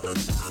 Yeah.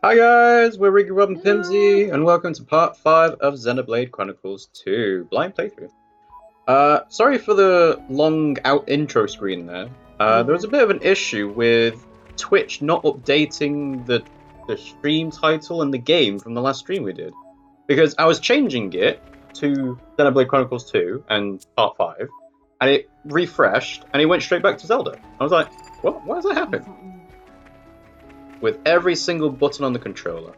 Hi guys, we're RiggyRob and Pimmsy, and welcome to part 5 of Xenoblade Chronicles 2 Blind Playthrough. Sorry for the long out intro screen there. There was a bit of an issue with Twitch not updating the stream title and the game from the last stream we did. Because I was changing it to Xenoblade Chronicles 2 and part 5, and it refreshed, and it went straight back to Zelda. I was like, what? Why does that happen? With every single button on the controller.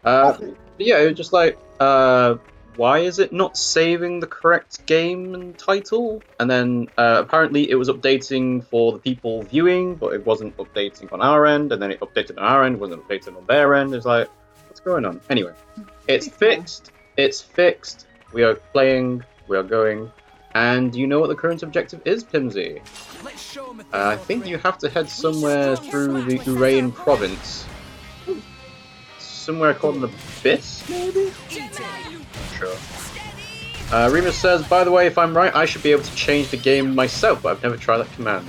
Yeah, it was just like, why is it not saving the correct game and title? And then apparently it was updating for the people viewing, but it wasn't updating on our end, and then it updated on our end, wasn't updating on their end. It's like, what's going on? Anyway, it's fixed, we are playing, we are going, and you know what the current objective is, Pimmsy? I think you have to head somewhere through the Urayan province. Somewhere called an abyss, maybe? Sure. Remus says, by the way, if I'm right, I should be able to change the game myself, but I've never tried that command.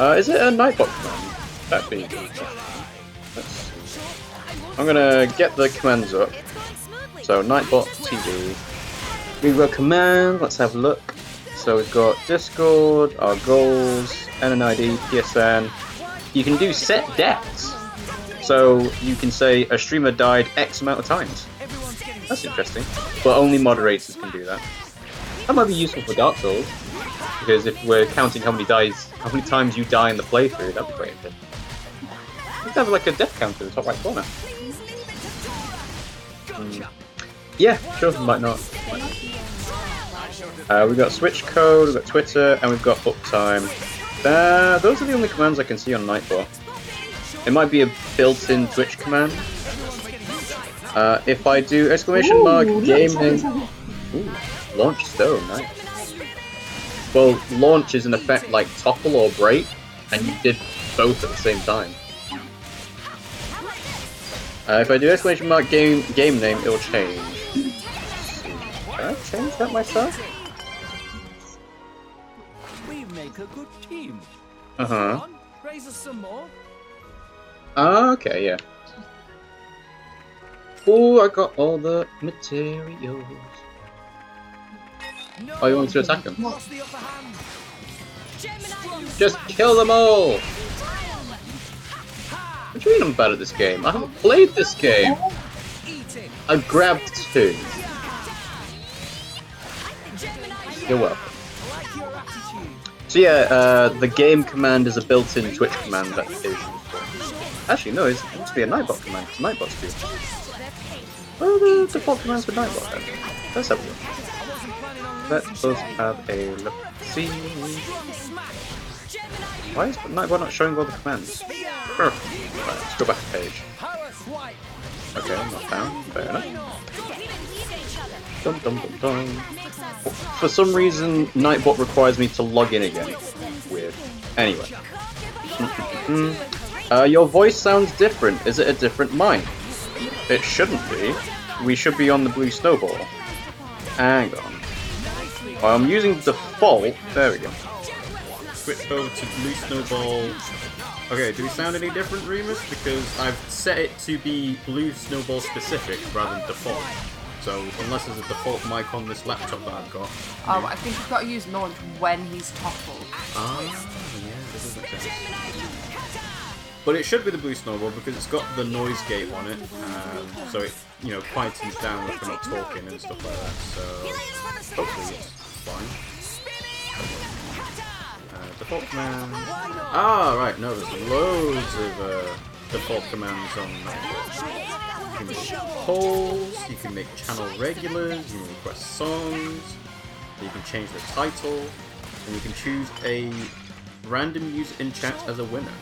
Is it a Nightbot command? That'd be good. Let's see. I'm gonna get the commands up. So, Nightbot TV. We've got command, let's have a look. So we've got Discord, our goals, NNID, PSN. You can do set deaths. So you can say a streamer died X amount of times. That's interesting. But only moderators can do that. That might be useful for Dark Souls. Because if we're counting how many times you die in the playthrough, that'd be quite interesting. We could have like a death counter in the top right corner. Yeah, sure, might not. We've got switch code, we've got Twitter, and we've got uptime. Those are the only commands I can see on Nightbot. It might be a built-in Twitch command. If I do exclamation mark game name... Ooh, launch stone, nice. Well, launch is in effect like topple or break, and you did both at the same time. If I do exclamation mark game name, it'll change. Can I change that myself? Make a good team. Uh-huh. Raise us some more. Okay, yeah. Oh, I got all the materials. No, oh, you want to attack them? lost the upper hand. Just kill them all! What do you mean I'm bad at this game? I haven't played this game! I grabbed 2. You're welcome. So yeah, the game command is a built-in Twitch command that is useful. Actually, no, it must be a Nightbot command, because Nightbot's good. What are the default commands for Nightbot then? Let's have a look. Let us have a look. See. Why is Nightbot not showing all the commands? Right, let's go back a page. Okay, not found. Fair enough. Dum dum dum dum. For some reason, Nightbot requires me to log in again. Weird. Anyway. Your voice sounds different. Is it a different mic? It shouldn't be. We should be on the blue snowball. Hang on. I'm using default. There we go. Switch over to blue snowball. Okay, do we sound any different, Remus? Because I've set it to be blue snowball specific rather than default. So, unless there's a default mic on this laptop that I've got. Oh, I think you've got to use launch when he's toppled. Ah, yeah, this doesn't make sense. But it should be the blue snowball because it's got the noise gate on it, so it, you know, quietens down if we're not talking and stuff like that. So, hopefully it's fine. Default command. Ah, right, no, there's loads of default commands on You can make polls, you can make channel regulars, you can request songs, you can change the title, and you can choose a random user in chat as a winner.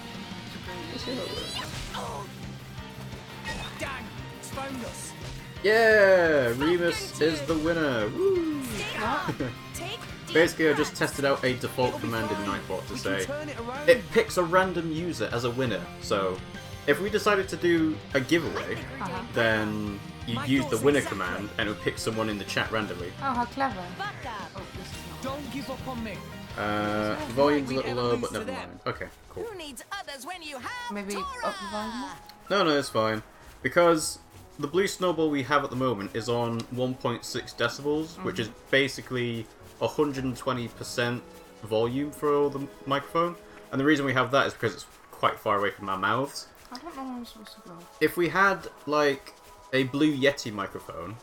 Let's see how that works. Dang, it's found us. Yeah, Remus is the winner. Woo! Basically, I just tested out a default command in Nightbot to say it picks a random user as a winner. So, if we decided to do a giveaway, then you use the winner command and it would pick someone in the chat randomly. Oh, how clever. Don't give up on me. Volume's a little low, but never mind. Okay, cool. Who needs others when you have Maybe up the volume more? No, it's fine. Because the blue snowball we have at the moment is on 1.6 decibels, which is basically 120% volume for the microphone. And the reason we have that is because it's quite far away from our mouths. I don't know where I'm supposed to go. If we had, like, a Blue Yeti microphone,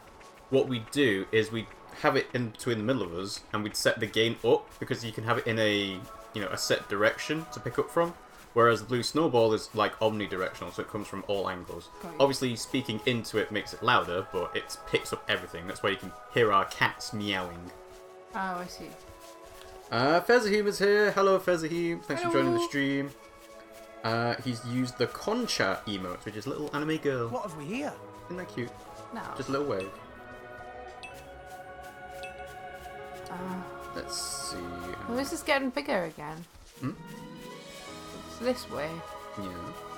what we'd do is we'd have it in between the middle of us, and we'd set the gain up, because you can have it in a, a set direction to pick up from. Whereas the blue snowball is like omnidirectional, so it comes from all angles. Obviously, speaking into it makes it louder, but it picks up everything. That's why you can hear our cats meowing. Oh, I see. Fezahim is here. Hello, Fezahim. Thanks for joining the Hello. stream. He's used the Concha emote, which is a little anime girl. What have we here? Isn't that cute? No. Just a little wave. Let's see. Well, this is getting bigger again. Hmm? It's this way. Yeah.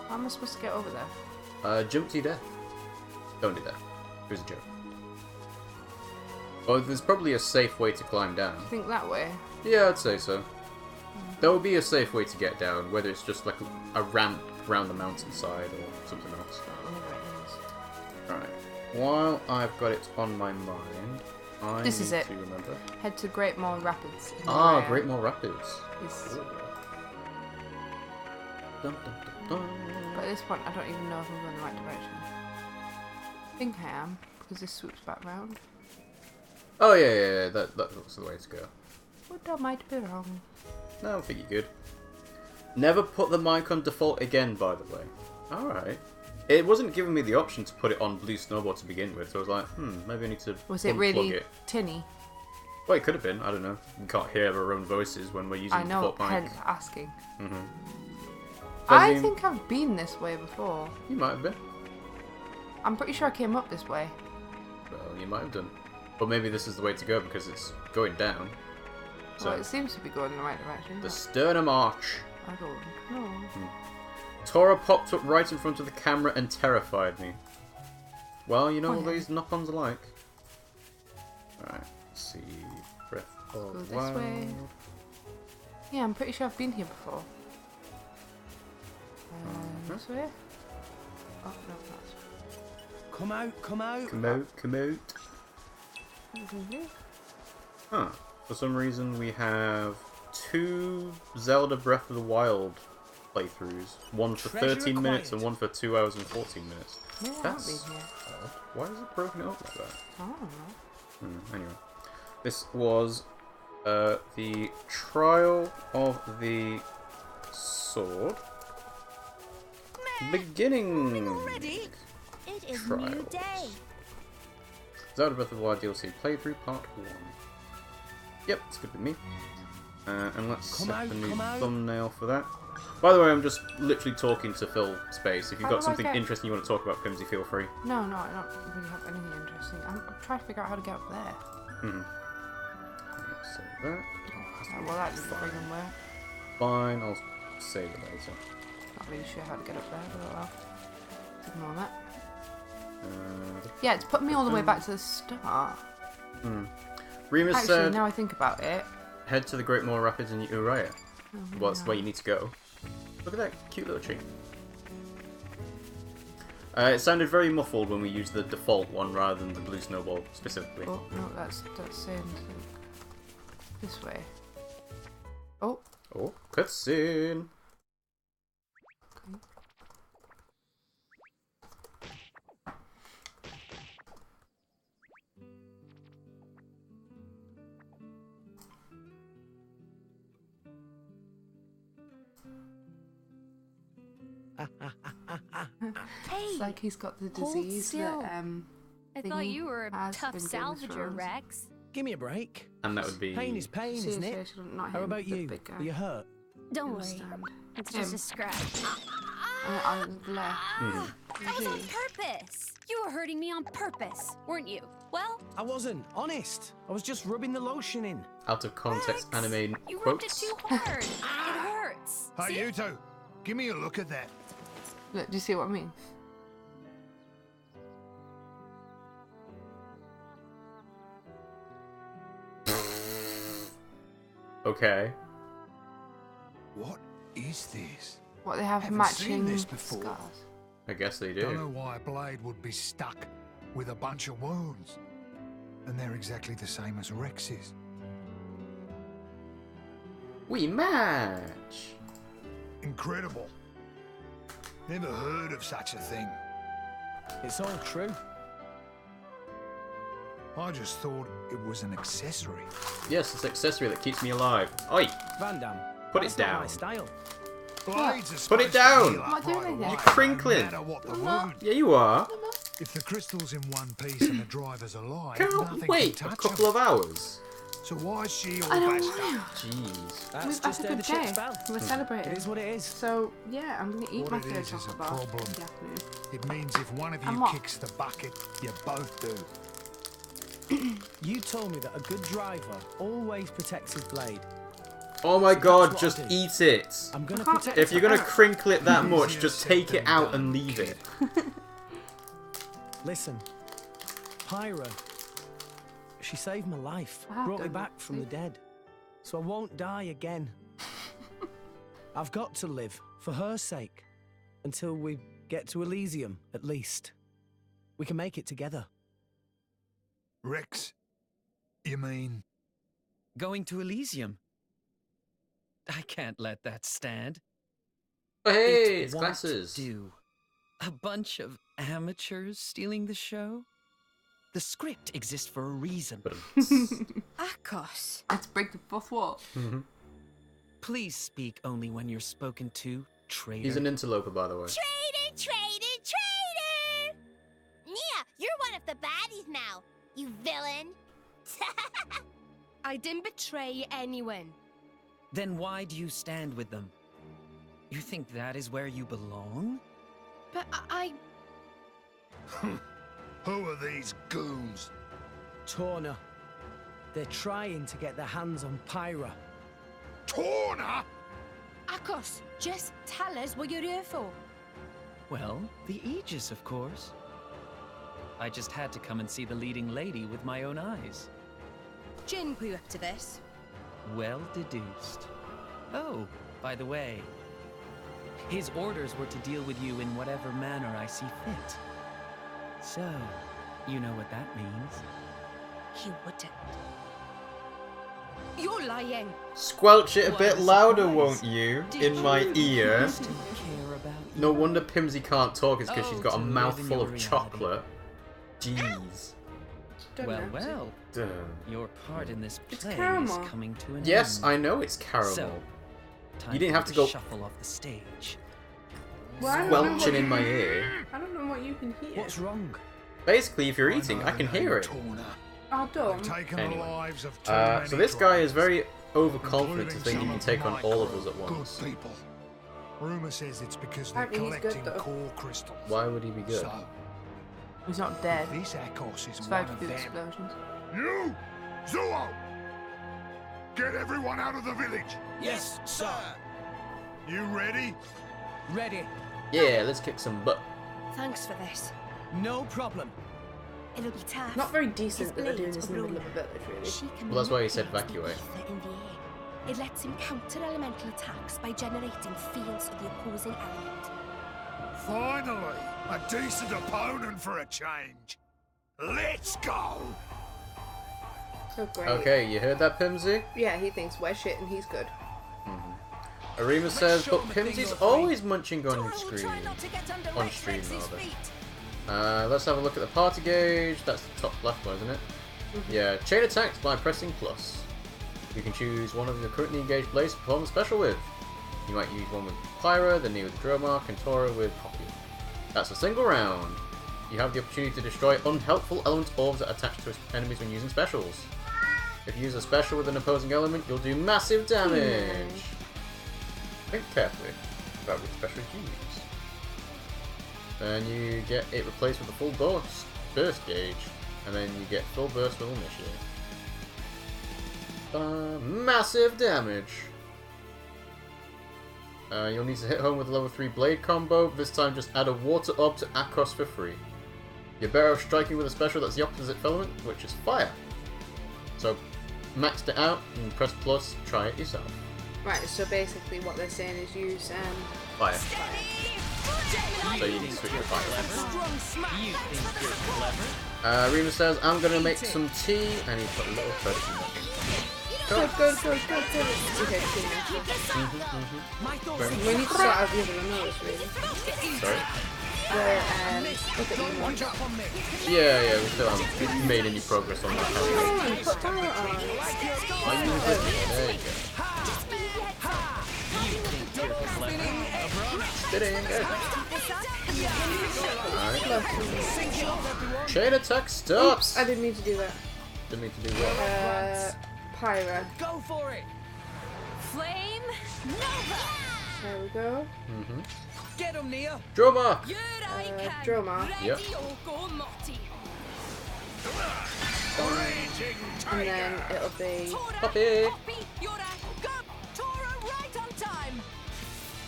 How am I supposed to get over there? Jump to your death. Don't do that. It was a joke. Oh, there's probably a safe way to climb down. I think that way. Yeah, I'd say so. There will be a safe way to get down, whether it's just like a ramp around the mountainside or something else. Alright. While I've got it on my mind, I This need is it. to remember. Head to Great Mall Rapids. in Ah, Urayan. Great Mall Rapids. Is- Dun, dun, dun, dun. But at this point, I don't even know if I'm going the right direction. I think I am, because this swoops back round. Oh yeah, that looks the way to go. But I might be wrong. No, I think you're good. Never put the mic on default again, by the way. Alright. It wasn't giving me the option to put it on Blue Snowball to begin with, so I was like, maybe I need to Was it unplug really it. tinny? Well, it could have been, I don't know. We can't hear our own voices when we're using I the know, default mic. hence asking. Mm-hmm. I think I've been this way before. You might have been. I'm pretty sure I came up this way. Well, you might have done. But maybe this is the way to go because it's going down. So, Well, it seems to be going in the right direction. the but sternum arch. I don't know. Tora popped up right in front of the camera and terrified me. Well, you know Oh, what yeah. these knock-ons are like. Alright, let's see. Breath Go of this Wild. way. Yeah, I'm pretty sure I've been here before. This way? Oh, no, that's... Come out, come out. Come out, come out. Anything here? Huh. For some reason we have 2 Zelda Breath of the Wild playthroughs. One for Treasure 13 minutes and acquired. one for 2 hours and 14 minutes. Maybe I haven't That's been here. odd. Why is it broken up like that? I don't know. Anyway. This was the Trial of the Sword. Beginning. already? It is Trials. new day. Zelda Breath of the Wild DLC playthrough part 1. Yep, it's good with me. And let's Come set out, the new come out. thumbnail for that. By the way, I'm just literally talking to fill space. If you've How got do I something get- interesting you want to talk about, Pimmsy, feel free. No, I don't really have anything interesting. I'm trying to figure out how to get up there. Let's save that. Oh, well, that didn't friggin' work. Fine, I'll save it later. Not really sure how to get up there, but oh well. Ignore that. Uh, Yeah, it's putting me all the way back to the start. Remus Actually, said, now I think about it. head to the Great Mall Rapids in Urayan. Oh, Well, that's where you need to go. Look at that cute little tree. It sounded very muffled when we used the default one rather than the blue snowball specifically. Oh, no, that's saying something. This way. Oh, Oh, cutscene! okay. Hey, It's like he's got the hold disease still. that I thought you were a has tough been Game of salvager, Thrones. Rex. Give me a break. And that would be... Pain is pain, See, isn't it? not How him, about the you? big guy. Are you hurt? Don't worry, Understand. it's Him. just a scratch. I was left. That was on purpose. You were hurting me on purpose, weren't you? Well, I wasn't, honest. I was just rubbing the lotion in. Out of context Rex, anime you rubbed it quotes. too hard. It hurts. Hey, See? you two, give me a look at that. Look, do you see what I mean? Okay. What is this? What, they have Haven't seen matching this before. scars. I guess they Don't do. know why a blade would be stuck with a bunch of wounds. And they're exactly the same as Rex's. We match! Incredible. Never heard of such a thing. It's all true. I just thought it was an accessory. Yes, it's an accessory that keeps me alive. Oi! Van Damme. Put it that's not down. my style. Blades are Put it supposed to down. heal up I'm not doing right anything. away, You're crinkling. No matter what the I'm not. wound. Yeah, you are. If the crystal's in one piece and the driver's alive, Can't nothing wait can a touch couple him. of hours. So why is she all I don't bashed know. up? Jeez. That's We've just had a how good the chips day. fell. We're celebrating. It is what it is. So, yeah, I'm going to eat What my it third is a chocolate bar in problem. the afternoon. It means if one of And you what? kicks the bucket, you both do. You told me that a good driver always protects his blade. Oh my So god, that's what just I'll do. eat it. I'm gonna I can't- protect If you're gonna it. crinkle it that much, Easier just said take it than out done, and leave kid. it. Listen, Pyra, she saved my life, I have brought me done back that, from see? the dead, so I won't die again. I've got to live for her sake until we get to Elysium, at least. We can make it together. Rex, you mean? Going to Elysium. I can't let that stand. Oh, hey, It it's won't glasses. do. A bunch of amateurs stealing the show? The script exists for a reason. Akos. Let's break the fourth wall. Please speak only when you're spoken to, traitor. He's an interloper, by the way. Traitor, traitor, traitor! Yeah, you're one of the baddies now, you villain. I didn't betray anyone. Then why do you stand with them? You think that is where you belong? But I... Who are these goons? Torna. They're trying to get their hands on Pyra. Torna? Akos, just tell us what you're here for. Well, the Aegis, of course. I just had to come and see the leading lady with my own eyes. Jin put you up to this. Well deduced. Oh, by the way, his orders were to deal with you in whatever manner I see fit. So, you know what that means. He wouldn't. You're lying. Squelch it a What bit a louder, surprise. won't you? Did In my you ear. still care about No you? wonder Pimmsy can't talk, it's because she's got a Oh, to live mouthful in of your chocolate. Jeez. Don't Well, know. well, Duh. your part in this It's play is caramel. coming to an Yes, end. I know it's caramel. So, time You didn't for have you to go shuffle off the stage. Well, I don't know what Squelching in you- my ear. I don't know what you can hear. What's wrong? Basically, if you're eating, know I can the hear name it. Torna. Oh, dumb. They've taken Anyway. the lives of too So many this guy is drivers, very overconfident to including think he some can of take on my all of crew. us at once. Good people. Rumor says it's because they're Apparently he's good, collecting though. core crystals. Why would he be good? So, He's not dead. this Akos is one Survived a of few them. explosions. You! Zuo! Get everyone out of the village! Yes, sir. You ready? Ready. Yeah, let's kick some butt. Thanks for this. No problem. It'll be tough. Not very decent His that they're doing blades this in the are middle of a blown. village, really. She can Well, that's why he said manipulate the evacuate. ether in the air. It lets him counter elemental attacks by generating fields of the opposing element. Finally! A decent opponent for a change! Let's go! So great. Okay, you heard that, Pimmsy? Yeah, he thinks we're shit and he's good. Arima says, show but him a thing Pimmsy's you're always munching on Dora will screen. try not to get under On Rex stream, Rex's rather. feet. Let's have a look at the party gauge. That's the top left one, isn't it? Yeah, chain attacks by pressing plus. You can choose one of the currently engaged players to perform a special with. You might use one with Pyra, then with Dromark, and Tora with Poppy. That's a single round. You have the opportunity to destroy unhelpful element orbs that attach to enemies when using specials. If you use a special with an opposing element, you'll do massive damage. Think carefully about which special you use. Then you get it replaced with a full burst gauge, and then you get full burst will initiate. Massive damage! You'll need to hit home with a level 3 blade combo. This time just add a water orb to Akros for free. You're better off striking with a special that's the opposite element, which is fire. So, maxed it out and press plus, try it yourself. Right, so basically what they're saying is use Fire. So you can switch to fire. You think you're clever? Rima says, I'm gonna make some tea, and he put a little credit in that. Good. Okay, we need to sort out the other remotes, really. Sorry? Look at the Yeah, we still haven't made any progress on that. put power on. I use it. There you go. You think you're clever? Spitting. Alright. Chain attack stops! I didn't mean to do that. Didn't mean to do what? Pyra. Go for it! Flame Nova! There we go. Get him, Nia! Droma! Droma. Yep. And then it'll be... Puppy!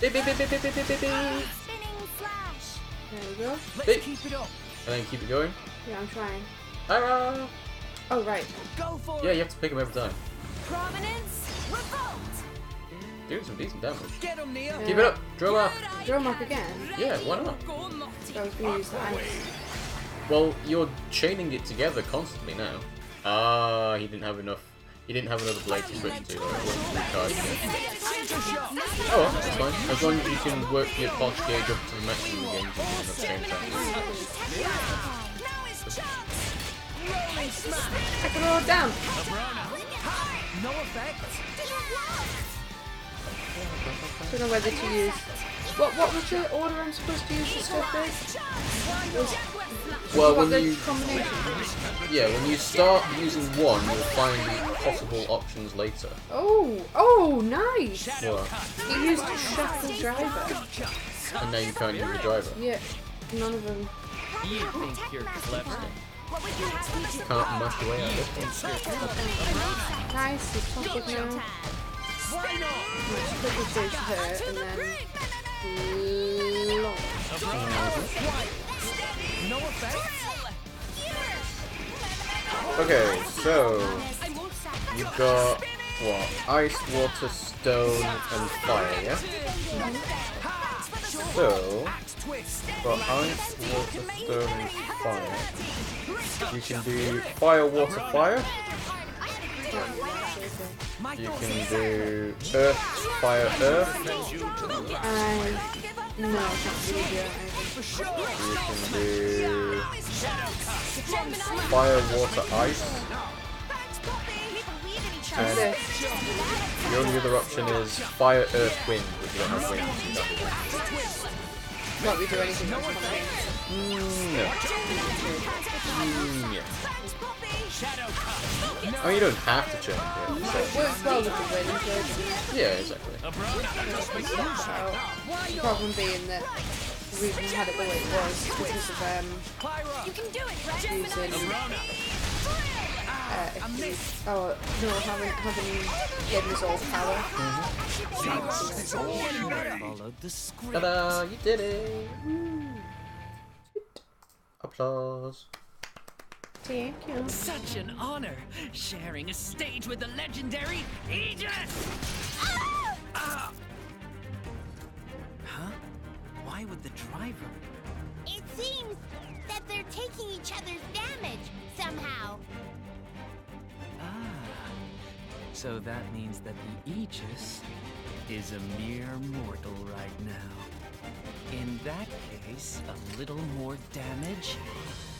Beep, beep, beep, beep, beep, beep, beep, beep. Spinning slash. There we go. Beep. Keep it up! And then keep it going. Yeah, I'm trying. Hurrah! Oh, right. Go for Yeah, it! you have to pick him every time. Prominence Revolt! Doing some decent damage. Get him, Nia! Keep it up! Droma! Droma again. Yeah, why not? So I was going to use the ice. Well, you're chaining it together constantly now. Ah, he didn't have enough. He didn't have another blade to switch to. It wasn't recharged. Oh, well, that's fine. As long as you can work your pulse gauge up to the maximum again, you can use the same time. I can roll it down. No effect! I don't know whether to use... What was the order I'm supposed to use the stuff with? Well, What when the you combination? when you start using one, you'll find the possible options later. Oh, nice! What? You used a shuffle driver. And now you can't use the driver. Yeah, none of them. You think you're clever? Can't mush away at it. Nice, it's chocolate now. Why not? Let's quickly change to her and then... Long. No effect? Okay, so you've got what? Ice, water, stone, and fire, yeah? So for ice, water, stone, and fire, you can do fire, water, fire. You can do earth, fire, earth. No, I can't really do it You can do fire, water, ice. And the only other option is fire, earth, wind, if you don't have wind. You can't do that. Can't we do anything else? No. Yeah. I mean, you don't have to change it. So. It works well with the wind, but Yeah, exactly. the problem being that the reason we had it the way it was because of You can do it, using having given us all power. Followed the script. Ta-da! You did it! Applause. Thank you. Such an honor, sharing a stage with the legendary Aegis! Ah! Huh? Why would the driver? It seems that they're taking each other's damage somehow. So that means that the Aegis is a mere mortal right now. In that case, a little more damage,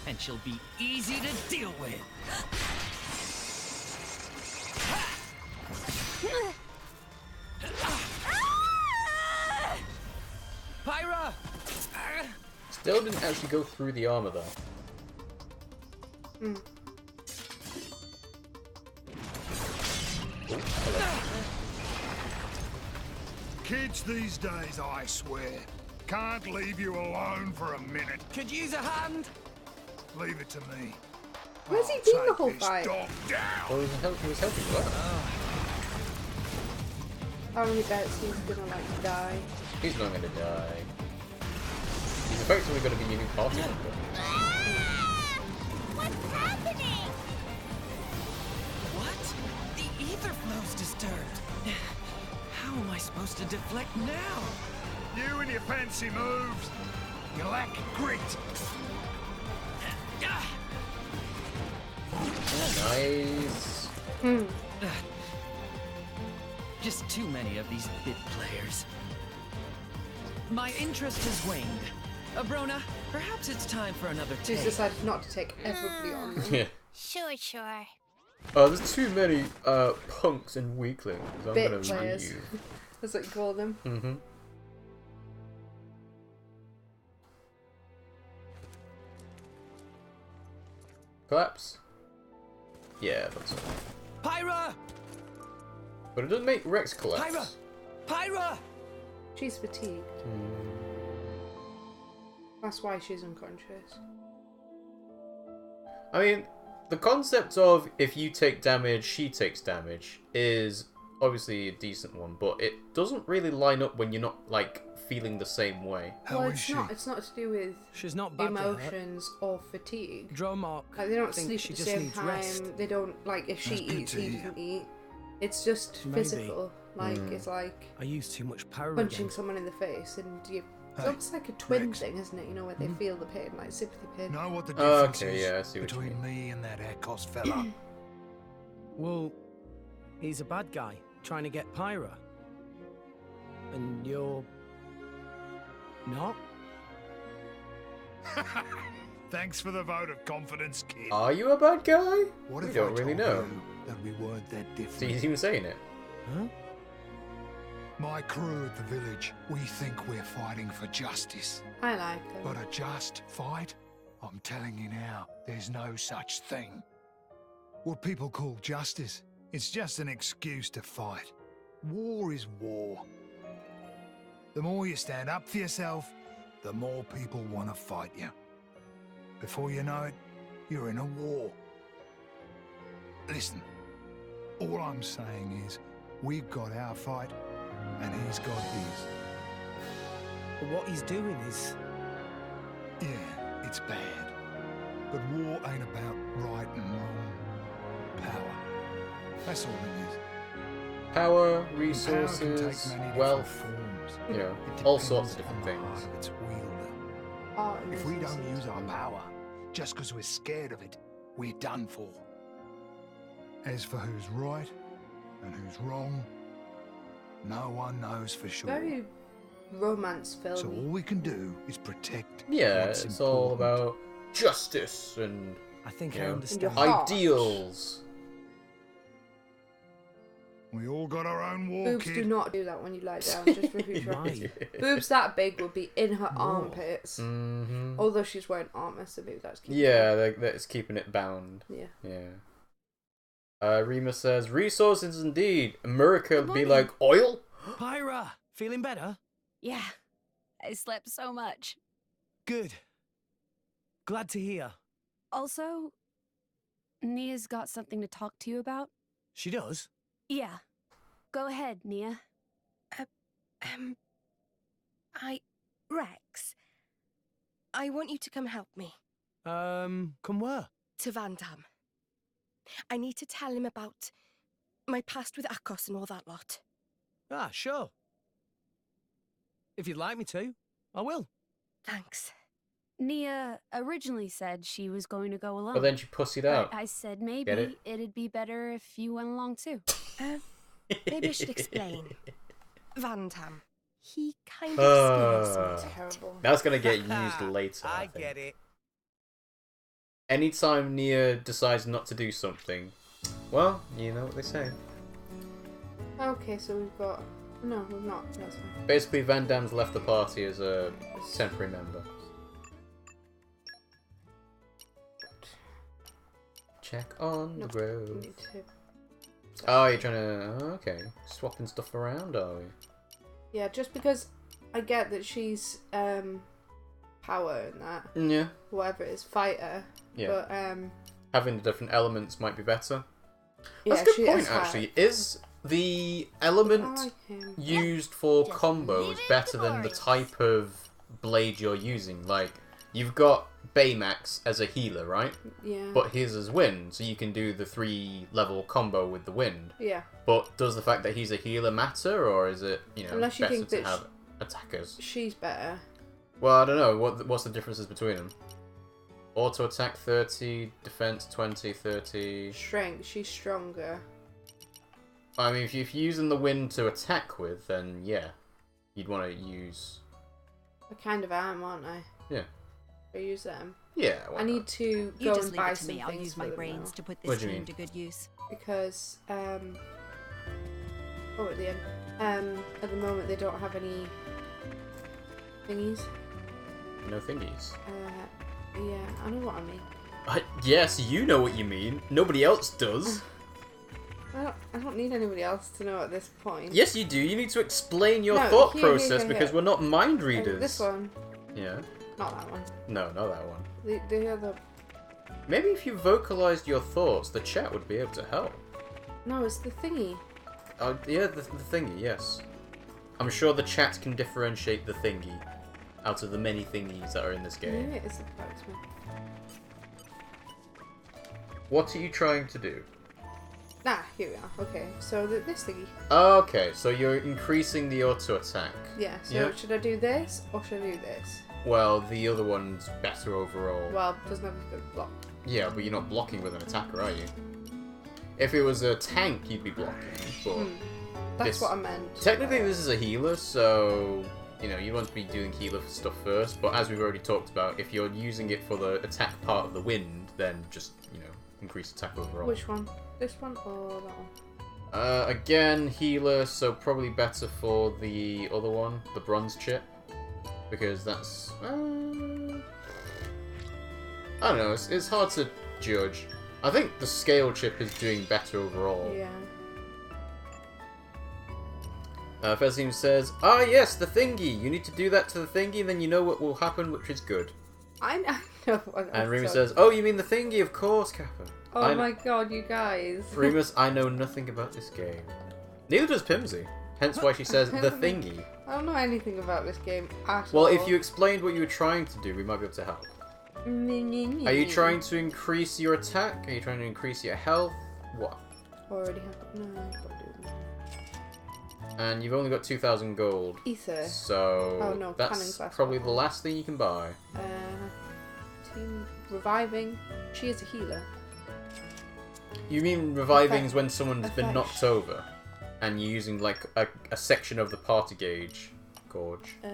and she'll be easy to deal with. Pyra! Still didn't actually go through the armor though. Kids these days, I swear. Can't leave you alone for a minute. Could use a hand. Leave it to me. Where's he I'll been the take whole this fight? dog down. Well, he was helping well. How many bets he's gonna like die? He's not gonna die. He's effectively gonna be your new party member. Ah! What's happening? What? The ether flow's disturbed. How am I supposed to deflect now? You and your fancy moves. You lack grit. Nice. Just too many of these bit players. My interest has waned. Brona, perhaps it's time for another She's take. decided not to take everybody on them. Yeah. Sure. Oh, there's too many punks and weaklings. I'm Bit gonna players. leave. That's what you call them. Mm-hmm. Collapse? Yeah, that's it. Pyra! But it doesn't make Rex collapse. Pyra! She's fatigued. That's why she's unconscious. I mean, the concept of if you take damage, she takes damage is obviously a decent one, but it doesn't really line up when you're not, like, feeling the same way. How Well, is she? it's not to do with She's not bad emotions or fatigue. Dromark. Like, they don't thinks sleep she at the just same needs time. rest. They don't, like, if she That's good eats, to he hear. doesn't eat. It's just Maybe. physical. Like, it's like I used too much pyra. punching again. someone in the face, and you. It's Hey, almost like a twin Rex. thing, isn't it? You know, where they feel the pain, like sympathy pain. Know what the Oh, difference okay, is yeah, I see what you between mean. me and that Akos fella? Well, he's a bad guy trying to get pyra. And you're not? Thanks for the vote of confidence, kid. Are you a bad guy? What We if don't I really told know. you that we weren't that So different? he's even saying it. Huh? My crew at the village, we think we're fighting for justice. I like them. But a just fight? I'm telling you now, there's no such thing. What people call justice, it's just an excuse to fight. War is war. The more you stand up for yourself, the more people want to fight you. Before you know it, you're in a war. Listen, all I'm saying is, we've got our fight, and he's got his. But what he's doing is... Yeah, it's bad. But war ain't about right and wrong. Power. That's all it is. Power, And resources, power can take many different wealth, forms. you know, It all sorts of depends different on the things. heart of its wielder. Art and If we don't businesses. use our power, just because we're scared of it, we're done for. As for who's right and who's wrong, no one knows for sure. Very romance film. So all we can do is protect Yeah, what's it's all important. about justice and I think Yeah. I And understand. your heart. ideals. We all got our own war, Boobs kid. do not do that when you lie down, just for who's right. Why? Boobs that big would be in her armpits. Mm-hmm. Although she's wearing armor, so maybe that's keeping Yeah, that's keeping it bound. Yeah. Yeah. Rima says, resources indeed. America would be morning. like, oil? Pyra! Feeling better? Yeah, I slept so much. Good. Glad to hear. Also, Nia's got something to talk to you about. She does? Yeah. Go ahead, Nia. Rex, I want you to come help me. Come where? To Van Damme. I need to tell him about my past with Akos and all that lot. Ah, sure. If you'd like me to, I will. Thanks. Nia originally said she was going to go alone. But then she pussied but out. I said Get maybe it? it'd be better if you went along too. Maybe I should explain. Van Damme. He kind Ah. of scares me. Terrible. That's gonna get used later. I think. get it. Anytime Nia decides not to do something, well, you know what they say. Okay, so we've got... No, we've not. That's fine. Basically, Van Damme's left the party as a temporary member. Check on Nope. the We grove. need to... Oh, you're trying to... okay. Swapping stuff around, are we? Yeah, just because I get that she's power in that. Yeah. Whatever it is, fighter. Yeah. But having the different elements might be better. yeah, That's a she good point, is actually. Is the element used for Just combos leave it better than the glorious. type of blade you're using? Like, you've got Baymax as a healer, right? Yeah. But his is wind, so you can do the 3-level combo with the wind. Yeah. But does the fact that he's a healer matter, or is it, you know, Unless you better think to that have attackers? She's better. Well, I don't know. What's the differences between them? Auto attack 30, defense 20, 30. Strength. She's stronger. I mean, if you're using the wind to attack with, then yeah, you'd want to use. I kind of am, aren't I? Yeah. I use them. Yeah. why I not? need to You go just and leave buy it to some me. I'll things use for my them brains now. to put What this do you team mean? to good use. Because at the end, at the moment they don't have any thingies. No thingies. Yeah, I know what I mean. Yes, you know what you mean. Nobody else does. I don't need anybody else to know at this point. Yes, you do. You need to explain your No, thought here, process here. because we're not mind readers. This one, Yeah. not that one. No, not that one. The other. Maybe if you vocalized your thoughts, the chat would be able to help. No, it's the thingy. Oh, yeah, the thingy, yes. I'm sure the chat can differentiate the thingy out of the many thingies that are in this game. Maybe it is the blacksmith. What are you trying to do? Here we are. Okay, so this thingy. Okay, so you're increasing the auto attack. Yeah. So Yeah. should I do this or should I do this? Well, the other one's better overall. Well, doesn't have a good block. Yeah, but you're not blocking with an attacker, are you? If it was a tank, you'd be blocking, but... That's This- what I meant. Technically, this is a healer, so... You know, you want to be doing healer stuff first, but as we've already talked about, if you're using it for the attack part of the wind, then just, you know, increase attack overall. Which one? This one or that one? Again, healer, so probably better for the other one, the bronze chip. Because that's... I don't know, it's hard to judge. I think the scale chip is doing better overall. Yeah. Fezim says, "Ah yes, the thingy! You need to do that to the thingy, then you know what will happen, which is good." I know. And Remus says, "Oh, you mean the thingy? Of course, Kappa." Oh my god, you guys. Remus, I know nothing about this game. Neither does Pimmsy. Hence why she says the thingy. I don't know anything about this game at all. Well, if you explained what you were trying to do, we might be able to help. Are you trying to increase your attack? Are you trying to increase your health? What? Already have. No, I've got to do them. And you've only got 2,000 gold. Ether. So Oh, no, that's Canning's last probably one. the last thing you can buy. Team reviving. She is a healer. You mean reviving is Effect- when someone's been effect- knocked over, and you're using like a section of the party gorge. I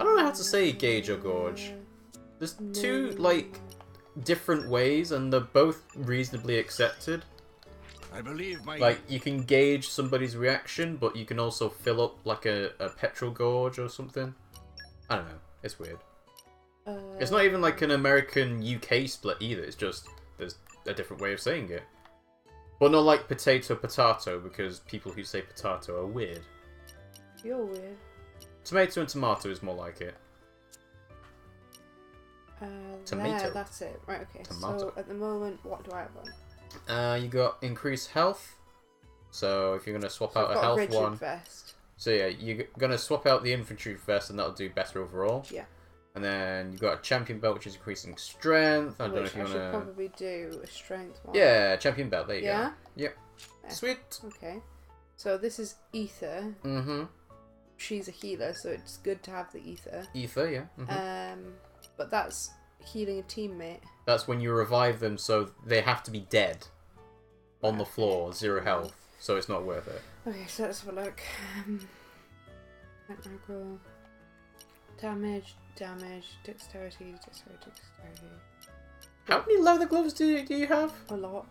don't know how to say gauge or gorge. There's two like different ways, and they're both reasonably accepted. I believe my... Like you can gauge somebody's reaction, but you can also fill up like a petrol gorge or something. I don't know. It's weird. It's not even like an American UK split either. It's just there's a different way of saying it. But not like potato, because people who say potato are weird. You're weird. Tomato and tomato is more like it. Tomato. There, that's it. Right, okay. Tomato. So, at the moment, what do I have on? You got increased health. So if you're going to swap out I've a got health rigid one. vest. So yeah, you're going to swap out the infantry vest and that'll do better overall. Yeah. And then you've got a champion belt which is increasing strength. I don't know Which if you I want should to... probably do a strength one. Yeah, champion belt, there you Yeah? go. Yep. Yeah. Sweet. Okay. So this is Ether. Mm-hmm. She's a healer, so it's good to have the Ether. Ether, yeah. Mhm. But that's healing a teammate. That's when you revive them so they have to be dead. On the floor, 0 health. So it's not worth it. Okay, so let's have a look. Aggro. Damage, dexterity. How many leather gloves do you have? A lot.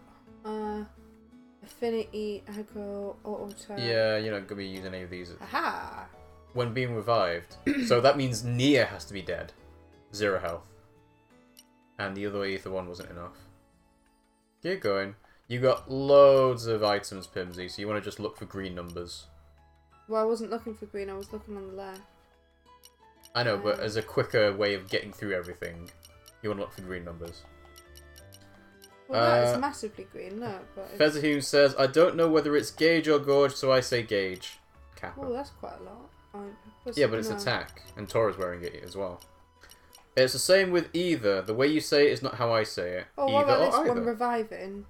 Affinity, aggro, auto attack. Yeah, you're not going to be using any of these. Aha! When being revived. So that means Nia has to be dead. 0 health. And the other Ether one wasn't enough. Keep going. You got loads of items, Pimmsy, so you want to just look for green numbers. Well, I wasn't looking for green, I was looking on the left. I know, but as a quicker way of getting through everything, you want to look for green numbers. Well, that is massively green, no. But Fezahim says, I don't know whether it's gauge or gorge, so I say gauge. Kappa. Oh, that's quite a lot. Yeah, but it's attack, and Tora's wearing it as well. It's the same with either. The way you say it is not how I say it. Oh, either what about or this either. one reviving?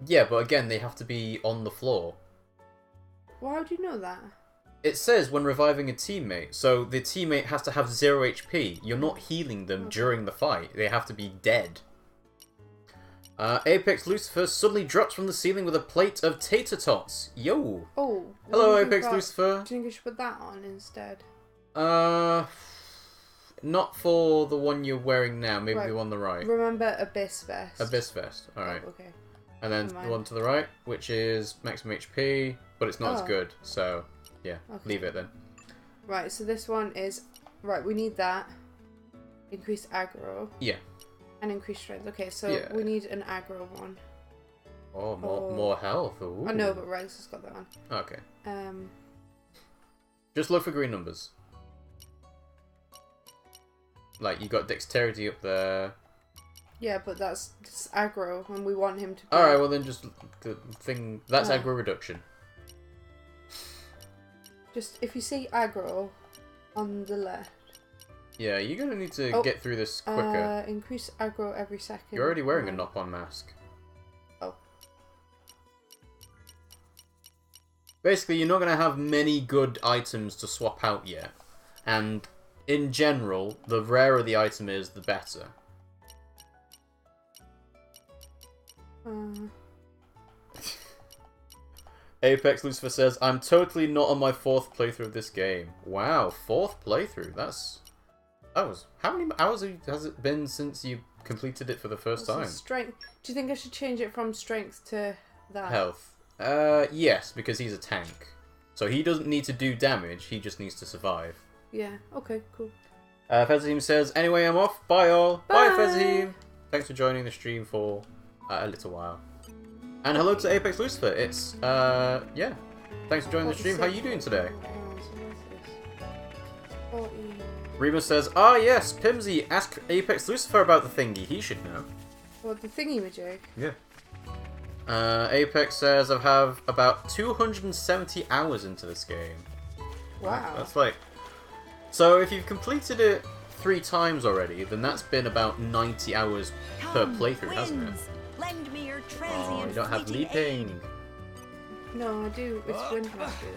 Yeah, but again, they have to be on the floor. Well, how do you know that? It says when reviving a teammate, so the teammate has to have 0 HP. You're not healing them during the fight. They have to be dead. Apex Lucifer suddenly drops from the ceiling with a plate of tater tots. Yo! Oh. Hello, Apex Lucifer. Do you think I should put that on instead? Not for the one you're wearing now. Maybe Right. the one on the right. Remember Abyss Vest. Abyss Vest. Alright. Oh, okay. And then the one to the right, which is maximum HP, but it's not as good. So, yeah, leave it then. Right, so this one is... Right, we need that. Increase aggro. Yeah. And increase strength. Okay, so we need an aggro one. Oh, more health. Ooh. I know, but Rex has got that one. Okay. Just look for green numbers. Like, you got dexterity up there. Yeah, but that's aggro, and we want him to be... Alright, well then just... the thing... That's aggro reduction. Just, if you see aggro on the left... Yeah, you're gonna need to get through this quicker. Increase aggro every second. You're already wearing a knock-on mask. Oh. Basically, you're not gonna have many good items to swap out yet. And, in general, the rarer the item is, the better. Apex Lucifer says, I'm totally not on my 4th playthrough of this game. Wow, 4th playthrough. That was... How many hours has it been since you completed it for the first time? Strength. Do you think I should change it from strength to that? Health. Yes, because he's a tank. So he doesn't need to do damage, he just needs to survive. Yeah, okay, cool. Fezahim says, anyway, I'm off. Bye, all. Bye, Fezahim. Thanks for joining the stream for a little while. And hello to Apex Lucifer. It's, yeah. Thanks for joining the stream. How are you doing today? Reba says, ah, yes, Pimmsy, ask Apex Lucifer about the thingy. He should know. What, the thingy-majig? Yeah. Apex says, I have about 270 hours into this game. Wow. That's like... So if you've completed it 3 times already, then that's been about 90 hours per playthrough, hasn't it? Lend me your Oh, you don't have leaping. No, I do. It's wind mastery.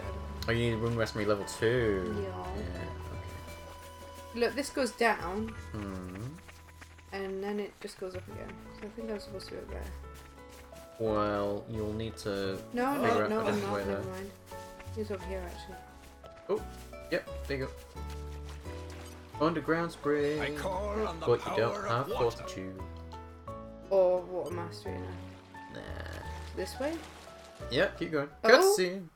Oh, you need Rune Mastery level 2. Yeah. Okay. Look, this goes down. And then it just goes up again. So I think I'm supposed to be up there. Well, you'll need to No, figure out I'm a not. different way Never there. mind. He's over here, actually. Oh, yep, there you go. Underground spray. I call on the But you don't power have of water. fortitude. Or water mastery now. Nah. This way? Yep, keep going. Oh. Cutscene.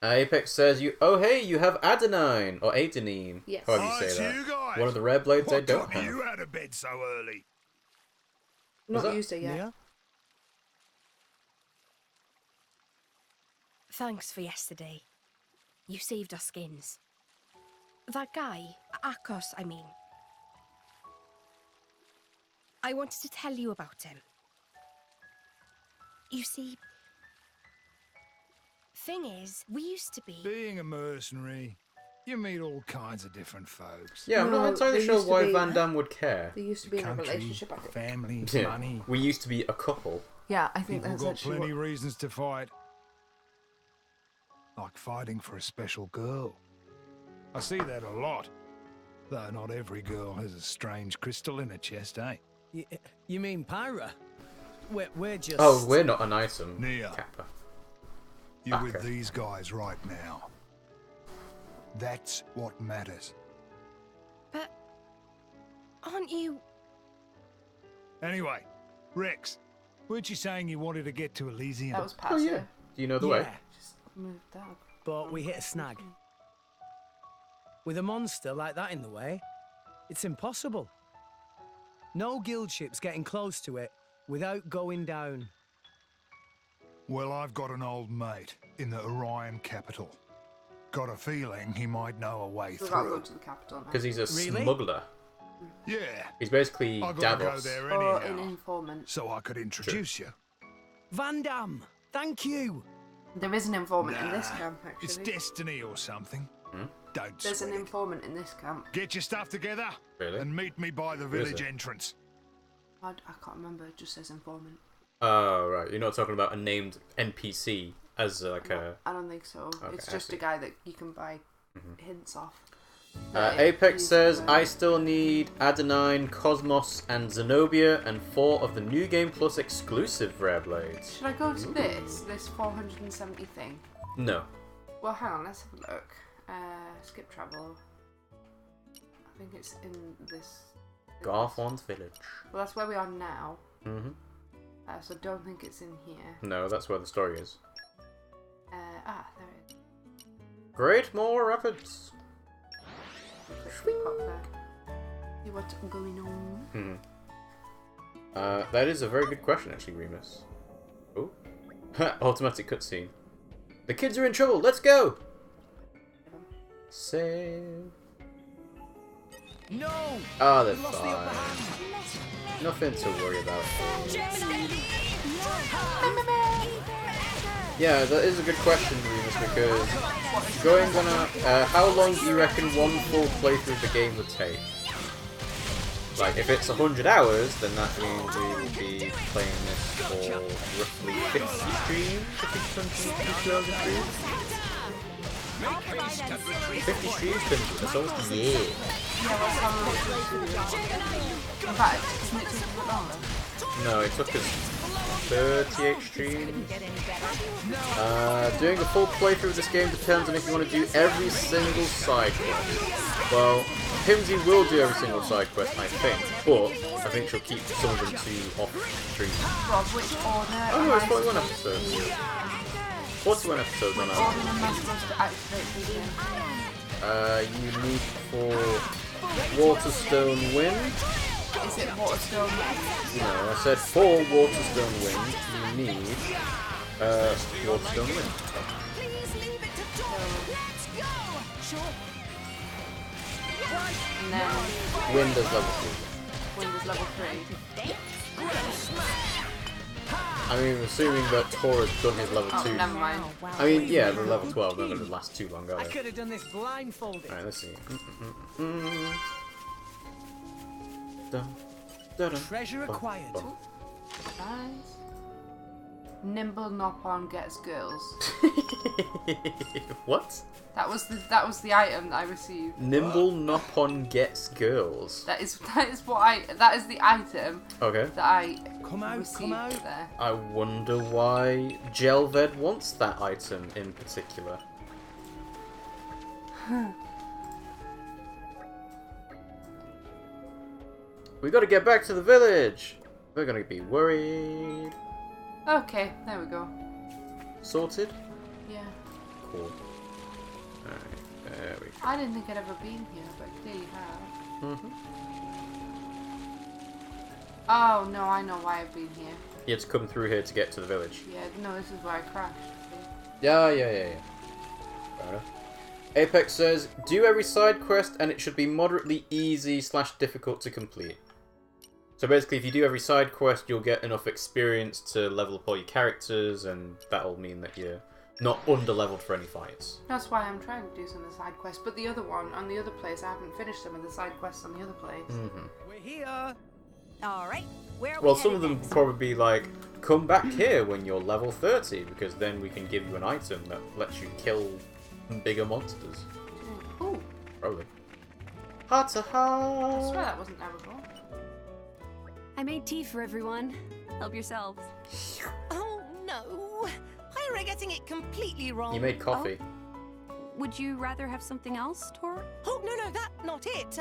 Apex says, "Oh hey, you have adenine or adenine. Yes. However you Hi, say it's that. you guys. One of the rare blades I What don't got have. you out of bed so early? Was Not that used it yet. Nia? Thanks for yesterday. You saved our skins. That guy, Akos, I mean. I wanted to tell you about him. You see, thing is, we used to be... Being a mercenary, you meet all kinds of different folks. Yeah, I'm No, not entirely they sure used to why be- Van Damme would care. They used to be in a Country, relationship, I think. family, Yeah, money. we used to be a couple. Yeah, I think People that's got actually plenty what... reasons to fight. Like fighting for a special girl. I see that a lot. Though not every girl has a strange crystal in her chest, eh? You mean Pyra? We're just... Oh, we're not an item. Nia. Kappa. You're with Okay. these guys right now. That's what matters. But... aren't you... Anyway, Rex, weren't you saying you wanted to get to Elysium? That was Oh passive. yeah. Do you know the way? Yeah, Just move that. but we hit a snag. With a monster like that in the way, it's impossible. No guild ship's getting close to it without going down. Well, I've got an old mate in the Urayan capital. Got a feeling he might know a way We've got to go through. to the capital now. Because he's a Really? smuggler. Yeah, He's basically I gotta go Davos. there Or an anyhow, informant. so I could introduce you. Van Damme, thank you. There is an informant in this Nah, camp, It's actually. destiny or something. Don't There's sweat an it. informant in this camp. Get your stuff together Really? and meet me by the Where is village it? entrance. I can't remember, it just says informant. Oh, right. You're not talking about a named NPC as like a... I don't think so. Okay, It's I just see. a guy that you can buy hints off. Apex says, I still need Adenine, Cosmos, and Zenobia, and 4 of the New Game Plus exclusive Rare Blades. Should I go to this 470 thing? No. Well, hang on, let's have a look. Skip travel. I think it's in this. Garthorn's Village. Well, that's where we are now. Mm-hmm. So I don't think it's in here. No, that's where the story is. There it is. Great Moor Rapids. Quickly pop there. See what's going on. That is a very good question, actually, Remus. Oh. Automatic cutscene. The kids are in trouble, let's go! Save. No. Ah, they're We lost the upper fine. hand. Nothing to worry about. Yeah, that is a good question, Remus, because going on a... how long do you reckon one full playthrough of the game would take? Like, if it's 100 hours, then that means we will be playing this for roughly 50 streams? 50 streams? 50 streams? That's almost a year. Yeah, what's in fact, isn't it just a bit longer? No, it took us 38 streams. Doing a full playthrough of this game depends on if you want to do every single side quest. Well, Pimmsy will do every single side quest, I think, but I think she'll keep some of them to off stream. Rob, which order? Oh no, it's 41 episodes. 41 episodes on Which our. order am I supposed to activate these in? You need for Waterstone Wind. Is it Waterstone? No, I said for Waterstone Wind, you need Waterstone Wind. And then Wind is level 3. Wind is level 3. I mean, assuming that Tora's done his level 2. Oh, never mind. I mean, yeah, the level 12 not going to last too long, are I they? could have done this blindfolded. Alright, let's see. Dun, dun, dun. Treasure acquired. Nice. Nimble Nopon gets girls. What? That was the item that I received. Nimble Nopon gets girls. That is the item Okay. that I Come out, received come out. there. I wonder why Gelved wants that item in particular. We gotta get back to the village! We're gonna be worried. Okay, there we go. Sorted? Yeah. Cool. Alright, there we go. I didn't think I'd ever been here, but there you have. Oh no, I know why I've been here. You had to come through here to get to the village. Yeah, no, this is where I crashed. Yeah. Fair enough. Apex says, do every side quest and it should be moderately easy / difficult to complete. So basically, if you do every side quest, you'll get enough experience to level up all your characters, and that'll mean that you're not under-leveled for any fights. That's why I'm trying to do some of the side quests. But the other one, on the other place, I haven't finished some of the side quests on the other place. We're here. All right. Where are Well, we some of them headed will probably be like, come back here when you're level 30, because then we can give you an item that lets you kill bigger monsters. Ooh, Probably. Heart to I swear heart! that wasn't Aragorn. I made tea for everyone. Help yourselves. Oh no! Pyra getting it completely wrong. You made coffee. Would you rather have something else, Tor? Oh no, that not it.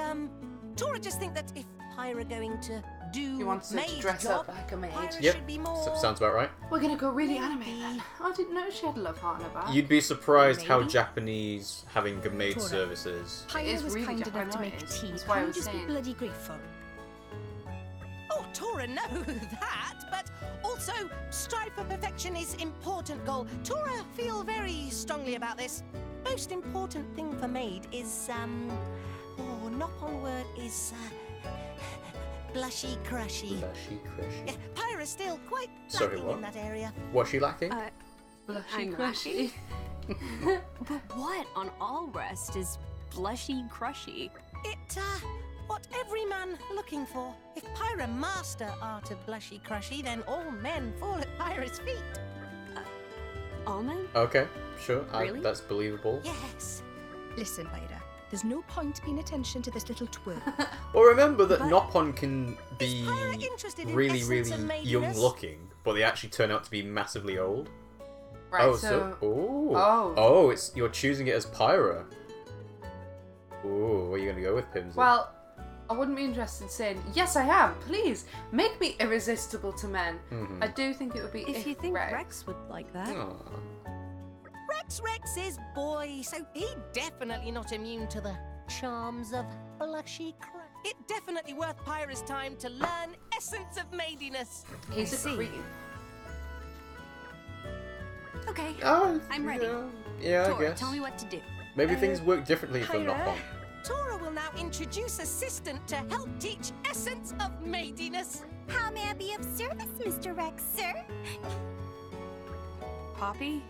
Tora just think that if Pyra going to do He wants her to maid dress job, up like a maid. Pyra Yep, should be more. sounds about right. We're gonna go really anime then. I didn't know she had a love heart in her back. You'd be surprised how Maybe. Japanese having a maid Tora. service is. It is Pyra was really kind enough Japanese. to make tea. That's why I Can't was just be saying. bloody grateful. Oh, Tora, no, that, but also strive for perfection is important goal. Tora feel very strongly about this. most important thing for maid is, knock-on word is, blushy crushy. Blushy crushy. Yeah, Pyra's still quite Sorry, lacking what? in that area. What's she lacking? Blushy I'm crushy. But what on all rest is blushy crushy? It, what every man looking for. If Pyra master art of blushy crushy, then all men fall at Pyra's feet. All men? Okay, sure. Really? That's believable. Yes. Listen, Pyra, there's no point paying attention to this little twerp. Well, remember that But- Nopon can be Pyra interested in really, essence really of young maidiness? looking, but they actually turn out to be massively old. Right, oh, so... oh, it's you're choosing it as Pyra. Ooh, what are you gonna go with, Pimmsy? Well, I wouldn't be interested in saying, yes, I am. Please, make me irresistible to men. Mhm. I do think it would be If you think Rex. Rex would like that. Aw. Rex is boy, so he definitely not immune to the charms of blushy crushy. It definitely worth Pyra's time to learn essence of maidiness. He's a see. creep. Okay, Oh, I'm ready. Yeah, I Tor, guess. tell me what to do. Maybe things work differently for Pyra? Nopon. Tora will now introduce assistant to help teach essence of maidiness. How may I be of service, Mr. Rex, sir? Poppy?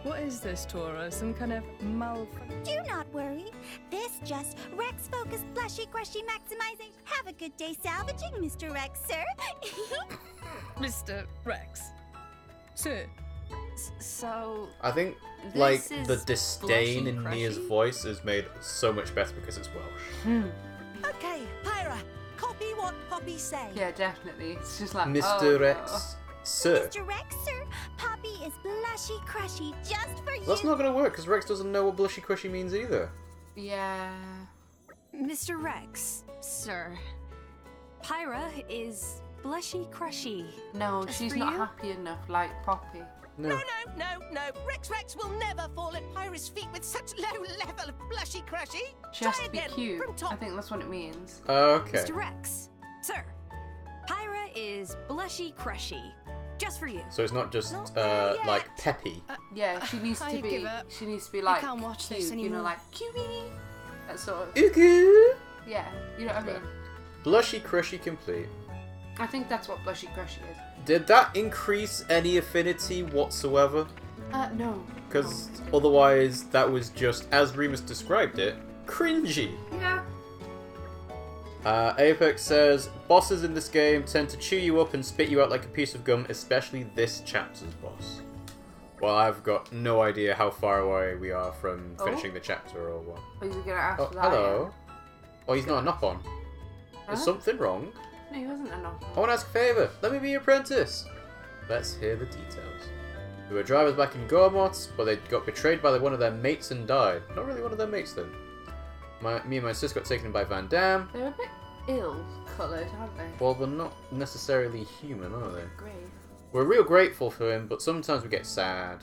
What is this, Tora? Some kind of malfunction? Do not worry. This just Rex-focused blushy crushy maximization. Have a good day salvaging, Mr. Rex, sir. Mr. Rex. Sir. So, I think, This like, is the disdain blushy in Nia's crushy? voice is made so much better because it's Welsh. Okay, Pyra, copy what Poppy say. Yeah, definitely. It's just like, Mr. oh, Rex, sir. Mr. Rex, sir, Poppy is blushy crushy just for you. That's not gonna work because Rex doesn't know what blushy crushy means either. No. Yeah. Mr. Rex, sir, Pyra is blushy crushy. No, Just she's for not you? happy enough like Poppy. No. No. Rex will never fall at Pyra's feet with such low level of blushy crushy. She has Try to be again, cute. from top. I think that's what it means. Okay. Mr. Rex, sir, Pyra is blushy crushy. Just for you. So it's not just Not there yet. like peppy. Yeah, she needs I to be. give up. She needs to be I like can't watch cute, this you know, anymore. like cutie. That sort of. Ugu. Yeah, you know what I mean. Blushy crushy complete. I think that's what blushy crushy is. Did that increase any affinity whatsoever? No. Because otherwise, that was just, as Remus described it, cringy. Yeah. Apex says, bosses in this game tend to chew you up and spit you out like a piece of gum, especially this chapter's boss. Well, I've got no idea how far away we are from finishing the chapter or what. Are you gonna ask Oh, for that? hello. Oh, he's not a knock-on. Huh? Is something wrong? No, he wasn't a knock. I want to ask a favour. Let me be your apprentice. Let's hear the details. We were drivers back in Gormot, but they got betrayed by one of their mates and died. Not really one of their mates then. Me and my sis got taken by Van Damme. They're a bit ill-coloured, aren't they? Well, they're not necessarily human, are they? Grey. We're real grateful for him, but sometimes we get sad.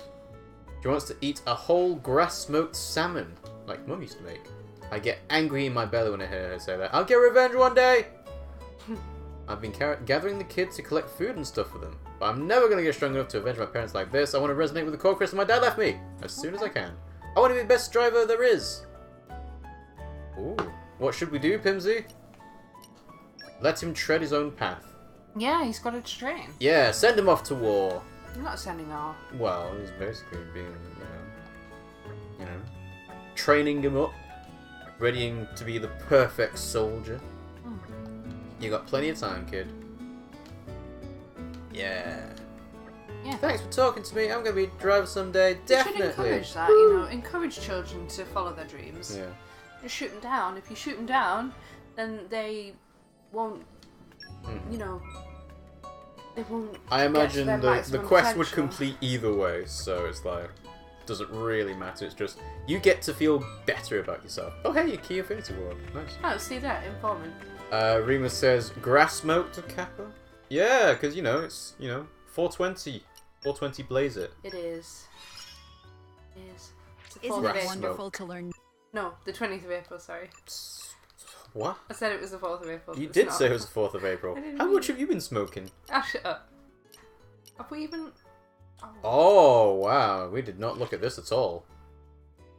She wants to eat a whole grass-smoked salmon, like Mum used to make. I get angry in my belly when I hear her say that. I'll get revenge one day! I've been gathering the kids to collect food and stuff for them, but I'm never going to get strong enough to avenge my parents like this. I want to resonate with the core crystal my dad left me, as soon as I can. I want to be the best driver there is. Ooh. What should we do, Pimmsy? Let him tread his own path. Yeah, he's got to train. Yeah, send him off to war. I'm not sending off. Well, he's basically being, training him up, readying to be the perfect soldier. You got plenty of time, kid. Yeah. Yeah. Thanks for talking to me. I'm gonna be a driver someday. You should Definitely. encourage that, you know, encourage children to follow their dreams. Yeah. Just shoot them down. If you shoot them down, then they won't, you know, they won't. I imagine get to their the maximum quest would potential. complete either way, so it's like doesn't really matter. It's just you get to feel better about yourself. Oh hey, Key Infinity Ward. Nice. Oh, see that informant. Remus says grass smoke to Kappa. Yeah, because it's 420. 420 blaze it. It is. It is. It's the Isn't 4th of it Grass April. wonderful smoke. to learn? No, the 20th of April. Sorry, What? I said it was the 4th of April. You It's did not. say it was the 4th of April. I didn't How mean much it. have you been smoking? Ah, shut up. Have we even? Oh, wow. We did not look at this at all.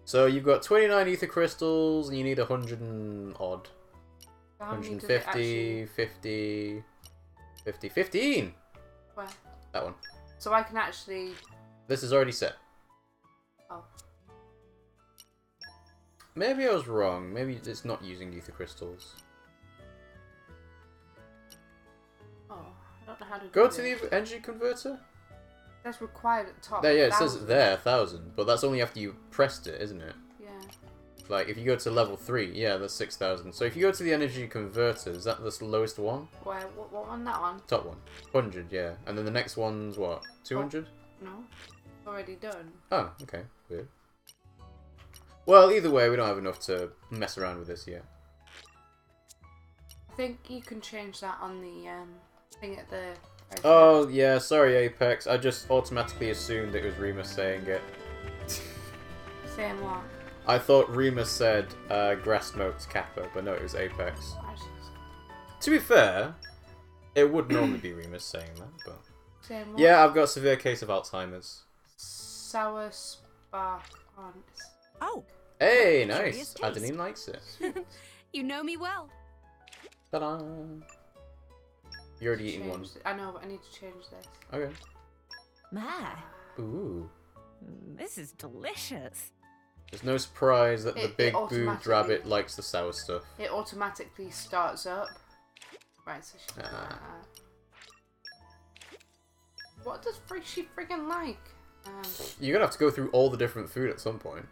So you've got 29 ether crystals, and you need 100 and odd. How many does it 150, 50, 50, 15! Where? That one. So I can actually... This is already set. Oh. Maybe I was wrong. Maybe it's not using ether crystals. Oh, I don't know how to Go do to it. the energy converter. That's required at the top. There, yeah, it 1,000. says there 1,000, but that's only after you pressed it, isn't it? Yeah. Like if you go to level 3, yeah, that's 6,000. So if you go to the energy converter, is that the lowest one? Where? What one? That one? Top one. 100, yeah. And then the next one's what? 200? No. Already done. Oh, okay. Weird. Well, either way, we don't have enough to mess around with this yet. I think you can change that on the thing at the... Oh, yeah, sorry, Apex. I just automatically assumed it was Remus saying it. Saying what? I thought Remus said grass smoked Kappa, but no, it was Apex. To be fair, it would normally be Remus saying that, but... Saying what? Yeah, I've got a severe case of Alzheimer's. Sour spark on... Oh. Hey, Curious nice. taste. Adenine likes it. You know me well. Ta-da! You're already eating one. I know, but I need to change this. Okay. My, Ooh. this is delicious. There's no surprise that the It big boobed automatically- rabbit likes the sour stuff. It automatically starts up. Right, so she... What does she friggin' like? You're gonna have to go through all the different food at some point.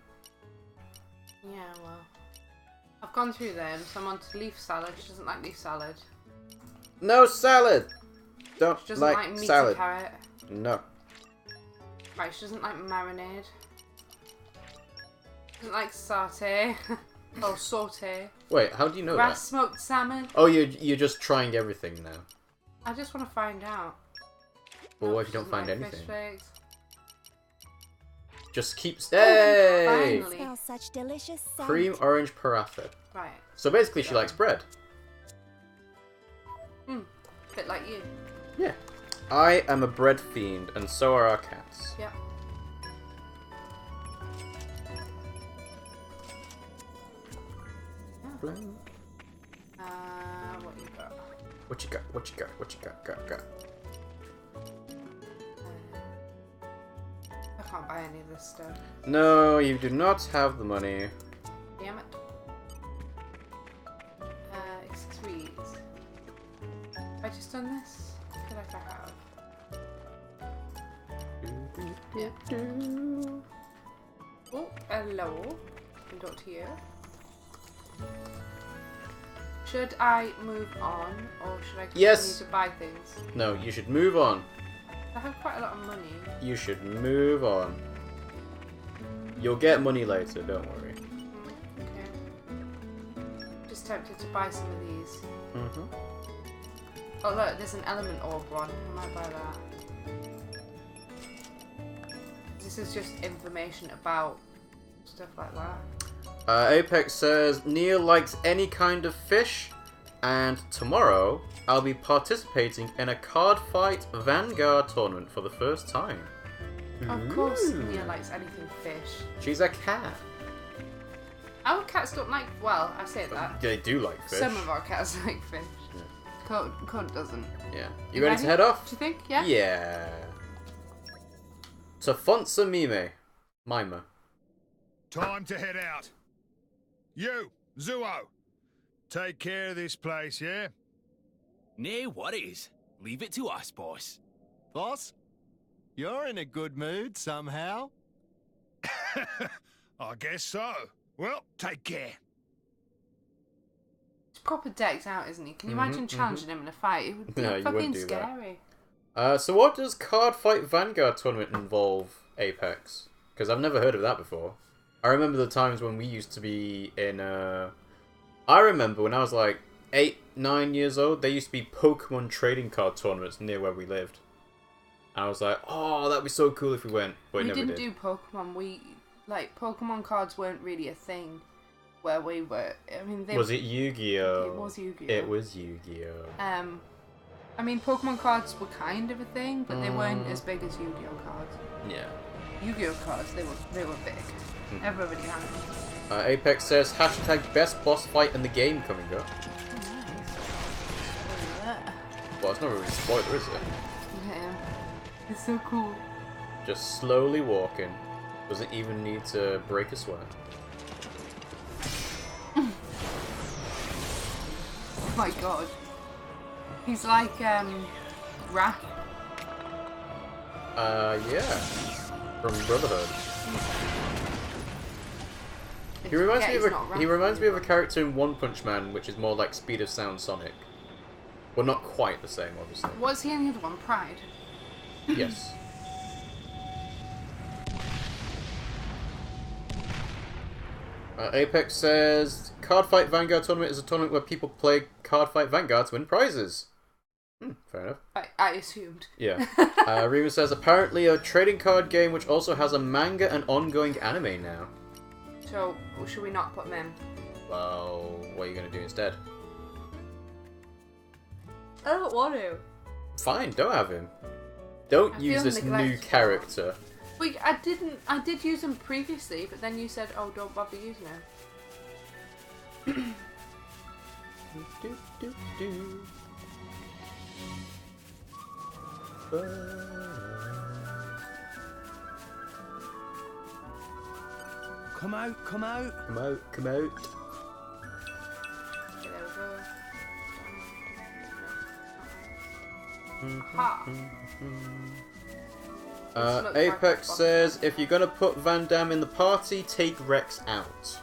Yeah, well... I've gone through them, so I'm on to leaf salad. She doesn't like leaf salad. No salad! Don't She doesn't like like meaty salad. carrot. No. Right, she doesn't like marinade. She doesn't like satay. Oh, saute. Wait, how do you know Grass that? smoked salmon. Oh, you're just trying everything now. I just want to find out. Well, No, what if she you don't doesn't find like fish anything? flakes. Just keeps. Oh, Hey! finally. Smells such delicious scent. Cream orange paratha. Right. So basically, she likes bread. Bit like you. Yeah. I am a bread fiend, and so are our cats. Yep. What you got? What you got? What you got? What you got? I can't buy any of this stuff. No, you do not have the money. Damn it. Excuse. Have I just done this? I feel like I have. Yeah. Oh, hello. I'm not here. Should I move on, or should I continue Yes. to buy things? No, you should move on. I have quite a lot of money. You should move on. You'll get money later, don't worry. Okay. Just tempted to buy some of these. Mm-hmm. Oh look, there's an element orb one. I might buy that. This is just information about stuff like that. Apex says, Neil likes any kind of fish, and tomorrow I'll be participating in a card fight Vanguard tournament for the first time. Of course, Ooh. Nia likes anything fish. She's a cat. Our cats don't like. Well, I say that. They do like fish. Some of our cats like fish. Yeah. Cunt doesn't. Yeah. You ready to head off? Do you think? Yeah. Yeah. To Fonsa Myma. Time to head out. You, Zuo, take care of this place, yeah? No worries. Leave it to us, boss. Boss, you're in a good mood somehow. I guess so. Well, take care. He's proper decked out, isn't he? Can you imagine challenging him in a fight? It would be No, you fucking wouldn't do that. scary. So what does Card Fight Vanguard tournament involve, Apex? Because I've never heard of that before. I remember the times when we used to be in, I remember when I was like 8, 9 years old, there used to be Pokemon trading card tournaments near where we lived. And I was like, oh, that'd be so cool if we went, but We never didn't did. do Pokemon. Pokemon cards weren't really a thing where we were. I mean, Was it Yu-Gi-Oh? It was Yu-Gi-Oh. It was Yu-Gi-Oh. I mean, Pokemon cards were kind of a thing, but they weren't as big as Yu-Gi-Oh cards. Yeah. Yu-Gi-Oh cards, they were big. Everybody had them. Apex says hashtag best boss fight in the game coming up. Well, it's not really a spoiler, is it? Yeah. It's so cool. Just slowly walking. Doesn't even need to break a sweat. Oh my god. He's like, Raph. Yeah. From Brotherhood. He reminds me of a character in One Punch Man, which is more like Speed of Sound Sonic. Well, not quite the same, obviously. What's the only other one? Pride? Yes. Apex says, Cardfight Vanguard Tournament is a tournament where people play Cardfight Vanguard to win prizes. Fair enough. I assumed. Yeah. Rima says, apparently a trading card game which also has a manga and ongoing anime now. So, should we not put him in? Well, what are you going to do instead? I don't want to. Fine, don't have him. Don't use this new character. Wait, I did use him previously, but then you said, oh, don't bother using him. Come out, come out. Come out, come out. Okay, there we go. Ha! Apex says, if you're gonna put Van Damme in the party, take Rex out.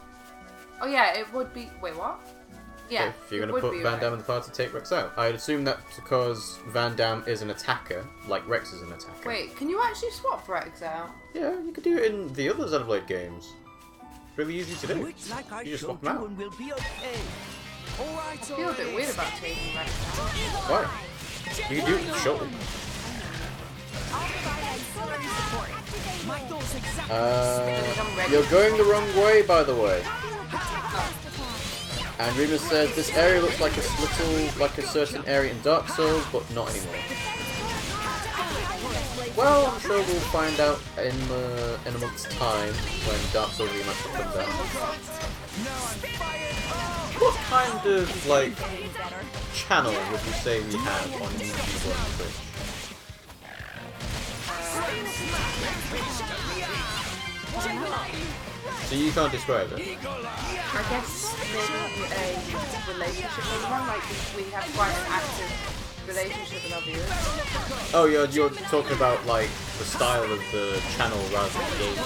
Oh yeah, it would be... Wait, what? Yeah, if you're gonna put Van Damme in the party, take Rex out. I'd assume that's because Van Damme is an attacker, like Rex is an attacker. Wait, can you actually swap Rex out? Yeah, you could do it in the other Xenoblade games. Really easy to do. Looks like I you just swap showed them you out. and we'll be okay. All right, I feel a bit weird about taking Rex out. Why? You can do it with the shoulder. You're going the wrong way, by the way. And Remus says this area looks like a certain area in Dark Souls, but not anymore. Well, I'm sure we'll find out in a month's time when Dark Souls Remaster comes out. What kind of like channel would you say we have on YouTube or on Twitch? So you can't describe it? I guess maybe a relationship with one, like we have quite an active relationship with our viewers. Oh, you're talking about like the style of the channel rather than the game.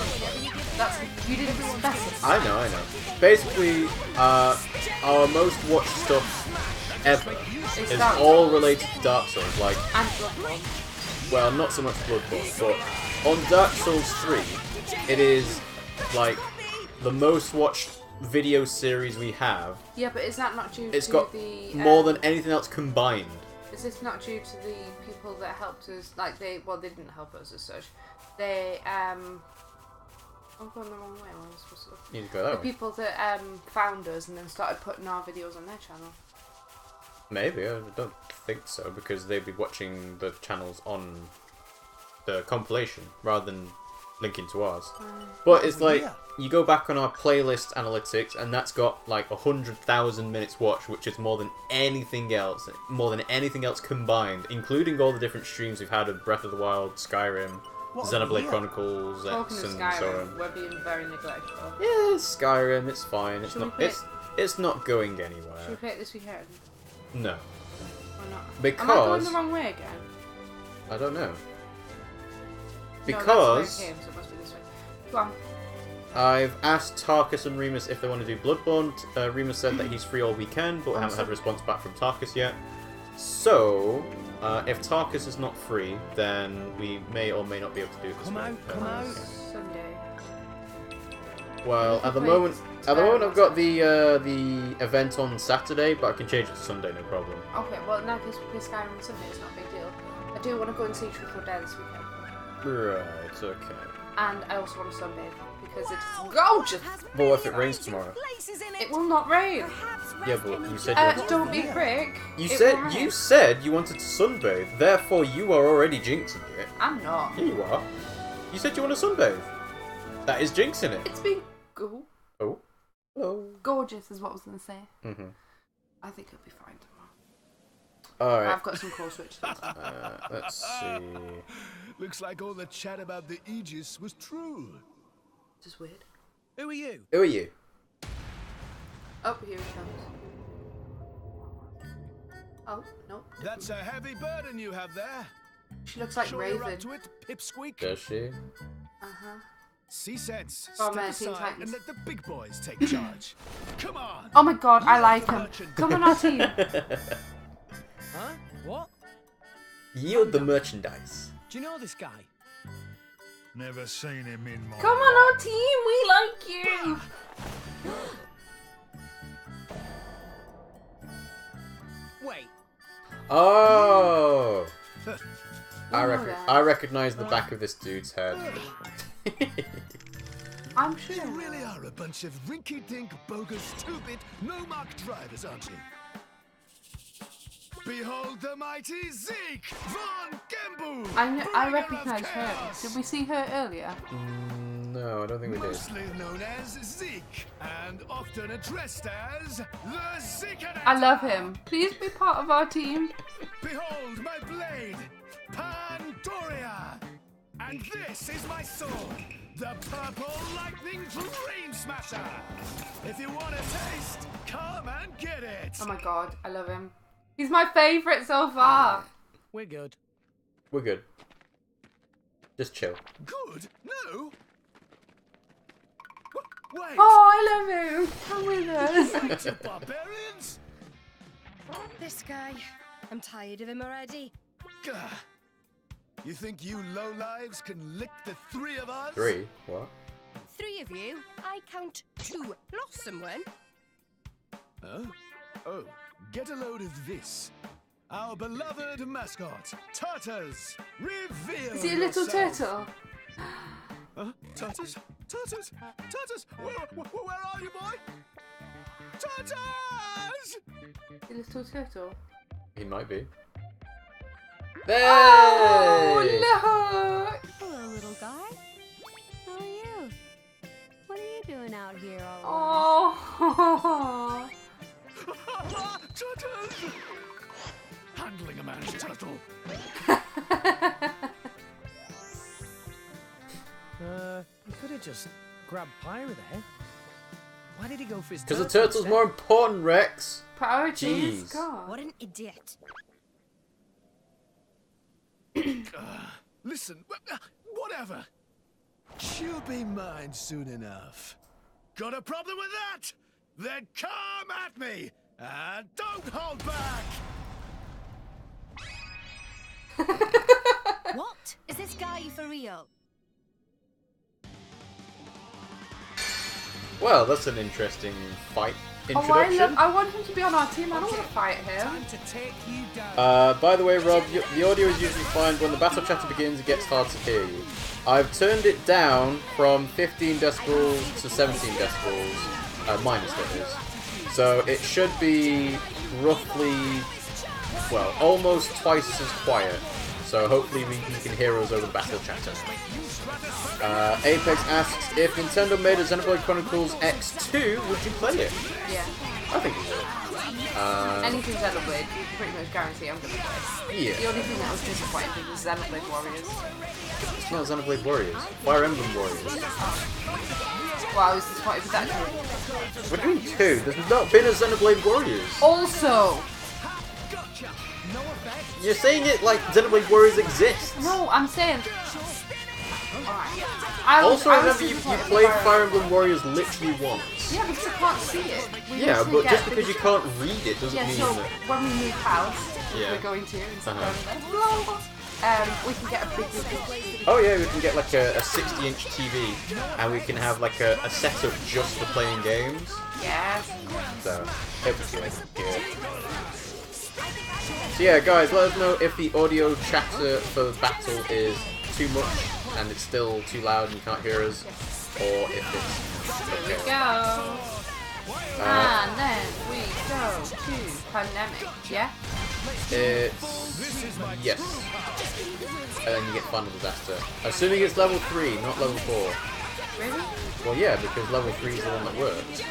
That's, you didn't specify. I know. Basically, our most watched stuff ever is all related to Dark Souls, like... And Bloodborne. Well, not so much Bloodborne, but on Dark Souls 3, it is like the most watched video series we have. Yeah, but is that not due it's to got the... more than anything else combined. Is this not due to the people that helped us, like they didn't help us as such. They, I'm going the wrong way, am I supposed to look? You need to go that way. The people that found us and then started putting our videos on their channel. Maybe, I don't think so, because they'd be watching the channels on the compilation rather than linking to ours. But it's like, you go back on our playlist analytics and that's got like 100,000 minutes watched, which is more than anything else combined, including all the different streams we've had of Breath of the Wild, Skyrim, Xenoblade Chronicles, X, and Skyrim, so on. we're being very neglectful. Yeah, Skyrim, it's fine. It's not going Should anywhere. we play it this weekend? No. Or not? Because... Am I going the wrong way again? I don't know. No, Because... that's the game, so it must be this way. Go on. I've asked Tarkus and Remus if they want to do Bloodborne. Remus said that he's free all weekend, but I haven't had a response back from Tarkus yet. So, if Tarkus is not free, then we may or may not be able to do it this week. Come out. Sunday. Well, at the moment I've got the event on Saturday, but I can change it to Sunday, no problem. Okay, well now because we play Skyrim on Sunday, it's not a big deal. I do want to go and see Truth or Dare this weekend. Right, okay. And I also want to sunbathe because it's gorgeous. But what if it rains tomorrow? It will not rain. Yeah, but you said don't be a prick. You said you wanted to sunbathe, therefore you are already jinxing it. I'm not. Here you are. You said you want to sunbathe. That is jinxing it. It's been Oh. Hello. gorgeous, is what I was going to say. Mm-hmm. I think it'll be fine tomorrow. All right. I've got some core switches. Let's see. Looks like all the chat about the Aegis was true. Just weird. Who are you? Who are you? Oh, here he comes. Oh, no. That's a heavy burden you have there. She looks like Sure you're Raven. up to it, Pipsqueak? Does she? Uh-huh. See sense. Oh, Step man, Teen aside Titans. and let the big boys take charge. Come on. Oh my god, I like him. Come on our team. Huh? What? Yield the merchandise. Do you know this guy? Never seen him in my Come on our team, we like you. Wait. Oh. I that. recognize the back of this dude's head. I'm sure. You really are a bunch of rinky-dink, bogus, stupid, no-mark drivers, aren't you? Behold the mighty Zeke von Gembu! I recognise her. Did we see her earlier? No, I don't think we did. Mostly known as Zeke, and often addressed as the Zeke. I love him. Please be part of our team. Behold my blade, Pandoria! And this is my sword, the Purple Lightning Dream Smasher! If you want a taste, come and get it! Oh my god, I love him. He's my favourite so far. We're good. We're good. Just chill. Good? No? Wait! Oh, I love him. Come with us. You barbarians! This guy. I'm tired of him already. Gah. You think you lowlives can lick the three of us? 3? What? 3 of you? I count 2. Lost someone? Huh? Oh, get a load of this. Our beloved mascot, Turtles, reveal Is he a little yourself. turtle? Huh? Turtles? Turtles? Turtles? Where are you, boy? Turtles! A little turtle. He might be. Hey! Oh, look! Hello, little guy. How are you? What are you doing out here all alone? Oh. Turtles! Handling a man's turtle. You could have just grabbed Pyra there. Why did he go for his Because the turtle turtle's instead? more important, Rex. Priorities. Jeez. God. What an idiot. Listen, whatever. She'll be mine soon enough. Got a problem with that? Then come at me and don't hold back. What? Is this guy for real? Well, that's an interesting fight Oh, introduction. I want him to be on our team. I don't want to fight him. Time to take you down. By the way, Rob, the audio is usually fine. When the battle chatter begins, it gets hard to hear you. I've turned it down from 15 decibels to 17 decibels, minus that is. So it should be roughly, well, almost twice as quiet. So hopefully you can hear us over the battle chatter. Apex asks, if Nintendo made a Xenoblade Chronicles X2, would you play it? Yeah. I think you would. Anything Xenoblade, you can pretty much guarantee I'm going to play. Yeah. The only thing that was disappointing was Xenoblade Warriors. It's not Xenoblade Warriors. Fire Emblem Warriors. Well, I was disappointed with that too. What do you mean 2? There's not been a Xenoblade Warriors. Also, You're saying it like Xenoblade Warriors exists. no, I'm saying. Also, remember you played Fire Emblem Warriors literally once. Yeah, because I can't see it. We Yeah, literally but just get because you can't read it doesn't Yeah, mean so that. when we move house, which Yeah. we're going to instead Uh-huh. we can get a big TV. Oh yeah, we can get like a 60-inch TV, and we can have like a setup just for playing games. Yes. So, it'll be good. Yeah. So yeah, guys, let us know if the audio chatter for the battle is too much and it's still too loud and you can't hear us, or if it's Here we okay. go. And then we go to Pandemic, yeah? It's... yes. And then you get Final Disaster. Assuming it's level 3, not level 4. Really? Well, yeah, because level 3 is the one that works.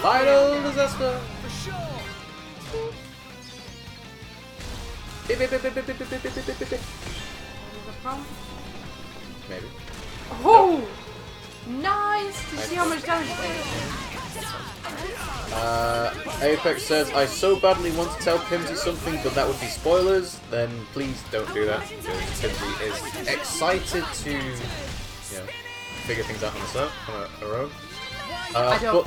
Final Disaster! Beep, beep, beep, beep, beep, beep, beep, beep, beep, beep, beep. Maybe. Oh! Nope. Nice! Did you see how much damage it did? Apex says, I so badly want to tell Pimmsy something, but that would be spoilers. Then please don't do that, because Pimmsy is excited to, you know, figure things out on her own. But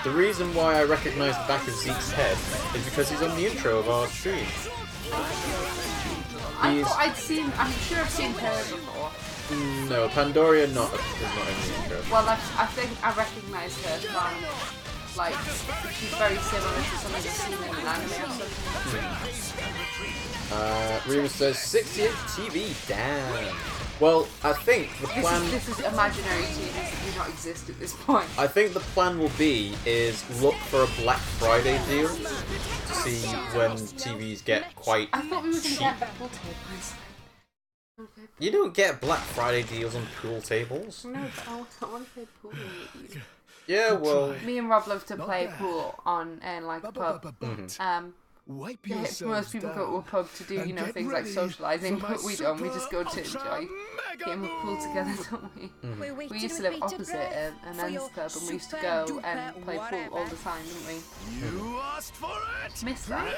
the reason why I recognise the back of Zeke's head is because he's on the intro of our stream. I thought I'd seen. I'm sure I've seen her before. No, Pandoria is not in the intro. Well, I think I recognise her from, like, she's very similar to something I've seen in an anime or something. Remus says 68 TV, damn. Well, I think the plan... This is imaginary TVs that do not exist at this point. I think the plan will be is look for a Black Friday deal to see when TVs get quite I thought we were going to cheap. get pool tables. Okay. You don't get Black Friday deals on pool tables. No, but I want to play pool with you. Yeah, well... Me and Rob love to play pool on, like, a pub. Most people go to a pub to do, you know, things like socialising, but we don't. We just go to enjoy getting a pool together, don't we? We used to live opposite a men's club, and we used to go and play pool all the time, didn't we? You asked for it. Miss that.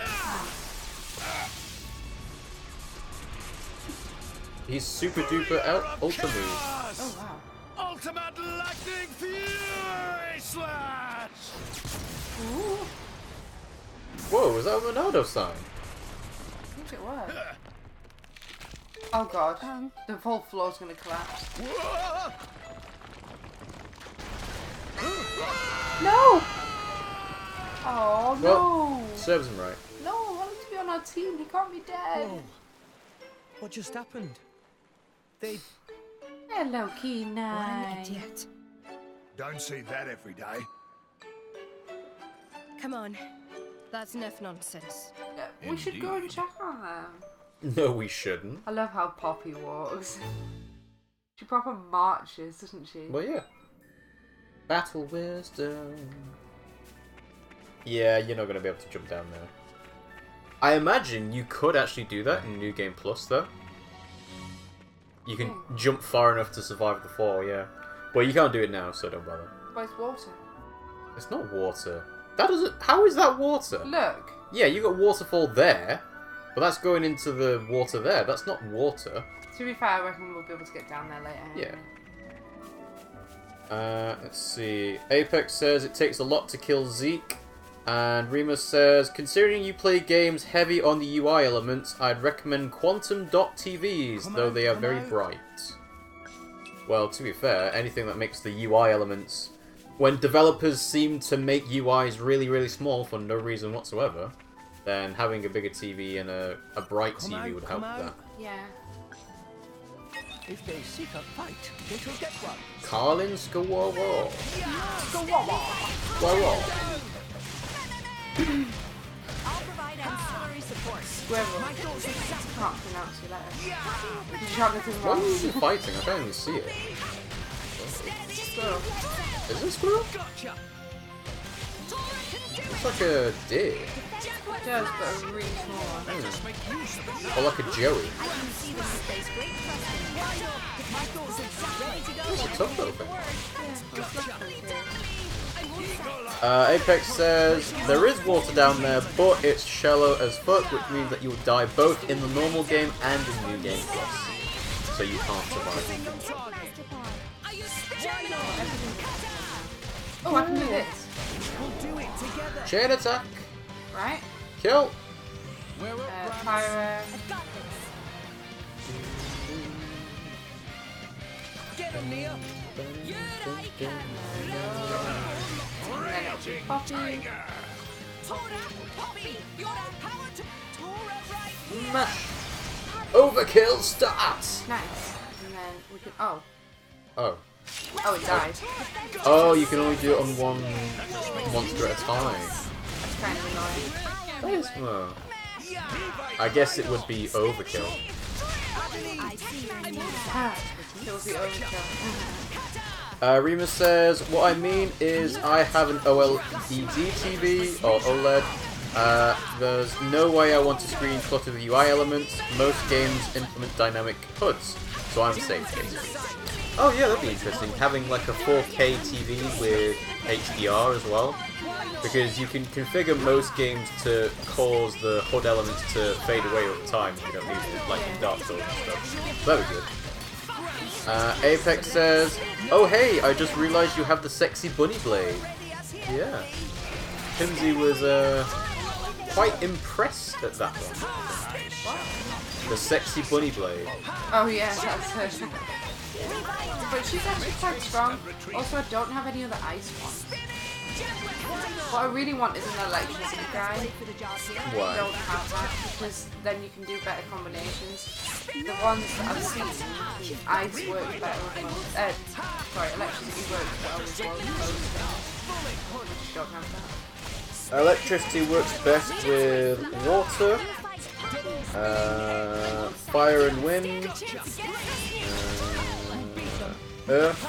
He's super duper ultra move. Oh wow. Ultimate Lightning Fury Slash! Ooh. Whoa, was that a Ronaldo sign? I think it was. Oh god, the whole floor's gonna collapse. No! Oh no! Well, serves him right. No, I want him to be on our team. He can't be dead. Whoa. What just happened? They... Hello, Keenan. What an idiot. Don't see that every day. Come on. That's enough nonsense. We should go and check on them. No, we shouldn't. I love how Poppy walks. She proper marches, doesn't she? Well, yeah. Battle wisdom. Yeah, you're not going to be able to jump down there. I imagine you could actually do that in New Game Plus, though. You can jump far enough to survive the fall, yeah. But you can't do it now, so don't bother. But it's water. It's not water. That doesn't... How is that water? Look. Yeah, you got waterfall there, but that's going into the water there. That's not water. To be fair, I reckon we'll be able to get down there later. Yeah. Let's see. Apex says it takes a lot to kill Zeke. And Remus says, considering you play games heavy on the UI elements, I'd recommend Quantum Dot TVs, though they are very bright. Well, to be fair, anything that makes the UI elements... When developers seem to make UIs really, really small for no reason whatsoever, then having a bigger TV and a bright TV would help with that. Yeah. If they seek a fight, they shall get one. Carlin Skawawa. Skawawa. I'll provide ancillary support. Squirrel. I can't pronounce your letter. Did you try to do What is he fighting? I can't even see it. Squirrel. Is it a squirrel? Looks like a deer. It does, but a really small one. Or like a joey. It's a tough little thing. Apex says, there is water down there, but it's shallow as fuck, which means that you will die both in the normal game and in New Game Plus. So you can't survive. Oh, I can do this. Chain attack. Right. Kill. Pyro. Get him, Nia. Poppy. Overkill starts. Nice. And then we can. Oh. Oh. Oh, it died. Oh, you can only do it on one monster at a time. kind of annoying. That is, well, I guess it would be overkill. It would be overkill. Remus says, what I mean is I have an OLED TV or OLED. There's no way I want to screen clutter the UI elements. Most games implement dynamic HUDs, so I'm safe basically. Oh yeah, that'd be interesting, having like a 4K TV with HDR as well. Because you can configure most games to cause the HUD elements to fade away over time if you don't need it, like in Dark Souls and stuff. So that'd be good. Apex says, oh hey, I just realised you have the sexy bunny blade. Yeah. Pimmsy was quite impressed at that one. The sexy bunny blade. Oh yeah, that's her. But she's actually quite strong. Also, I don't have any other ice ones. What I really want is an electricity guy. Why? I don't have that because then you can do better combinations. The ones that I've seen, ice works better with most. Sorry, electricity works better with most. I just don't have that. Electricity works best with water, fire and wind, earth,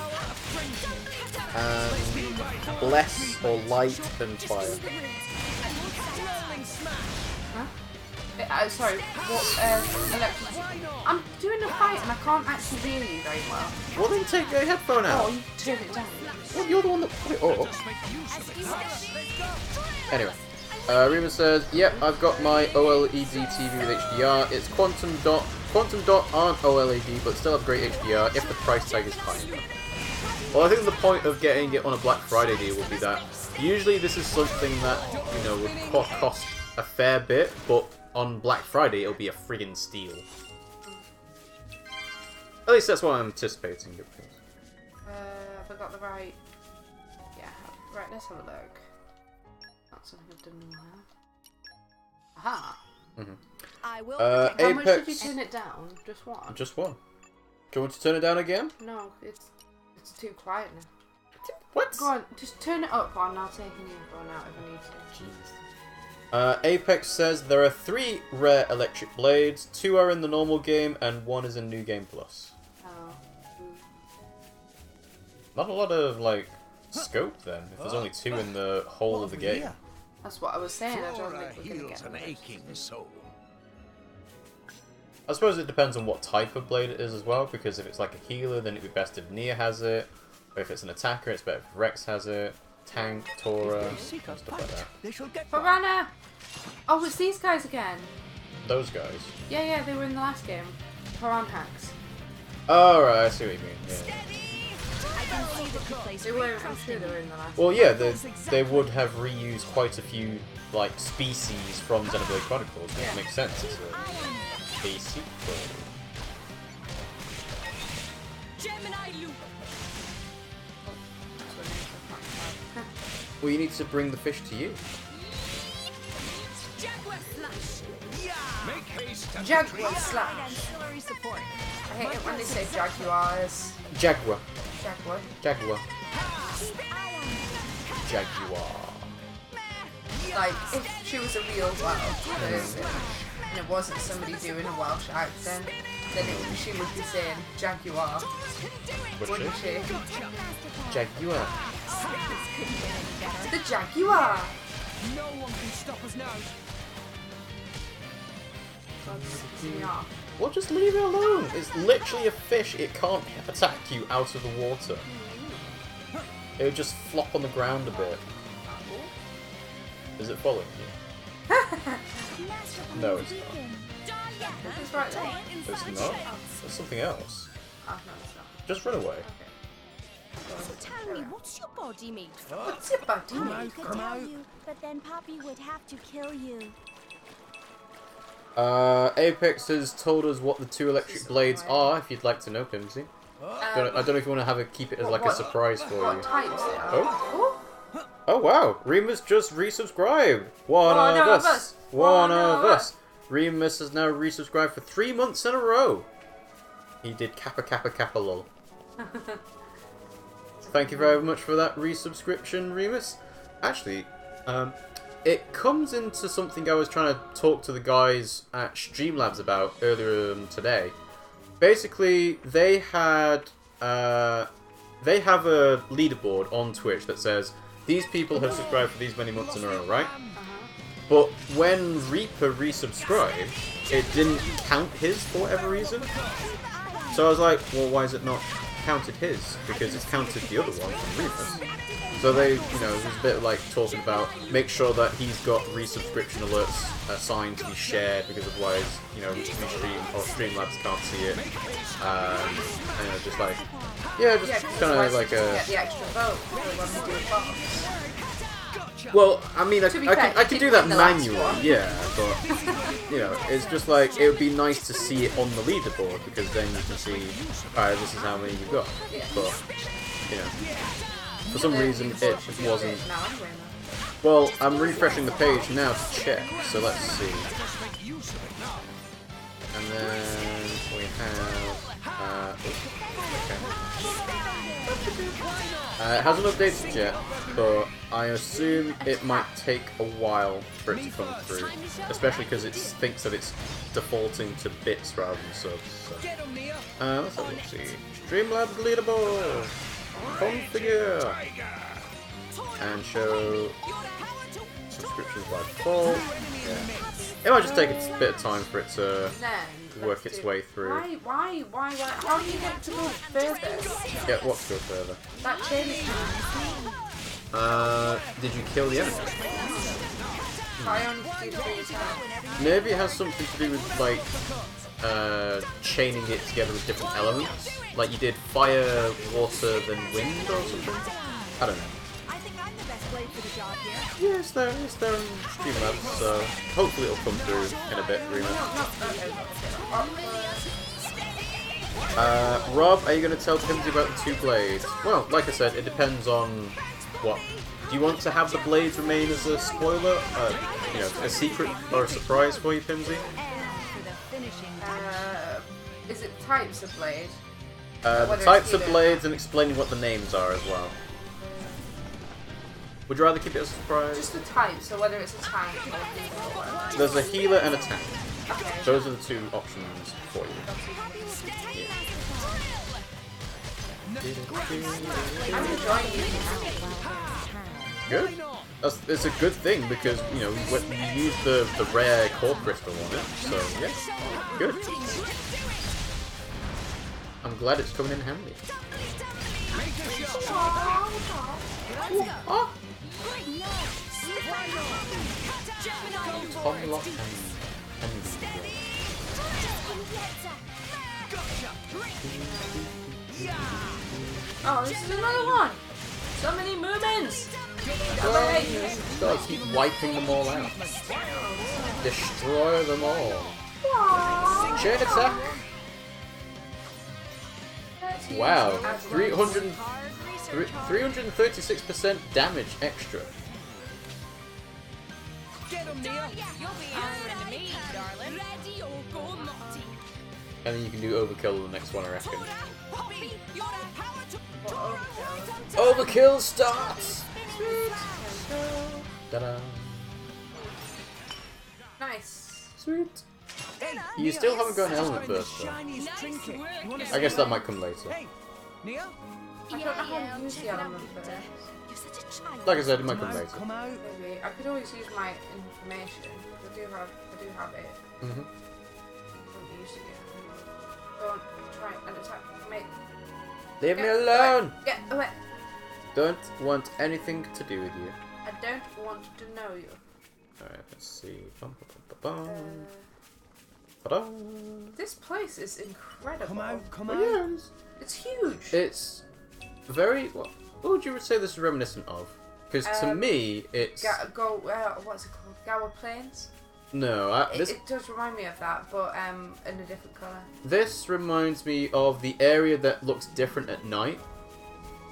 and less or light than fire. Huh? Sorry, what, electricity? I'm doing a fight and I can't actually hear you very well. Well then take your headphone out. Oh, you turn it down. Well, you're the one that put it up. Anyway, Remus says, yep, I've got my OLED TV with HDR. It's Quantum Dot. Quantum Dot aren't OLED, but still have great HDR if the price tag is high enough. Well, I think the point of getting it on a Black Friday deal would be that usually this is something that, you know, would cost a fair bit, but on Black Friday it'll be a friggin' steal. At least that's what I'm anticipating. Have I got the right... Yeah, right, let's have a look. That's something I've done now. Aha! I will How Apex... much did you turn it down? Just one? Just one. Do you want to turn it down again? No, it's too quiet now. What? Go on, just turn it up and I'll take a new phone out if I need to. Jesus. Apex says there are 3 rare electric blades, 2 are in the normal game, and 1 is in New Game Plus. Oh. Not a lot of, like, scope then, if there's only 2 in the whole of the game. That's what I was saying, I don't think we're going to get an aching soul. I suppose it depends on what type of blade it is as well, because if it's like a healer, then it'd be best if Nia has it, or if it's an attacker, it's better if Rex has it, Tank, Tora, stuff like that. Piranha! Oh, it's these guys again. Those guys? Yeah, they were in the last game. Piranhas. Oh, right, I see what you mean, yeah. They were, I'm sure they were in the last Well, yeah, they would have reused quite a few, like, species from Xenoblade Chronicles, which makes sense. It's a sequel. Well, you need to bring the fish to you. Jaguar slash. I hate it when they say jaguars. Jaguar. Jaguar. Jaguar. Jaguar. Like, if she was a real Welsh person, and it wasn't somebody doing a Welsh accent, then she would be saying jaguar. Wouldn't she? Jaguar. The jaguar! No one can stop us now. Well, just leave it alone. It's literally a fish. It can't attack you out of the water. It would just flop on the ground a bit. Is it following you? No, it's not. It's right there. It's not? There's something else. Oh, no, it's not. Just run away. Tell me, what's your body made from? What's your body I made could from? tell you, but then Poppy would have to kill you. Apex has told us what the 2 electric blades are, if you'd like to know, Pimmsy. I don't know if you want to keep it as like a surprise for What you. types they are? Oh? Oh wow, Remus just resubscribed! One of us! One of us! Remus has now resubscribed for 3 months in a row! He did kappa kappa kappa lol. Thank you very much for that resubscription, Remus. Actually, it comes into something I was trying to talk to the guys at Streamlabs about earlier today. Basically, they have a leaderboard on Twitch that says these people have subscribed for these many months in a row, right? But when Reaper resubscribed, it didn't count his for whatever reason. So I was like, well, why is it not counted his? Because it's counted the other one from Reaper's. So they, you know, it was a bit like talking about make sure that he's got resubscription alerts assigned to be shared, because otherwise, you know, Streamlabs can't see it. And just like, yeah, just kind of like a. Get the extra vote when we do box. Well, I mean, I can do that manually, yeah, but you know, it's just like it would be nice to see it on the leaderboard, because then you can see, alright, this is how many you've got. But you know, for some reason it wasn't. Well, I'm refreshing the page now to check, so let's see. And then we have. It hasn't updated yet, but I assume it might take a while for it to come through, especially because it thinks that it's defaulting to bits rather than subs. So. Let's have a look. See, Streamlabs leaderboard, configure, and show subscriptions by default. Yeah. It might just take a bit of time for it to work its way through. Why? How do you get to go further? Get what to go further? That change. Did you kill the enemy? Maybe it has something to do with, like, chaining it together with different elements. Like you did fire, water, then wind or something? I don't know. Yeah, it's there in Streamlabs, so hopefully it'll come through in a bit, Rima. Rob, are you going to tell Pimmsy about the 2 blades? Well, like I said, it depends on what. Do you want to have the blades remain as a spoiler? You know, a secret or a surprise for you, Pimmsy? Is it types of blade? The types of blades and explaining what the names are as well. Would you rather keep it as a surprise? Just the type, so whether it's a tank or a healer or whatever. There's a healer and a tank. Okay. Those are the 2 options for you. I'm enjoying using it. Good. It's a good thing because, you know, we used the rare core crystal on it, so yeah, good. I'm glad it's coming in handy. Oh. Oh, this is another one! So many movements! Gotta keep wiping them all out. Destroy them all. Chain attack! Wow, 336% damage extra. And then you can do overkill on the next one, I reckon. Overkill starts! Ta-da! Nice. Sweet. You still haven't got an element burst though. I guess that might come later. I don't know how to use the element burst. Like I said, it might come later. Maybe. I could always use my information. I do have it. Mm-hmm. Don't use it yet. Don't try and attack me. Leave me alone! Get away! Don't want anything to do with you. I don't want to know you. Alright, let's see. Bum, bum, bum, bum. This place is incredible. Come on. Yeah, it's huge. It's very. What would you say this is reminiscent of? Because to me, it's. What's it called? Gower Plains? No, it does remind me of that, but in a different colour. This reminds me of the area that looks different at night.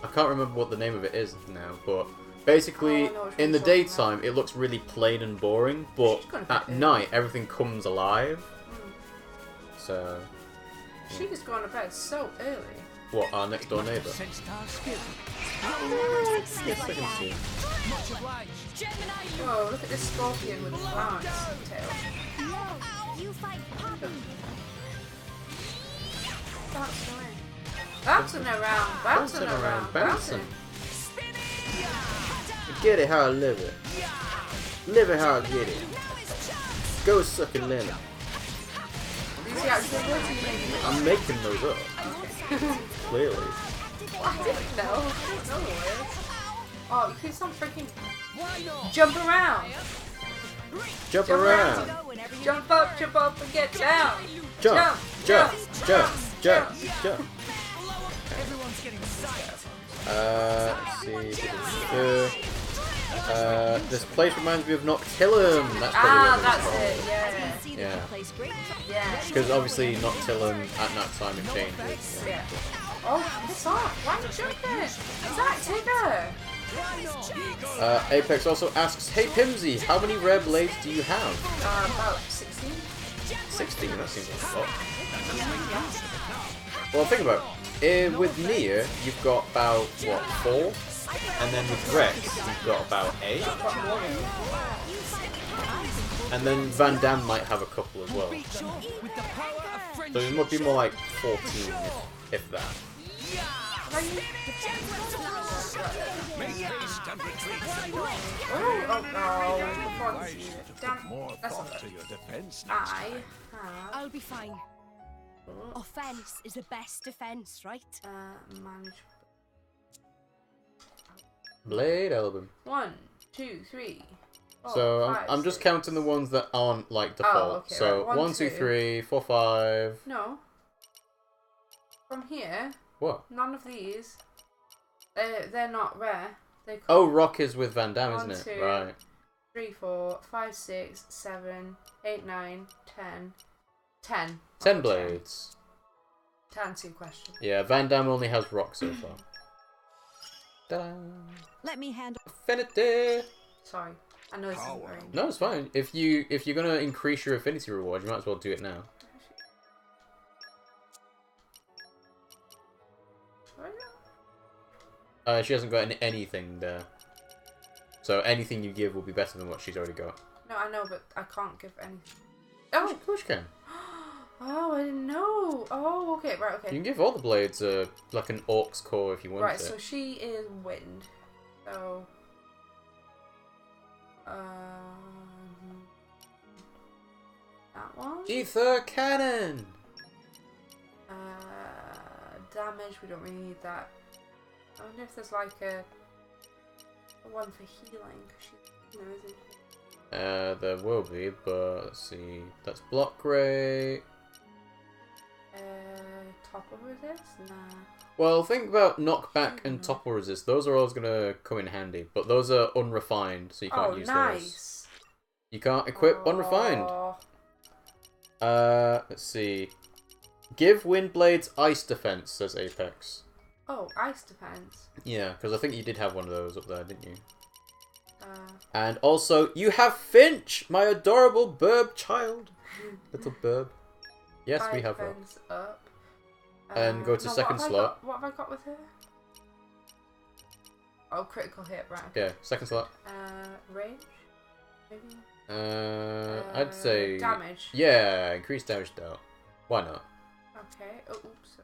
I can't remember what the name of it is now, but basically, in the daytime, it looks really plain and boring, but at night, everything comes alive. So. She was going to bed so early. What, our next door neighbour? Yes, I can see. Whoa, look at this scorpion with a flower tail. No, you fight Poppy. Bouncing around, bouncing around, bouncing. Get it how I live it. Live it how I get it. Go suck a lemon. These are actually words you making? I'm making those up. Clearly. I didn't know. No words. Oh, you keep some freaking jump around. Jump around. Jump up and get down. Jump. Everyone's getting psyched. Let's see. This place reminds me of Noctillum. That's probably what that's it. it. Yeah. Yeah. Because obviously Noctillum at night time it changes. Yeah. Oh, piss off. Why are you jumping? Is that Tigger? Apex also asks, hey Pimmsy, how many rare blades do you have? About 16. 16? That seems like a lot. Well, think about it. With Nia, you've got about, what, 4? And then with Rex, you've got about 8. And then Van Damme might have a couple as well. So it might be more like 14, if that. I'll be fine. Offense is the best defense, right? Manage. Blade album. 1, 2, 3. So I'm just counting the ones that aren't like default. Oh, okay, so right. 1, 2, 3, 4, 5. No. From here. What? None of these. They're not rare. They Oh, Rock is with Van Damme, 1, isn't it? 2, Right. 3, 4, 5, 6, 7, 8, 9, 10. 10. 10 blades. To answer your question. Yeah, Van Damme only has Rock so far. Ta-da! Let me handle. Affinity. Sorry, I know this isn't very. No, it's fine. If you're gonna increase your affinity reward, you might as well do it now. She hasn't got anything there. So anything you give will be better than what she's already got. No, I know, but I can't give anything. Oh, of course you can. Oh, I didn't know. Oh, okay, right, okay. You can give all the blades like an Orc's core if you want Right, it. so she is wind. So, that one. Ether cannon. Damage. We don't really need that. I wonder if there's like a one for healing. Cause she, isn't. There will be, but let's see. That's block rate. Topple resist? Nah. Well, think about knockback and topple resist. Those are always gonna come in handy, but those are unrefined, so you can't use those. You can't equip unrefined. Let's see. Give Windblades ice defense, says Apex. Oh, ice defense. Yeah, because I think you did have one of those up there, didn't you? And also, you have Finch, my adorable burb child. Little burb. Yes, we have her. Up. And go to second slot. What have I got with her? Oh, critical hit, right. Okay. Yeah, second slot. Range? Maybe? I'd say... Damage. Yeah, increased damage dealt. Why not? Okay. Oh, oops.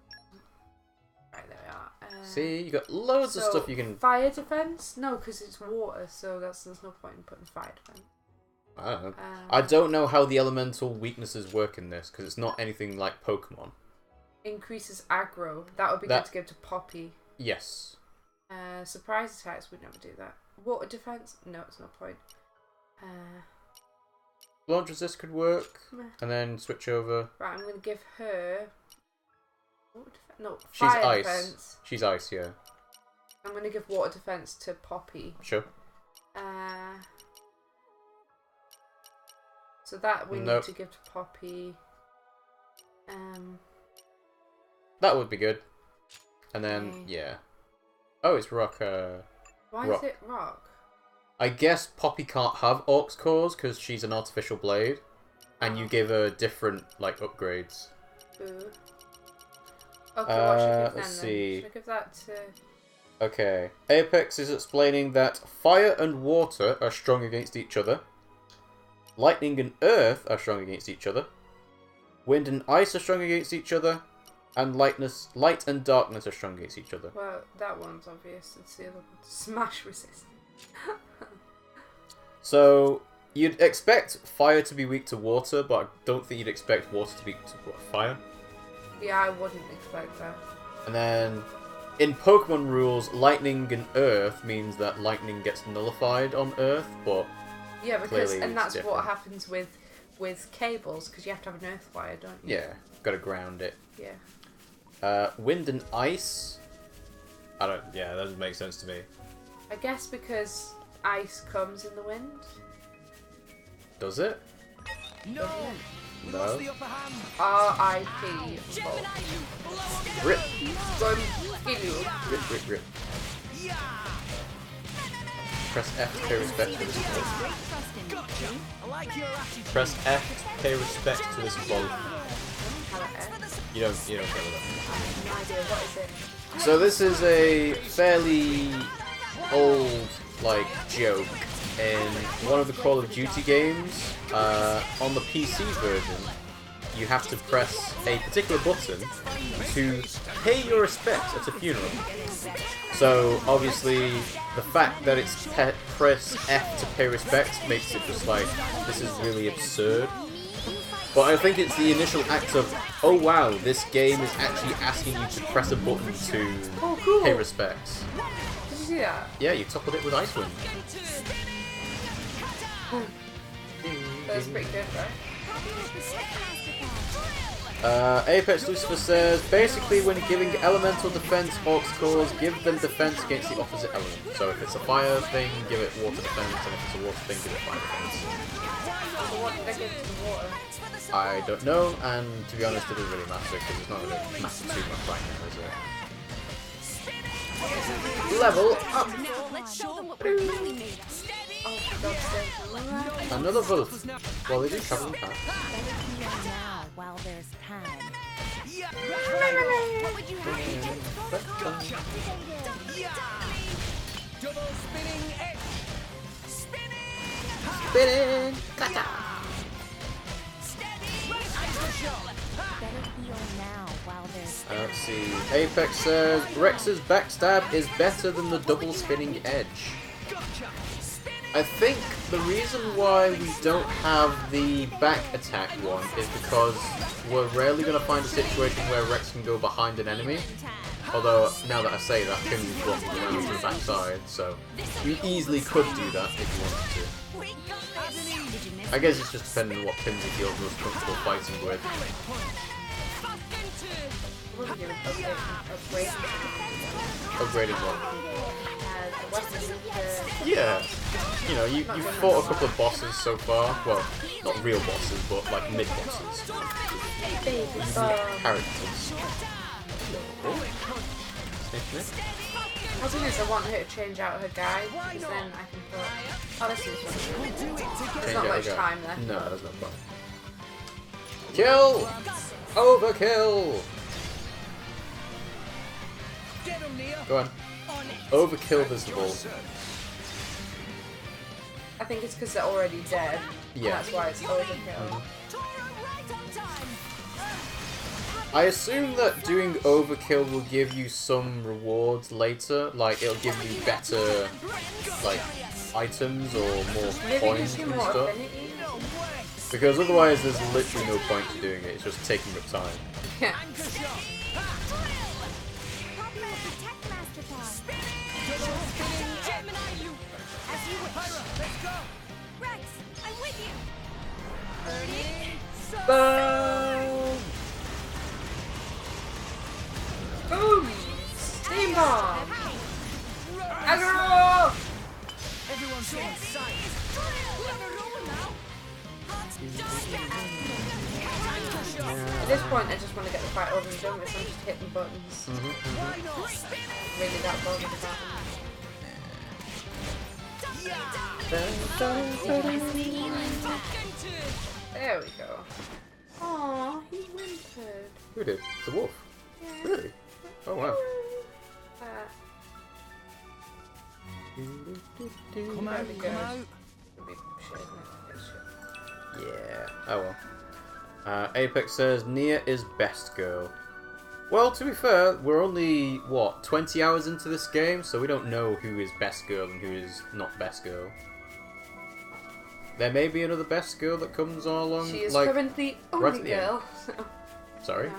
Right, there we are. See, you got loads of stuff you can... Fire defense? No, because it's water, so there's no point in putting fire defense. I don't know. I don't know how the elemental weaknesses work in this, because it's not anything like Pokemon. Increases aggro. That would be good to give to Poppy. Yes. Surprise attacks, we'd never do that. Water defense? No, it's no point. Launch resist could work, and then switch over. Right, I'm going to give her... No, She's fire ice. Defense. She's ice, yeah. I'm going to give water defense to Poppy. Sure. So that we need to give to Poppy. That would be good. And then, yeah. Oh, it's rock. Why is it rock? I guess Poppy can't have Orc's cores because she's an artificial blade. And you give her different, like, upgrades. Ooh. Okay, what should I give let's then? see. Should I give that to... Okay. Apex is explaining that fire and water are strong against each other. Lightning and earth are strong against each other. Wind and ice are strong against each other. And light and darkness are strong against each other. Well, that one's obvious. It's the other one. Smash resist. So, you'd expect fire to be weak to water, but I don't think you'd expect water to be weak to fire. Yeah, I wouldn't expect that. And then, in Pokemon rules, lightning and earth means that lightning gets nullified on earth, but yeah, because and that's what happens with cables, because you have to have an earth wire, don't you? Yeah, gotta ground it. Yeah. Wind and ice. Yeah, that doesn't make sense to me. I guess because ice comes in the wind. Does it? No. No. R.I.P. Rip. Rip. Press F to pay respect to this quote. Press F to pay respect to this quote. You don't get that. I have no idea. What is it? So this is a fairly old, joke in one of the Call of Duty games. On the PC version, you have to press a particular button to pay your respects at a funeral. So obviously, the fact that it's press F to pay respects makes it just this is really absurd. But I think it's the initial act of, oh wow, this game is actually asking you to press a button to pay respects. Did you see that? Yeah, you toppled it with Icewind. That's pretty good, right? Apex Lucifer says, basically when giving elemental defense orcs cores, give them defense against the opposite element. So if it's a fire thing, give it water defense, and if it's a water thing, give it fire defense. So what did I give to the water? I don't know, and to be honest, it doesn't really matter because it's not going to matter too much right now, is it? Level up! Let's show them what we're really made of. Oh, for God's sake. Another vote. Well, they do travel in packs. Now, while there's time. What would you have? Double spinning edge. Spinning! Gotcha! Let's see. Apex says, Rex's backstab is better than the double spinning edge. I think the reason why we don't have the back attack one is because we're rarely going to find a situation where Rex can go behind an enemy. Although, now that I say that, Pimmsy's walking around to the backside, so you easily could do that if you wanted to. I guess it's just depending on what Pimmsy feels most comfortable fighting with. Upgrading what? Yeah. You know, you fought a couple of bosses so far. Well, not real bosses, but mid-bosses. Characters. The thing is, I want her to change out her guy, because then I can put... Oh, this is something. There's not much time left. No, there's no point. Kill! Overkill! Go on. Overkill visible. I think it's because they're already dead. Yeah. That's why it's overkill. I assume that doing overkill will give you some rewards later, it'll give you better, items or more coins and stuff. Because otherwise there's literally no point to doing it, it's just taking up time. Yeah. Boom! Boom! Steam bomb! Aggro! Everyone's in sight. At this point, I just want to get the fight over and done with, so I'm just hitting buttons. Really that bothered about There we go. Aww, he whimpered. Who did? The wolf? Yeah. Really? Oh wow. Come out, come out. Yeah. Oh well. Apex says Nia is best girl. Well, to be fair, we're only, what, 20 hours into this game, so we don't know who is best girl and who is not best girl. There may be another best girl that comes along. She is like, currently only girl. Sorry? Yeah.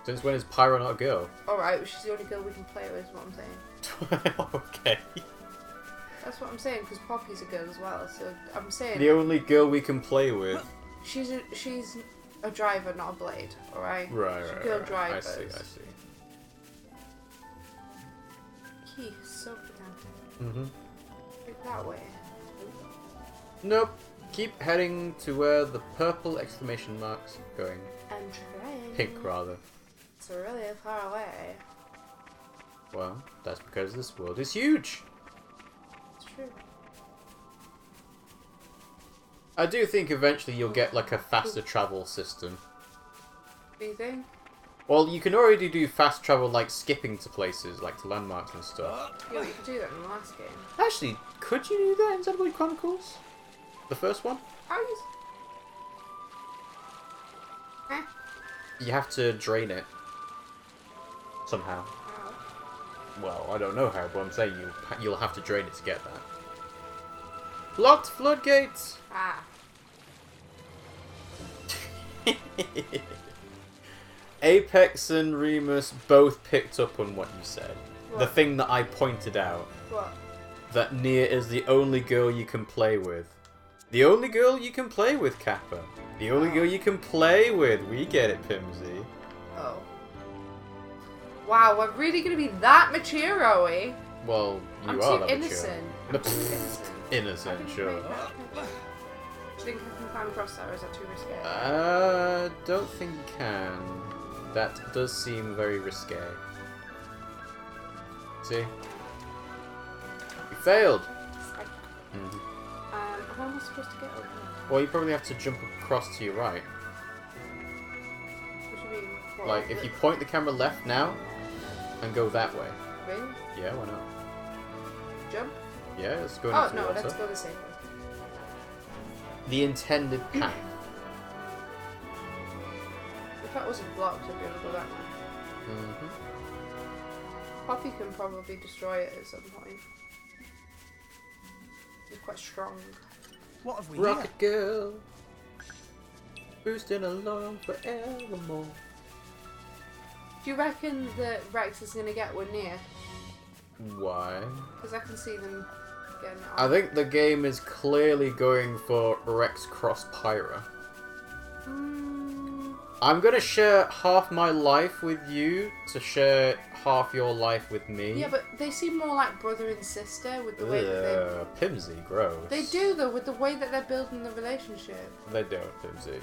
Since when is Pyro not a girl? Alright, well, she's the only girl we can play with, is what I'm saying. Okay. That's what I'm saying, because Poppy's a girl as well, so I'm saying... The only girl we can play with. She's a driver, not a blade, alright? Right. Girl drivers. I see. Key, so down. That way. Nope. Keep heading to where the purple exclamation mark's going. I'm trying. Pink, rather. It's really far away. Well, that's because this world is huge. It's true. I do think eventually you'll get like a faster travel system. Do you think? Well, you can already do fast travel like skipping to places, like to landmarks and stuff. Yeah, you could do that in the last game. Actually, could you do that in Xenoblade Chronicles? The first one? How you... Eh? You have to drain it. Somehow. How? Well, I don't know how, but I'm saying you'll have to drain it to get that. Locked floodgates! Ah. Apex and Remus both picked up on what you said. What? The thing that I pointed out. What? That Nia is the only girl you can play with. The only girl you can play with, Kappa. The only girl you can play with. We get it, Pimmsy. Oh. Wow, we're really gonna be that mature, are we? Well, you I'm are too that innocent. mature. Innocent, sure. Do you think I can climb across that, or is that too risky? Don't think you can. That does seem very risque. See? You failed! How am I supposed to get over there? Well, you probably have to jump across to your right. What do you mean? What, Like, if you point the camera left now, and go that way. Really? Yeah, why not? Jump? Yeah, let's go Oh, into no, the water. let's go the same way. The intended path. If that wasn't blocked, I'd be able to go that way. Poppy can probably destroy it at some point. He's quite strong. What have we Rocket Girl, boosting along forevermore. Do you reckon that Rex is going to get one near? Why? Because I can see them getting it I on. think the game is clearly going for Rex cross Pyra. I'm gonna share half my life with you to share half your life with me. Yeah, but they seem more like brother and sister with the way that they... Pimmsy, gross. They do, though, with the way that they're building the relationship. They don't, Pimmsy.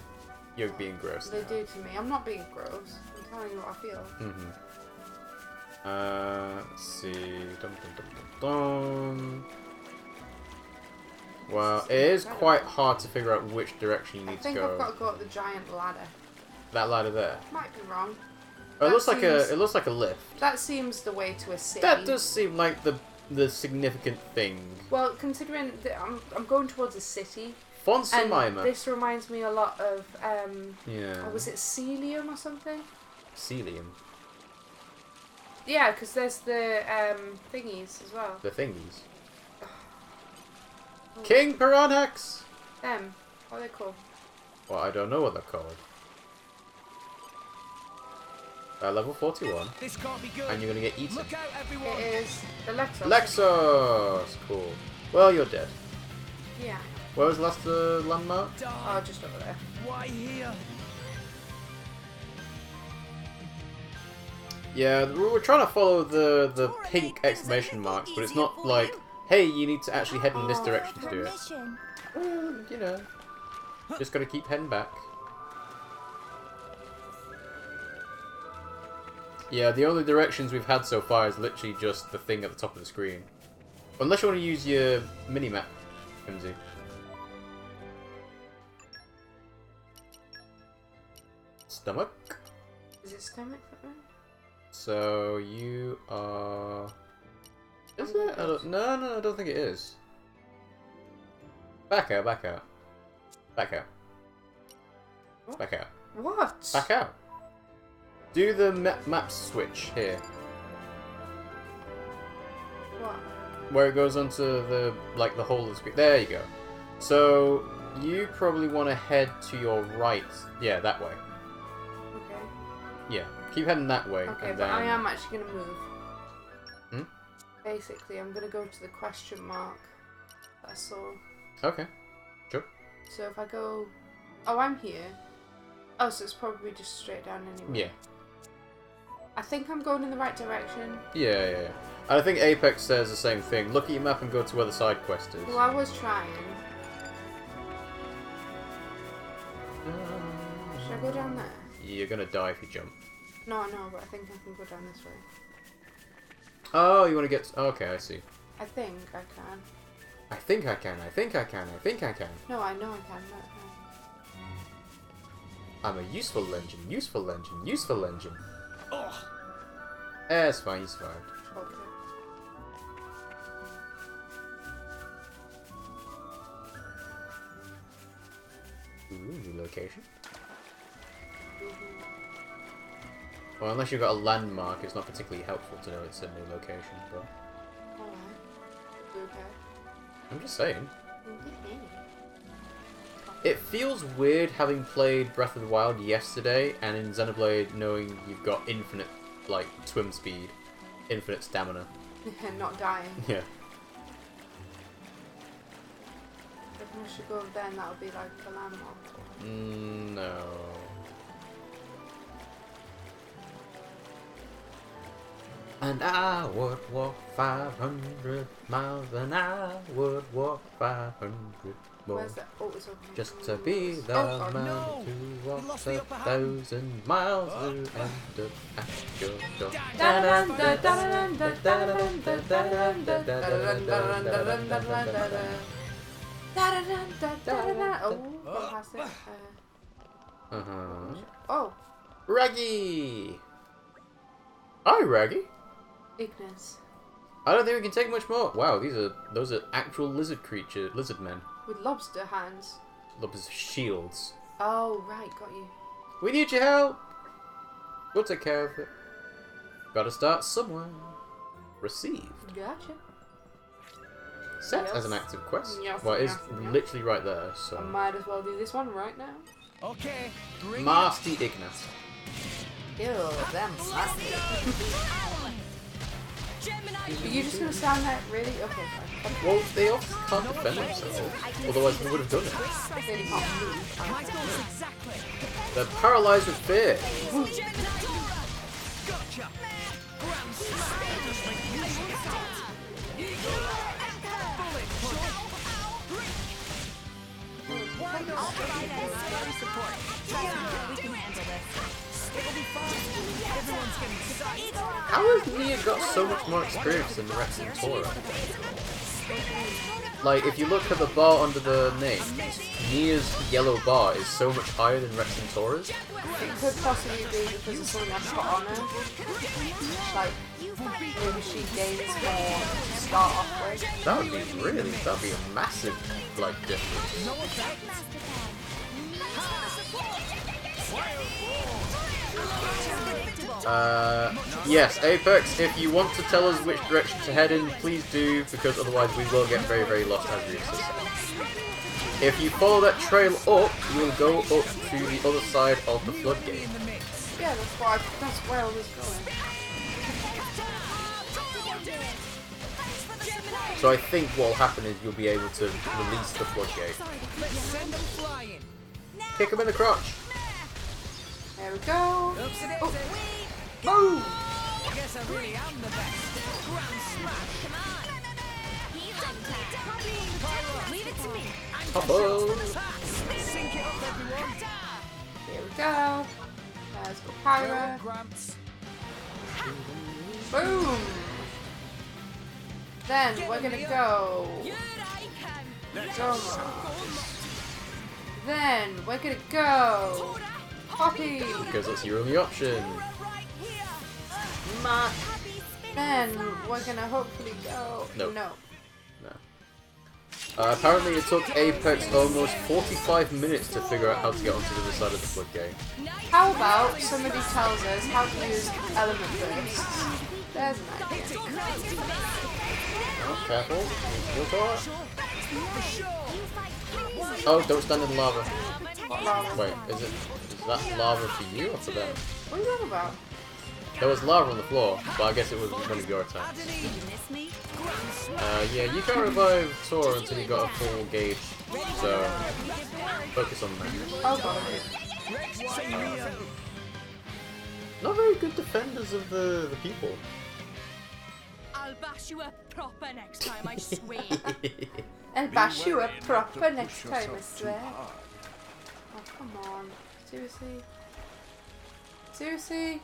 You're being gross. They do to me. I'm not being gross. I'm telling you what I feel. Let's see. Dum, dum, dum, dum, dum. Well, it is quite hard to figure out which direction you need to go. I think I've got to go up the giant ladder. That ladder there. Might be wrong. Oh, it looks like a lift. That seems the way to a city. That does seem like the significant thing. Well, considering that I'm going towards a city. Fonsa and Myma. This reminds me a lot of yeah. Oh, was it Celium or something? Celium. Yeah, because there's the thingies as well. The thingies. King Piranhax! Them. What are they called? Well, I don't know what they're called. Level 41. This can't be good. And you're gonna get eaten. Look out, everyone. It is the Lexos. Lexos! Cool. Well, you're dead. Yeah. Where was the last landmark? Oh, just over there. Why here? Yeah, we're trying to follow the pink exclamation marks, but it's not like, hey, you need to actually head in this direction to do it. Well, you know, just gotta keep heading back. Yeah, the only directions we've had so far is literally just the thing at the top of the screen. Unless you want to use your mini-map, Pimmsy. Stomach. Is it stomach? So you are Is it? No, I don't think it is. Back out. Back out. What? Back out. What? Back out. Do the map switch here. What? Where it goes onto the the whole of the screen. There you go. So you probably want to head to your right. Yeah, that way. Okay. Yeah, keep heading that way. Okay, and but then... I am actually gonna move. Hmm? Basically, I'm gonna go to the question mark that I saw. Okay. Sure. So if I go... Oh, I'm here. Oh, so it's probably just straight down anyway. Yeah. I think I'm going in the right direction. Yeah. And I think Apex says the same thing. Look at your map and go to where the side quest is. Well, I was trying. Should I go down there? You're gonna die if you jump. No, but I think I can go down this way. Oh, you want to get... Okay, I see. I think I can. I think I can. No, I know I can. I'm a useful engine. Oh. It's fine, you survived. Okay. Ooh, new location. Well, unless you've got a landmark, it's not particularly helpful to know it's a new location, but... Alright. Okay. I'm just saying. It feels weird having played Breath of the Wild yesterday, and in Xenoblade knowing you've got infinite, swim speed, infinite stamina. Not dying. Yeah. If I should go over there and that would be like a landmark. No. And I would walk 500 miles, and I would walk 500 more. Where's that? Oh, it's over here. Just to be the man who walks 1,000 miles to end up at your door. Oh, past it. Oh. Raggy! Hi, Raggy. Ignis. I don't think we can take much more. Wow, those are actual lizard men. With lobster hands. Lobster shields. Oh, right, got you. We need your help. We'll take care of it. Gotta start somewhere. Received. Gotcha. Set as an active quest. Yes, Well, it's literally right there, so... I might as well do this one right now. Okay, Master Ignis. Ew, them sassy. Are you just gonna stand there? Really? Okay, fine. Well, they often can't defend themselves. Otherwise, they would have done it. They can't move. They're paralyzed with fear. How has Nia got so much more experience than Rex and Tora? Like, if you look at the bar under the name, Nia's yellow bar is so much higher than Rex and Tora's. It could possibly be because of something I put on her. Like, maybe she gains more to start off with. That would be a massive, difference. Yes, Apex, if you want to tell us which direction to head in, please do, because otherwise we will get very, very lost as we assist. If you follow that trail up, you will go up to the other side of the floodgate. Yeah, that's where I was going. So I think what will happen is you'll be able to release the floodgate. Kick him in the crotch! There we go. Oh. Boom! I guess I really am the best. Grand smash. Leave it to me. Sync it up, everyone. Here we go. There's Pyra. Boom! Then we're gonna go. Then we're gonna go. Poppy! Because that's your only option. Then we're gonna hopefully go. Nope. No. Apparently it took Apex almost 45 minutes to figure out how to get onto the other side of the floodgate. How about somebody tells us how to use element bursts? There's an idea. Oh, careful. Oh, don't stand in lava. What lava? Wait, is that lava for you or for them? What are you talking about? There was lava on the floor, but I guess it was one of your attacks. Yeah, you can't revive Soar until you got a full gauge, so focus on that. Not very good defenders of the people. I'll bash you up proper next time, I swear. I'll bash you up proper next time, I swear. Oh, come on. Seriously? Seriously?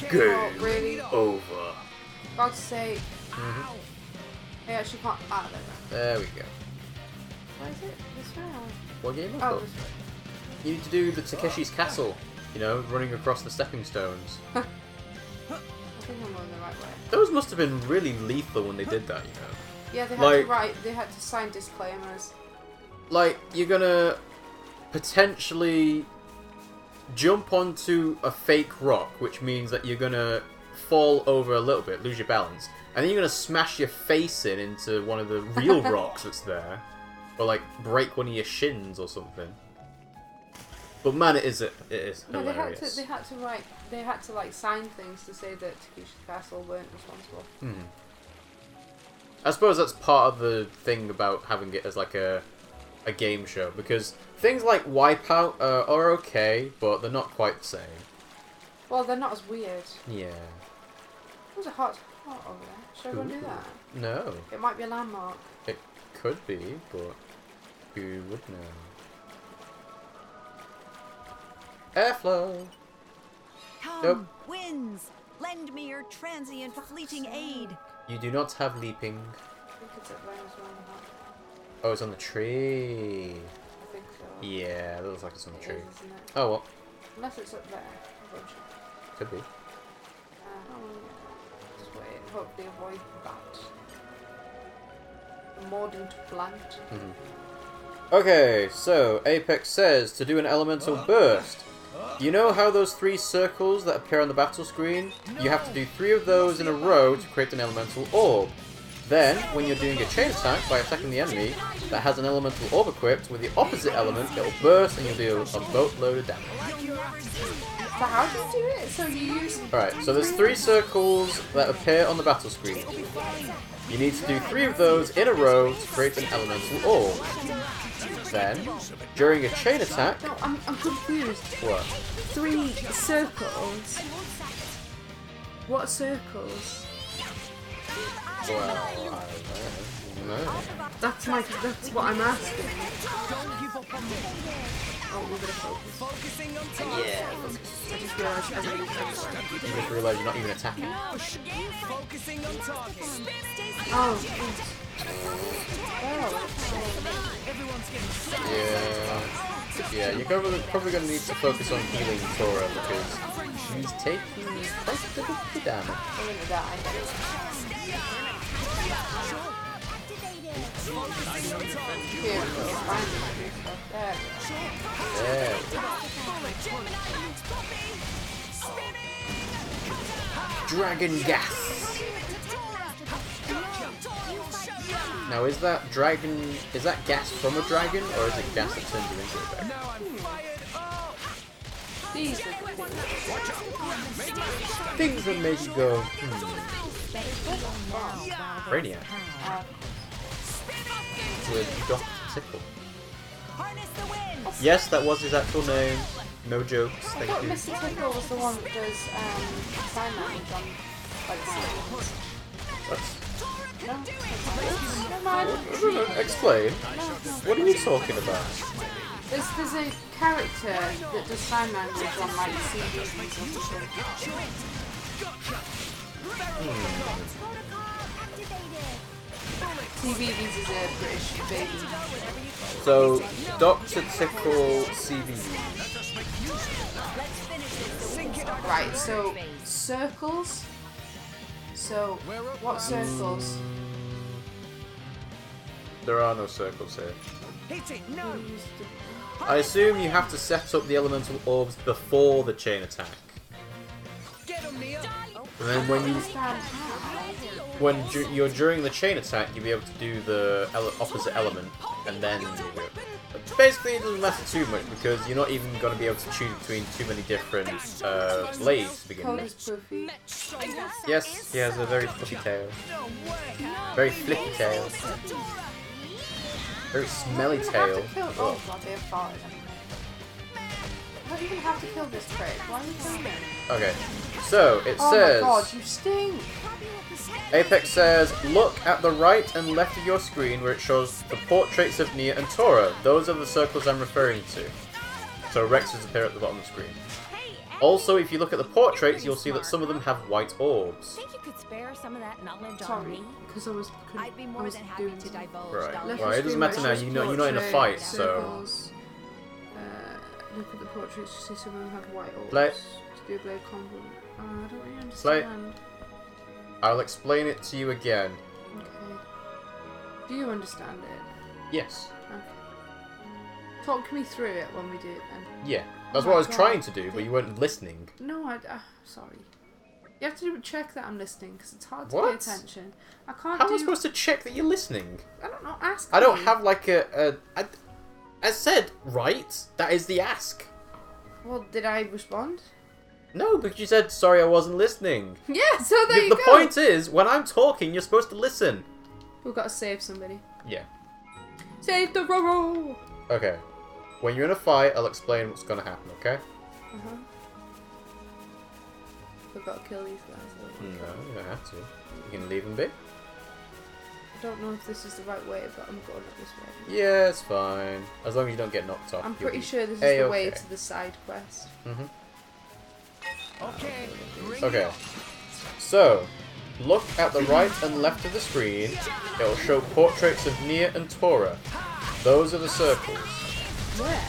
Game really? over. God's sake. I actually can't. Ah, there we go. Where is it? This way? What game is Oh, it? this way. You need to do the Takeshi's Castle, you know, running across the stepping stones. I think I'm going the right way. Those must have been really lethal when they did that, you know. Yeah, they had to write. They had to sign disclaimers. Like, you're gonna potentially jump onto a fake rock, which means that you're gonna fall over a little bit, lose your balance, and then you're gonna smash your face into one of the real rocks that's there, or like break one of your shins or something. But man, it is hilarious. No, they had to like sign things to say that Takeshi's Castle weren't responsible. I suppose that's part of the thing about having it as like a game show, because things like Wipeout are okay, but they're not quite the same. Well, they're not as weird. Yeah. There's a hot over there. Should I go and do that? No. It might be a landmark. It could be, but who would know? Airflow! Come, winds! Lend me your transient fleeting aid! You do not have leaping. I think it's up there as well. Oh, it's on the tree. I think so. Yeah, that looks like it's on the tree. It is, isn't it? Oh, well. Unless it's up there. Could be. Just wait and hopefully avoid that. Mordant plant. Okay, so Apex says to do an elemental burst. You know how those 3 circles that appear on the battle screen? You have to do 3 of those in a row to create an elemental orb. Then, when you're doing a chain attack by attacking the enemy that has an elemental orb equipped with the opposite element, it'll burst and you'll deal a boatload of damage. So how do you do it? So you use... Alright, so there's 3 circles that appear on the battle screen. You need to do 3 of those in a row to create an elemental orb. Then, during a chain attack... No, I'm confused. What? 3 circles? What circles? Well, I don't know. That's what I'm asking. Oh, we're gonna focus. Yeah. I just realised everybody's You just realise you're not even attacking. Oh. Yeah, you're probably going to need to focus on healing Tora because she's taking quite a bit of the damage. I'm gonna die. Here we go. There we go. Dragon gas. Now, is that gas from a dragon, or is it gas that turns you into a dragon? These are things that make you go, Brainiac. With Dr. Tickle. Yes, that was his actual name. No jokes, thank you. Mr. Tickle was the one that does sign language on like scenes. Explain. What are you talking about? There's a character that does sign language on like CDs and something. CVVs is a British baby. So, Dr. Tickle CVV. Right, so circles. So what circles? There are no circles here. I assume you have to set up the elemental orbs before the chain attack. And then when you're during the chain attack, you'll be able to do the opposite element, and then basically it doesn't matter too much because you're not even going to be able to choose between too many different blades to begin with. Yes, he has a very fluffy tail, very flicky tail, very smelly tail. Oh god, they have farted. I don't even have to kill this trick. Why are you killing me? Okay, so it says. Oh my god, you stink! Apex says, look at the right and left of your screen where it shows the portraits of Nia and Tora. Those are the circles I'm referring to. So Rexes appear at the bottom of the screen. Also, if you look at the portraits, you'll see that some of them have white orbs. Think you could spare some of that knowledge on Sorry, me? because I was. I'd be more than happy to divulge. Right. Well, it doesn't matter now. You're not in a fight, so. Look at the portraits. You see some of them have white orbs. Play. To do a blade combo. I don't really understand. Play. I'll explain it to you again. Okay. Do you understand it? Yes. Okay. Talk me through it when we do it then. Yeah. That's what I was trying to do, but you weren't listening. No, sorry. You have to check that I'm listening because it's hard to What? pay attention. I can't. How am I supposed to check that you're listening? I don't know. Ask. I don't me. have like I said, right? That is the ask. Well, did I respond? No, because you said, sorry, I wasn't listening. Yeah, so there you go. The point is, when I'm talking, you're supposed to listen. We've got to save somebody. Yeah. Save the Roro! Okay. When you're in a fight, I'll explain what's going to happen, okay? Uh-huh. We've got to kill these guys. No, you don't have to. You can leave them be. I don't know if this is the right way, but I'm going up this way. Yeah, it's fine. As long as you don't get knocked off. I'm pretty sure this is the way to the side quest. Mm-hmm. Okay. So, look at the right and left of the screen. It will show portraits of Nia and Tora. Those are the circles. Where?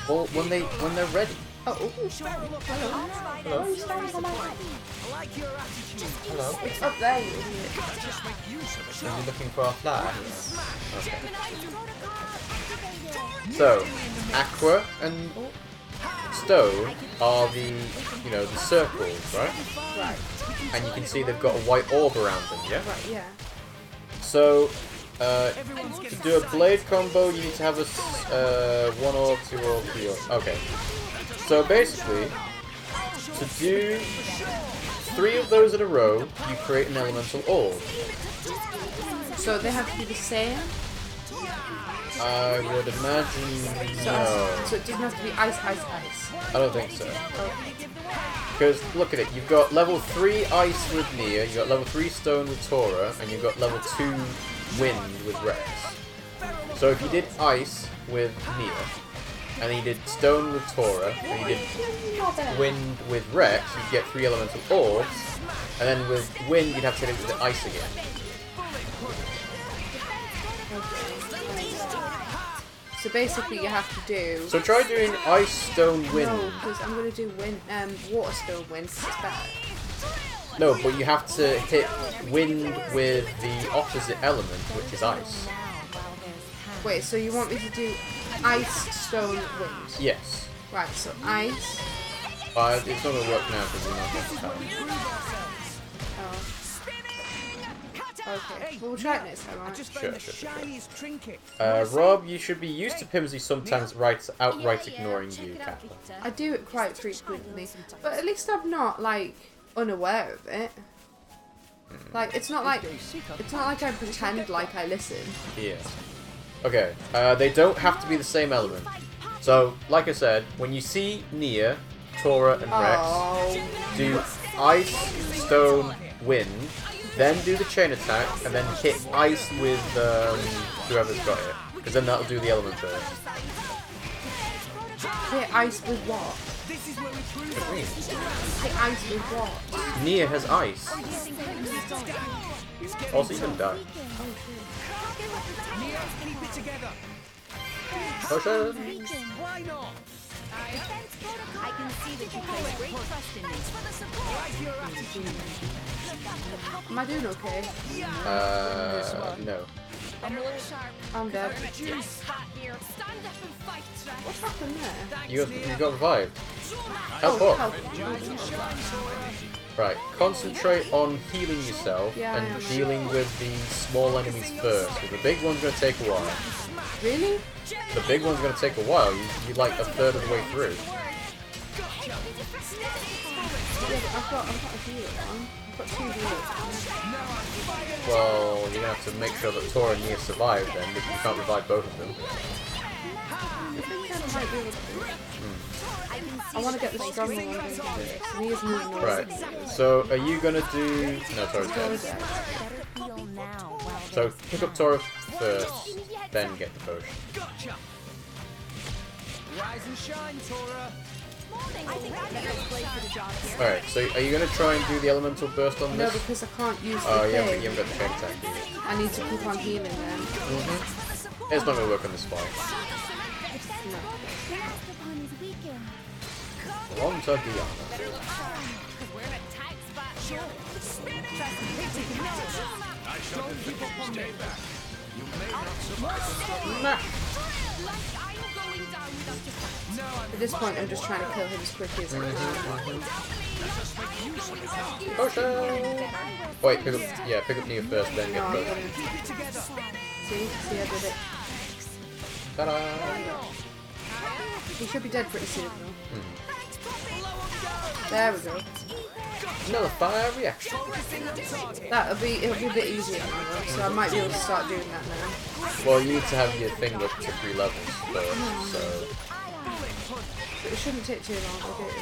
Well, when they're ready. Oh. Hello. Hello. It's up there, you idiot. Are you looking for our flag? Okay. So, Aqua and Stone are the circles, right? Right. And you can see they've got a white orb around them, yeah? Right, yeah. So, to do a blade combo, you need to have a 1 orb, 2 orb, 3 orb. Okay. So basically, to do 3 of those in a row, you create an elemental orb. So they have to be the same? I would imagine no. So it doesn't have to be ice, ice, ice? I don't think so. Because, look at it, you've got level 3 ice with Nia, you've got level 3 stone with Tora, and you've got level 2 wind with Rex. So if you did ice with Nia, and then you did stone with Tora, and you did wind with Rex, you'd get 3 elemental orbs, and then with wind you'd have to hit it with the ice again. So basically you have to do... So try doing ice, stone, wind. No, because I'm going to do wind, water, stone, wind, because it's better. No, but you have to hit wind with the opposite element, which is ice. Wait, so you want me to do ice, stone, wind? Yes. Right, so ice... It's not going to work now because we're not going to time. Oh. Okay, well, we'll try it next time, alright? Sure. Rob, you should be used to Pimmsy sometimes outright ignoring you, Kappa. I do it quite frequently, but at least I'm not, like, unaware of it. Like, it's not like I pretend like I listen. Yeah. Okay, they don't have to be the same element. So, like I said, when you see Nia, Tora, and Rex, do ice, stone, wind, then do the chain attack, and then hit ice with whoever's got it, because then that'll do the element burst. Hit ice with what? What do you mean? Hit ice with what? Nia has ice. Also, you can die. Oh shit! Why not? I can see that you place great trust in me. Am I doing okay? No. I'm dead. What's happened there? You got revived. Help up. Right, concentrate on healing yourself and dealing with the small enemies first. Because the big one's going to take a while. Really? The big one's going to take a while. You're like a third of the way through. Yeah, but I've got a healer on. I've got 2 healers. Well, you're going to have to make sure that Tora and Nia survive then, because you can't revive both of them. I think I might be able to do it. I want to get the strong one. Nia's moving over. Right, so are you going to do... No, Tora's dead. So pick up Tora first, then get the potion. Gotcha. Rise and shine, Tora. Alright, so are you going to try and do the elemental burst on No, this? because I can't use the Oh, thing. you haven't got the chain attack either. I need to keep on healing then. It's not going to work on this fight. Long to Diana. At this point, I'm just trying to kill him as quickly as I can. Potion! Wait, pick up Nia first, then get the potion. See, I did it. Ta-da! He should be dead pretty soon, though. There we go. Another fire reaction. It'll be a bit easier now, though, so I might be able to start doing that now. Well, you need to have your thing up to 3 levels first, so... But it shouldn't take too long, will it?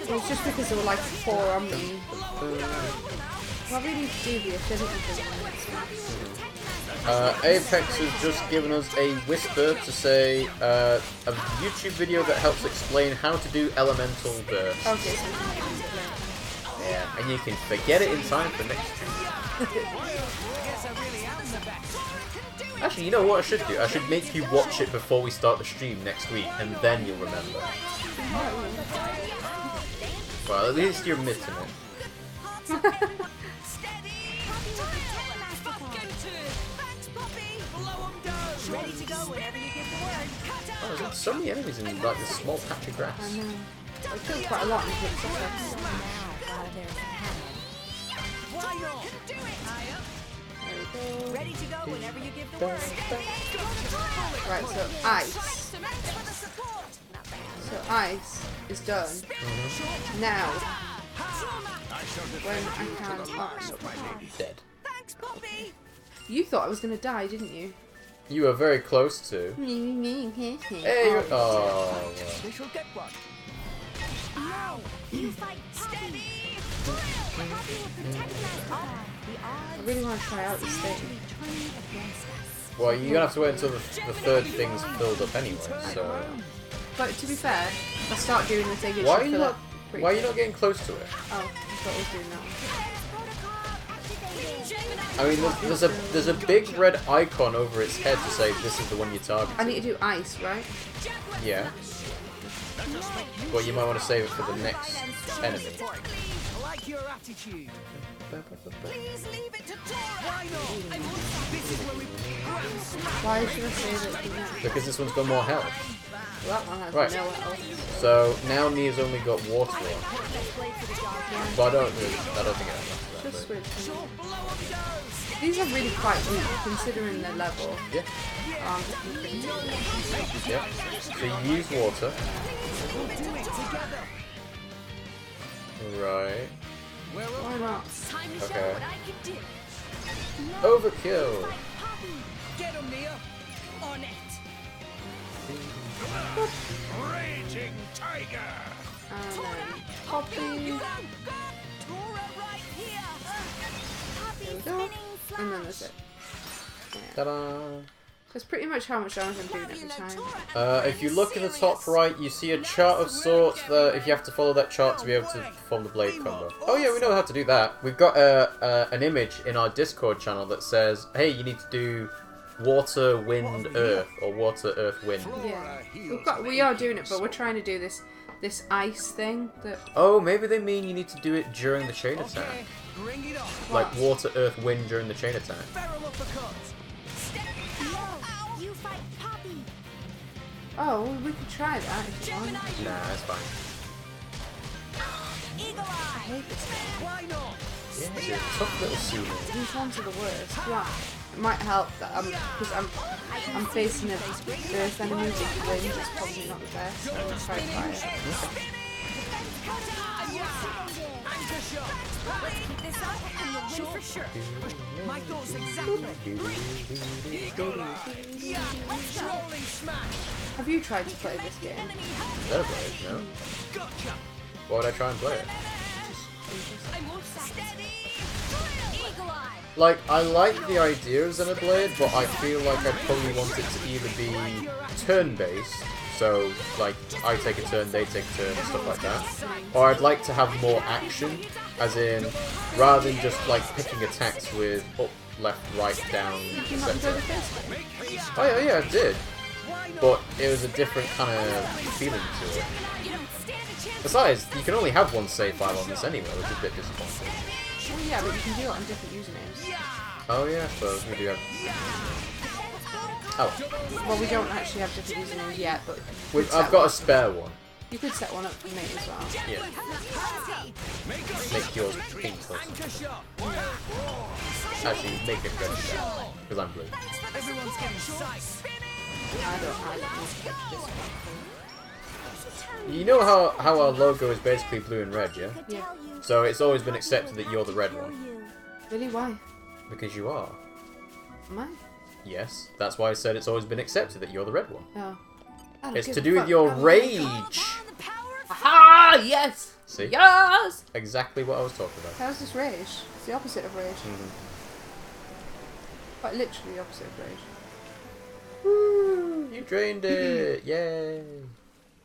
Well, it's just because there were like 4 on me. Well, I really need to do the affinity thing. Apex has just given us a whisper to say a YouTube video that helps explain how to do elemental burst. Okay, so yeah, and you can forget it in time for next stream. Actually, you know what I should do? I should make you watch it before we start the stream next week, and then you'll remember. Well, at least you're missing it. Oh, there's so many enemies in like this small patch of grass. I know. I killed quite a lot in the pixel. Ready to go whenever you give the word. Right, so ice. So ice is done. Now, when I can... Oh, dead. You thought I was going to die, didn't you? You were very close to. Hey, you're... Oh, We shall get one. You fight steady. I really want to try out this thing. well, you're gonna have to wait until the third thing's filled up anyway, so... But to be fair, if I start doing the thing, it Why should fill up pretty Why are you quick. not getting close to it? Oh, I thought I was doing that one. I mean, there's a big red icon over its head to say this is the one you're targeting. I need to do ice, right? Yeah. Well, you might want to save it for the next enemy. I like your attitude. Please leave it to Why not? This is where we... Why should I save it for next? Because this one's got more health. Well, that one has Right. no health. So now Nia's only got water on. But I don't think it has enough of that. Just switch. These are really quite weak considering their level. Yeah. Yeah. So you use water. Right. Why not? Okay. Overkill. Get him, Nia. On it. Raging tiger. And then Poppy. There we go. And then that's it. Ta-da. That's pretty much how much damage I'm doing every time. If you look in the top right, you see a chart of sorts that if you have to follow that chart to be able to perform the blade combo. Oh yeah, we know how to do that. We've got an image in our Discord channel that says, hey, you need to do water, wind, earth, or water, earth, wind. Yeah. We are doing it, but we're trying to do this ice thing that... Oh, maybe they mean you need to do it during the chain attack. Like water, earth, wind during the chain attack. Oh, we could try that if you want. Nah, that's fine. I hate this game. Why not? Yeah, it's a tough little scene. These ones are the worst. Yeah. It might help that because I'm facing a earth enemy with wind. It's probably not the best. So I'll try fire. Shoot for sure. My goal's exactly. Have you tried to play this game? Xenoblade, no. Why would I try and play it? Like, I like the idea of Xenoblade, but I feel like I'd probably want it to either be turn-based, so, like, I take a turn, they take a turn, and stuff like that. Or I'd like to have more action, as in, rather than just, like, picking attacks with up, left, right, down, etc. Oh yeah, I did. But it was a different kind of feeling to it. Besides, you can only have one save file on this anyway, which is a bit disappointing. Well, yeah, but you can do it on different usernames. Oh yeah, I suppose we do have... Oh. Well, we don't actually have different usernames yet, but... I've got a spare one. You could set one up for me as well. Yeah. Make yours pink or something. Actually, make it red, because I'm blue. Everyone's getting psyched. I don't this one. You know how our logo is basically blue and red, yeah? Yeah. So it's always been accepted that you're the red one. Really? Why? Because you are. Am I? Yes, that's why I said it's always been accepted that you're the red one. Oh. It's to do with your rage! Aha! Yes! See? Yes! Exactly what I was talking about. How's this rage? It's the opposite of rage. Quite literally the opposite of rage. Woo! You drained it! Yay!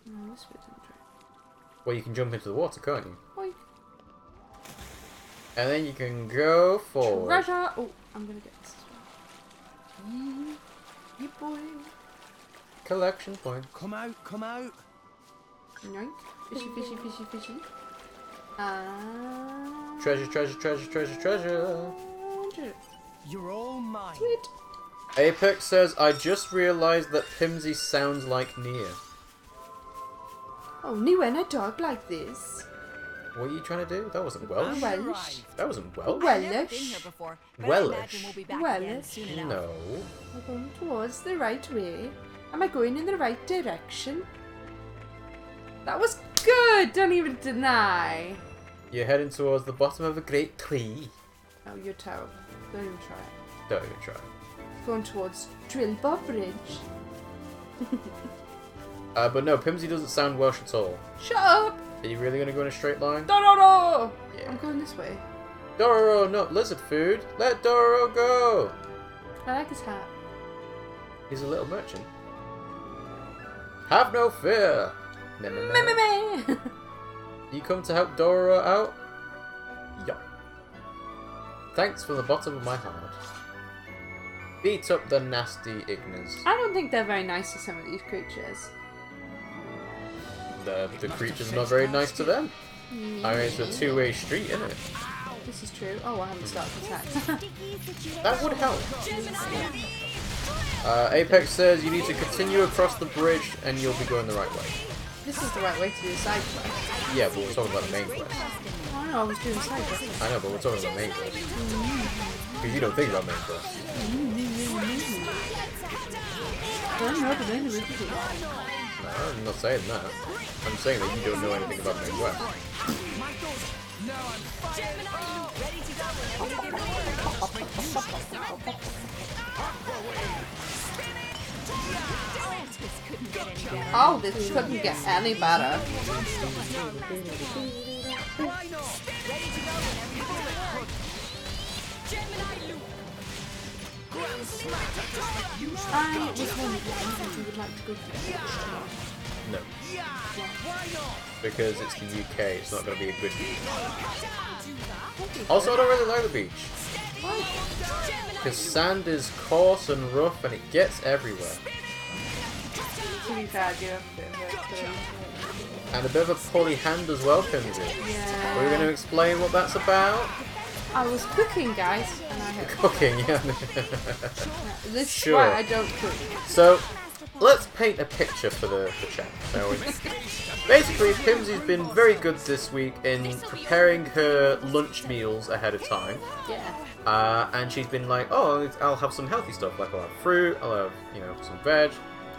No, this bit didn't drain. Well, you can jump into the water, can't you? Oink. And then you can go forward. Treasure! Oh, I'm gonna get this as well. Yeah, boy. Collection point. Come out, come out. Yoink. Fishy, fishy, fishy, fishy. Treasure, treasure, treasure, treasure, treasure. You're all mine. Sweet. Apex says, I just realised that Pimmsy sounds like Nia. Only when I talk like this. What are you trying to do? That wasn't Welsh. Welsh. That wasn't Welsh. Welsh. Welsh. No. I'm going towards the right way. Am I going in the right direction? That was good! Don't even deny. You're heading towards the bottom of a great tree. Oh, you're terrible. Don't even try it. Don't even try. Going towards Drillbar Bridge. But no, Pimmsy doesn't sound Welsh at all. Shut up! Are you really going to go in a straight line? Dororo! Yeah. I'm going this way. Dororo, not lizard food. Let Dororo go! I like his hat. He's a little merchant. Have no fear! Me, me, me. Me, me, me. You come to help Dororo out? Yeah. Thanks from the bottom of my heart. Beat up the nasty Ignas. I don't think they're very nice to some of these creatures. The creatures are not very nice to them. I mean, it's a two-way street, isn't it? This is true. Oh, I haven't started attacks. That would help. Apex says you need to continue across the bridge and you'll be going the right way. This is the right way to do the side quest. Yeah, but we're talking about the main quest. Oh, I know, I was doing the side quest. I know, but we're talking about the main quest. Because you don't think about main quest. No, I'm not saying that. I'm saying that you don't know anything about main quest. Oh, this couldn't get any better. I was wondering if you would like to go to the beach tomorrow. No. Because it's the UK, it's not going to be a good beach. Also, I don't really like the beach. Because sand is coarse and rough and it gets everywhere. To be fair, I do have a bit of a And a bit of a pulley hand as well, Pimmsy. Yeah. We're going to explain what that's about. I was cooking, guys, and I hit Cooking, yeah. This Sure. is why I don't cook. So, let's paint a picture for the chat, shall we? Basically, Pimmsy's been very good this week in preparing her lunch meals ahead of time. Yeah. And she's been like, oh, I'll have some healthy stuff, like I'll have fruit, I'll have, you know, some veg.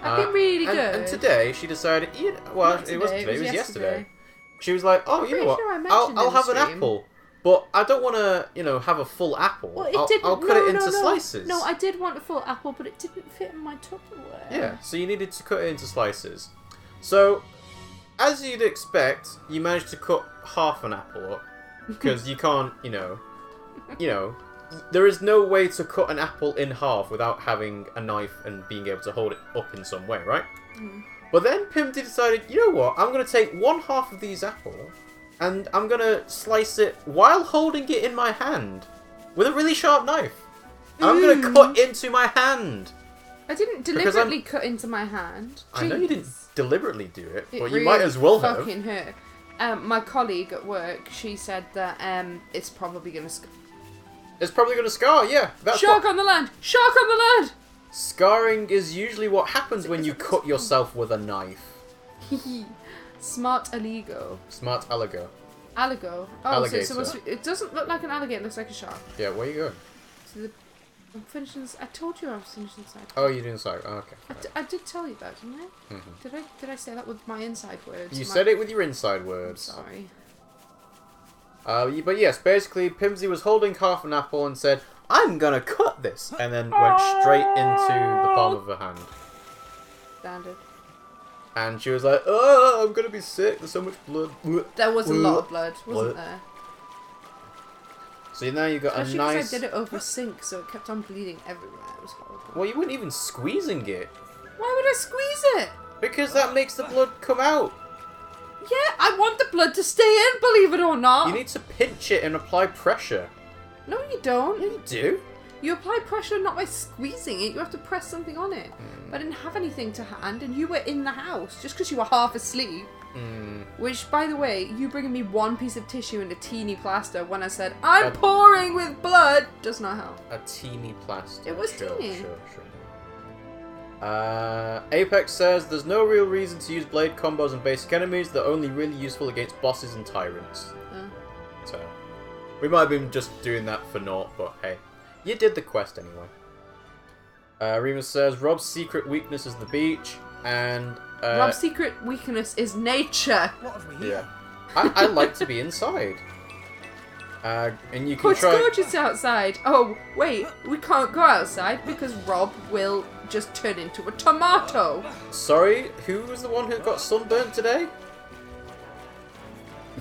I've been really good. And today, she decided, well, Not it wasn't today, today, it was yesterday. She was like, I'm oh, you know pretty what, sure I mentioned I'll in have the an stream. apple. But I don't want to, you know, have a full apple. Well, I'll cut it into slices. No, I did want a full apple, but it didn't fit in my Tupperware. Yeah, so you needed to cut it into slices. So, as you'd expect, you managed to cut half an apple up. Because you can't, you know, there is no way to cut an apple in half without having a knife and being able to hold it up in some way, right? Mm. But then Pimmsy decided, you know what, I'm going to take one half of these apples and I'm going to slice it while holding it in my hand with a really sharp knife. And I'm going to cut into my hand. I didn't deliberately cut into my hand. I know you didn't deliberately do it, but really you might as well have. Fucking hurt. My colleague at work, she said that it's probably going to It's probably going to scar, yeah. That's Shark on the land! Shark on the land! Scarring is usually what happens when you cut yourself with a knife. Smart aligo. Smart aligo. Aligo. Oh, Alligator. so it's supposed to be, it doesn't look like an alligator, it looks like a shark. Yeah, where you going? So I'm finishing this. I told you I was finishing the side. Oh, you're doing side. Oh, okay. I did tell you that, didn't I? Mhm. Did I say that with my inside words? You said it with your inside words. Sorry. But yes, basically, Pimmsy was holding half an apple and said, I'm gonna cut this! And then went straight into the palm of her hand. Standard. And she was like, oh, I'm gonna be sick, there's so much blood. There was a lot of blood, wasn't there? So now you've got Especially a nice... because I did it over sink, so it kept on bleeding everywhere. It was horrible. Well, you weren't even squeezing it. Why would I squeeze it? Because that makes the blood come out. Yeah, I want the blood to stay in, believe it or not. You need to pinch it and apply pressure. No, you don't. Yeah, you do. You apply pressure not by squeezing it, you have to press something on it. But I didn't have anything to hand, and you were in the house, just because you were half asleep. Which, by the way, you bringing me one piece of tissue and a teeny plaster when I said, I'm pouring with blood, does not help. A teeny plaster. It was sure, teeny. Sure. Apex says, there's no real reason to use blade combos on basic enemies, they're only really useful against bosses and tyrants. So, we might have been just doing that for naught, but hey, you did the quest anyway. Remus says, Rob's secret weakness is the beach, and... Rob's secret weakness is nature. What have we here? Yeah. I like to be inside. And you can It's try... gorgeous outside. Oh, wait, we can't go outside because Rob will just turn into a tomato. Sorry, who was the one who got sunburnt today?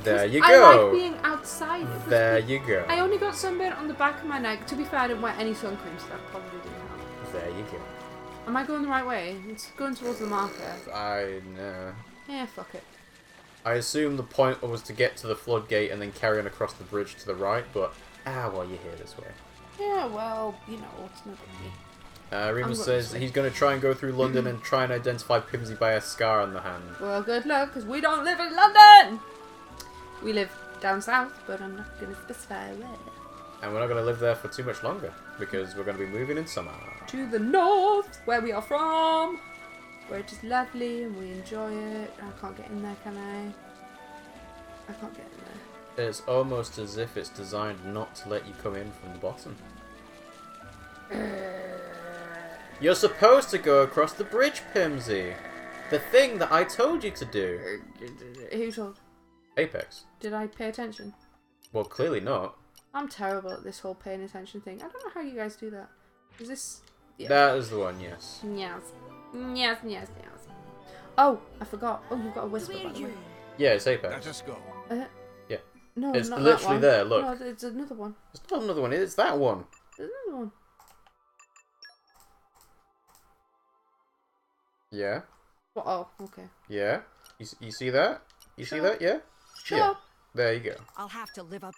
There you I go. like being outside. There you go. I only got sunburnt on the back of my neck. To be fair, I didn't wear any sun cream, so that probably didn't help. There you go. Am I going the right way? It's going towards the marker. I know. Yeah, fuck it. I assume the point was to get to the floodgate and then carry on across the bridge to the right, but well, you're here this way. Yeah, well, you know, it's not gonna be. Remus says he's going to try and go through London and try and identify Pimmsy by a scar on the hand. Well, good luck, because we don't live in London! We live down south, but I'm not going to specify where. And we're not going to live there for too much longer, because we're going to be moving in summer. To the north, where we are from! Where it is lovely and we enjoy it. I can't get in there, can I? I can't get in there. It's almost as if it's designed not to let you come in from the bottom. You're supposed to go across the bridge, Pimmsy. The thing that I told you to do. Who told? Apex. Did I pay attention? Well, clearly not. I'm terrible at this whole paying attention thing. I don't know how you guys do that. Is this... Yeah. That is the one, yes. Yes. Yes. Oh, I forgot. Oh, you've got a whisper, by the way. Yeah, it's Apex. Let us go. Yeah. No, it's not literally that one. there, look. No, it's another one. It's not another one, it's that one. There's another one. Yeah. Oh, okay. Yeah. You see that? You see that? Yeah? Sure. Yeah. There you go. I'll have to live up.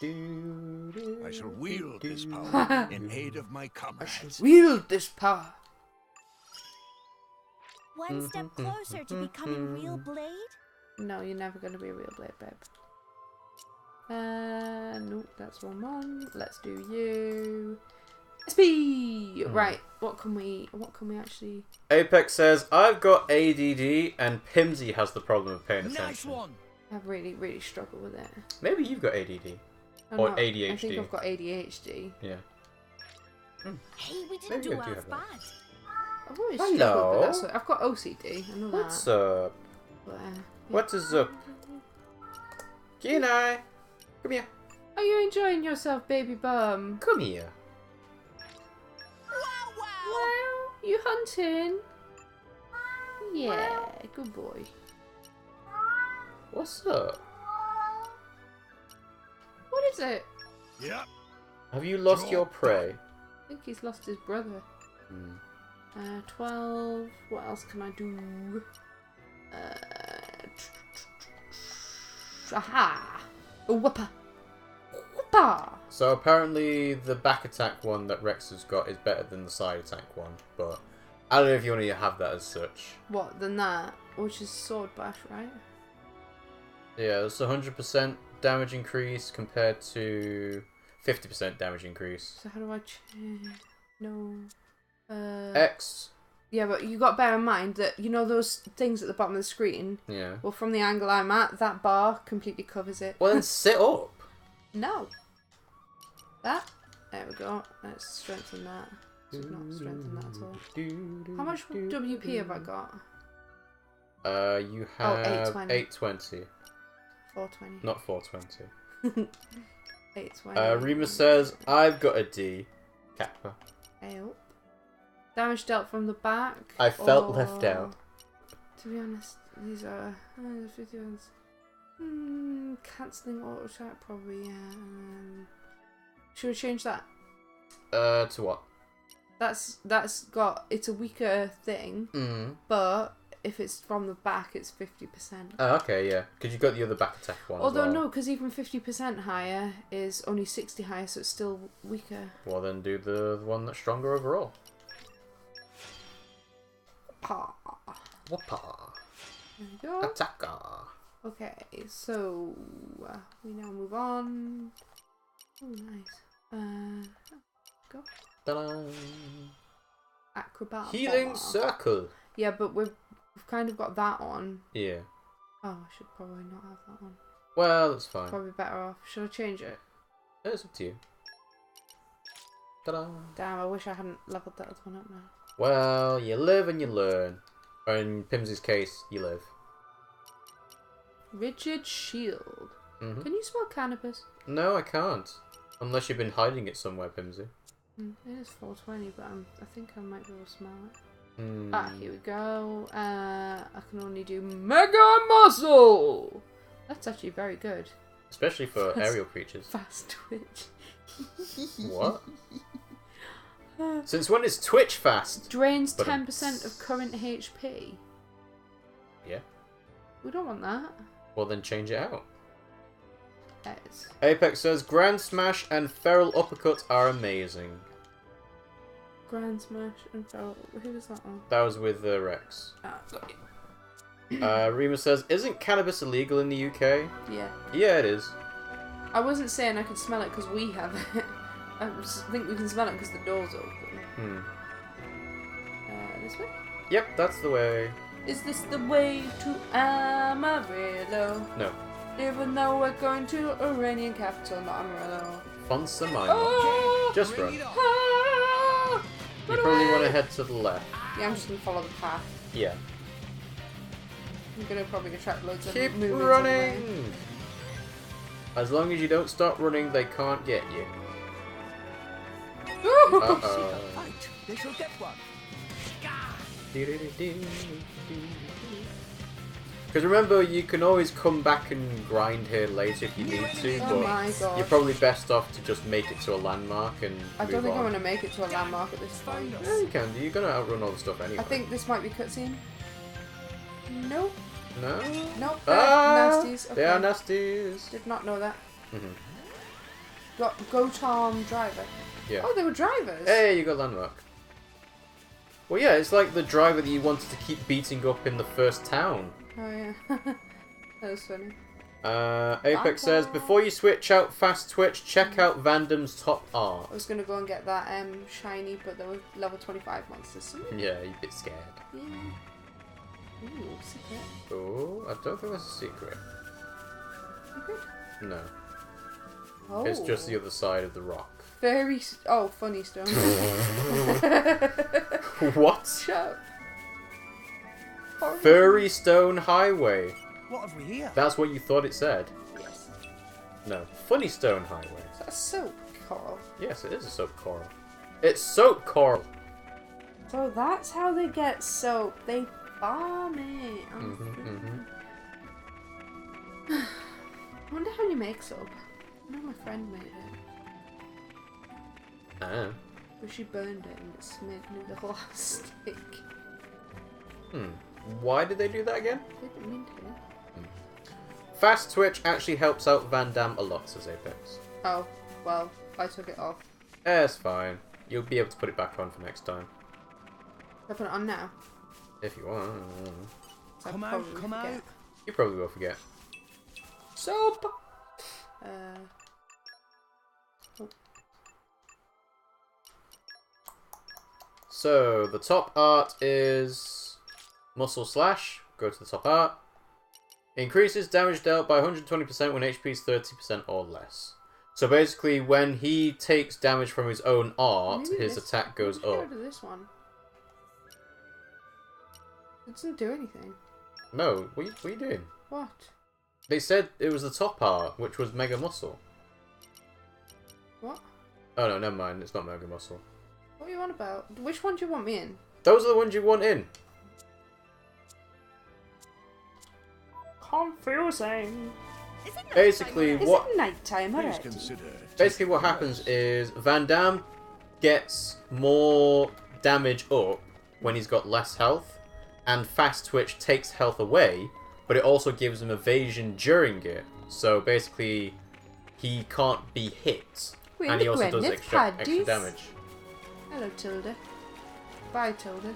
I shall wield this power in aid of my comrades. Wield this power. One step closer to becoming real Blade? No, you're never going to be a real Blade, babe. Nope, that's wrong one. Let's do you. SP! Right, what can we actually... Apex says, I've got ADD and Pimmsy has the problem of paying attention. Nice one. I really, really struggle with it. Maybe you've got ADD. Or ADHD. I think I've got ADHD. Yeah. Hey, we didn't do our bad. I've always struggled with that. I've got OCD. I know that. What's up? But, What is up? Kenai! Come here. Are you enjoying yourself, baby bum? Come here. Wow, you hunting? Yeah, good boy. What's up? What is it? Yeah. Have you lost your prey? I think he's lost his brother. 12. What else can I do? Aha! A whopper! Whopper! So apparently the back attack one that Rex has got is better than the side attack one, but I don't know if you want to have that as such. What, than that? Which is sword bash, right? Yeah, it's 100% damage increase compared to 50% damage increase. So how do I change? No. X. Yeah, but you got to bear in mind that, you know those things at the bottom of the screen? Yeah. Well, from the angle I'm at, that bar completely covers it. Well, then sit up. No. That. There we go. Let's strengthen that. Should not strengthen that at all. How much WP have I got? You have 820. 420. Not 420. 820. Rima says, I've got a D. Kappa. Oh. Damage dealt from the back. I felt left out. To be honest, these are 50 ones. Cancelling auto attack, probably, yeah. Should we change that? To what? It's a weaker thing, but if it's from the back, it's 50%. Oh, okay, yeah. Because you got the other back attack one. Although, as well. no, because even 50% higher is only 60 higher, so it's still weaker. Well, then do the one that's stronger overall. Whoppa. There we go. Attacker. Okay, so we now move on. Oh, nice. Go. Ta-da. Acrobat. Healing bomber. circle. Yeah, but we've kind of got that on. Yeah. Oh, I should probably not have that on. Well, that's fine. Probably better off. Should I change it? It's up to you. Ta-da. Damn, I wish I hadn't leveled that other one up now. Well, you live and you learn. Or in Pimmsy's case, you live. Rigid shield. Can you smell cannabis? No, I can't. Unless you've been hiding it somewhere, Pimmsy. It is 420, but I think I might be able to smell it. Ah, here we go. I can only do Mega Muscle! That's actually very good. Especially for aerial creatures. Fast twitch. What? Since when is Twitch fast? Drains 10% of current HP. Yeah. We don't want that. Well, then change it out. X. Apex says, Grand Smash and Feral Uppercut are amazing. Grand Smash and Feral... Who was that one? That was with Rex. Ah, got you. Rima says, isn't cannabis illegal in the UK? Yeah. Yeah, it is. I wasn't saying I could smell it because we have it. I just think we can smell it because the door's open. This way? Yep, that's the way. Is this the way to Amarillo? No. Even though we're going to Iranian capital, not Amarillo. Fonsa, Myma. Oh! Just run. Ah! You probably want to head to the left. Yeah, I'm just going to follow the path. Yeah. I'm going to probably attract loads of Keep movements running! As long as you don't stop running, they can't get you. Uh-oh. They shall get one. Because remember, you can always come back and grind here later if you need to, Oh my but God. you're probably best off to just make it to a landmark and I don't move think I'm on. going to make it to a landmark at this point. Yeah, you can do. You're going to outrun all the stuff anyway. I think this might be cutscene. Nope. No? Nope. Ah, Nasties. Okay. they are nasties. Did not know that. Gotarm driver. Yeah. Oh, they were drivers. Hey, you got landmark. Well, yeah, it's like the driver that you wanted to keep beating up in the first town. Oh yeah, that was funny. Apex says, before you switch out Fast Twitch, check out Vandam's top art. I was gonna go and get that shiny, but there were level 25 monsters. Yeah, you're a bit scared. Yeah. Ooh, secret. Oh, I don't think that's a secret. Secret? No. Oh. It's just the other side of the rock. Funny stone. What? Shut up. Furry Stone Highway. What have we here? That's what you thought it said? Yes. No. Funny Stone Highway. Is that a soap coral? Yes, it is a soap coral. It's soap coral. So that's how they get soap. They farm it. I wonder how you make soap. I know my friend made it. Ah. But she burned it and it's made me the whole stick. Why did they do that again? They didn't mean to. Fast Twitch actually helps out Van Damme a lot, says Apex. Oh, well, I took it off. It's fine. You'll be able to put it back on for next time. I put it on now. If you want. So come out. You probably will forget. Soap! So, the top art is Muscle Slash. Go to the top art. Increases damage dealt by 120% when HP is 30% or less. So basically, when he takes damage from his own art, his attack goes up. I've heard of this one. It doesn't do anything. No, what are you doing? What? They said it was the top art, which was Mega Muscle. What? Oh no, never mind. It's not Mega Muscle. What are you on about? Which one do you want me in? Those are the ones you want in. Confusing. Basically, what? Is it nighttime already? Basically, what happens is Van Damme gets more damage up when he's got less health, and Fast Twitch takes health away, but it also gives him evasion during it. So basically, he can't be hit, and he also does extra damage. Hello, Tilda. Bye, Tilda.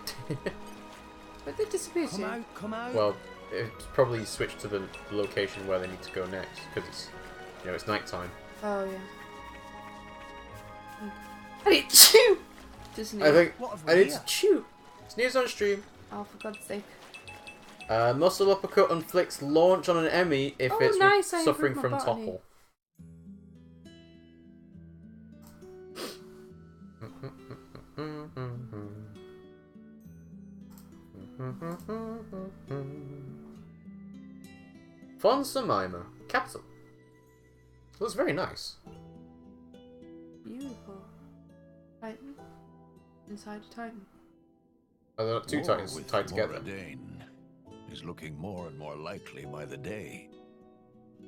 But they disappeared soon. Come out. Well, it's probably switched to the location where they need to go next, because it's, it's nighttime. Oh yeah. I need to chew. I think I need to chew. Sneeze on stream. Oh, for God's sake. Muscle uppercut inflicts launch on an enemy if it's suffering from topple. Fonsa Myma, capital. Looks very nice. Beautiful. Titan? Inside a Titan. Are there not two Titans tied together? Is looking more and more likely by the day.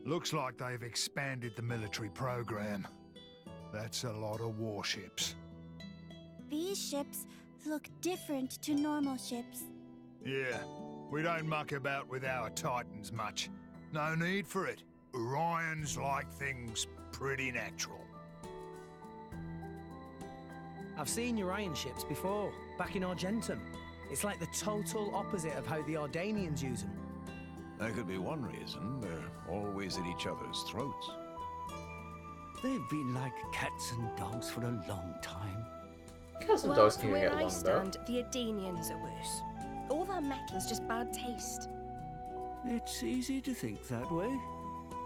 Looks like they've expanded the military program. That's a lot of warships. These ships look different to normal ships. Yeah, we don't muck about with our Titans much. No need for it. Urians like things pretty natural. I've seen Urayan ships before, back in Argentum. It's like the total opposite of how the Ardanians use them. That could be one reason. They're always at each other's throats. They've been like cats and dogs for a long time. Cats and Well, dogs from can where get I along stand, the Ardanians are worse. All that metal's just bad taste. It's easy to think that way,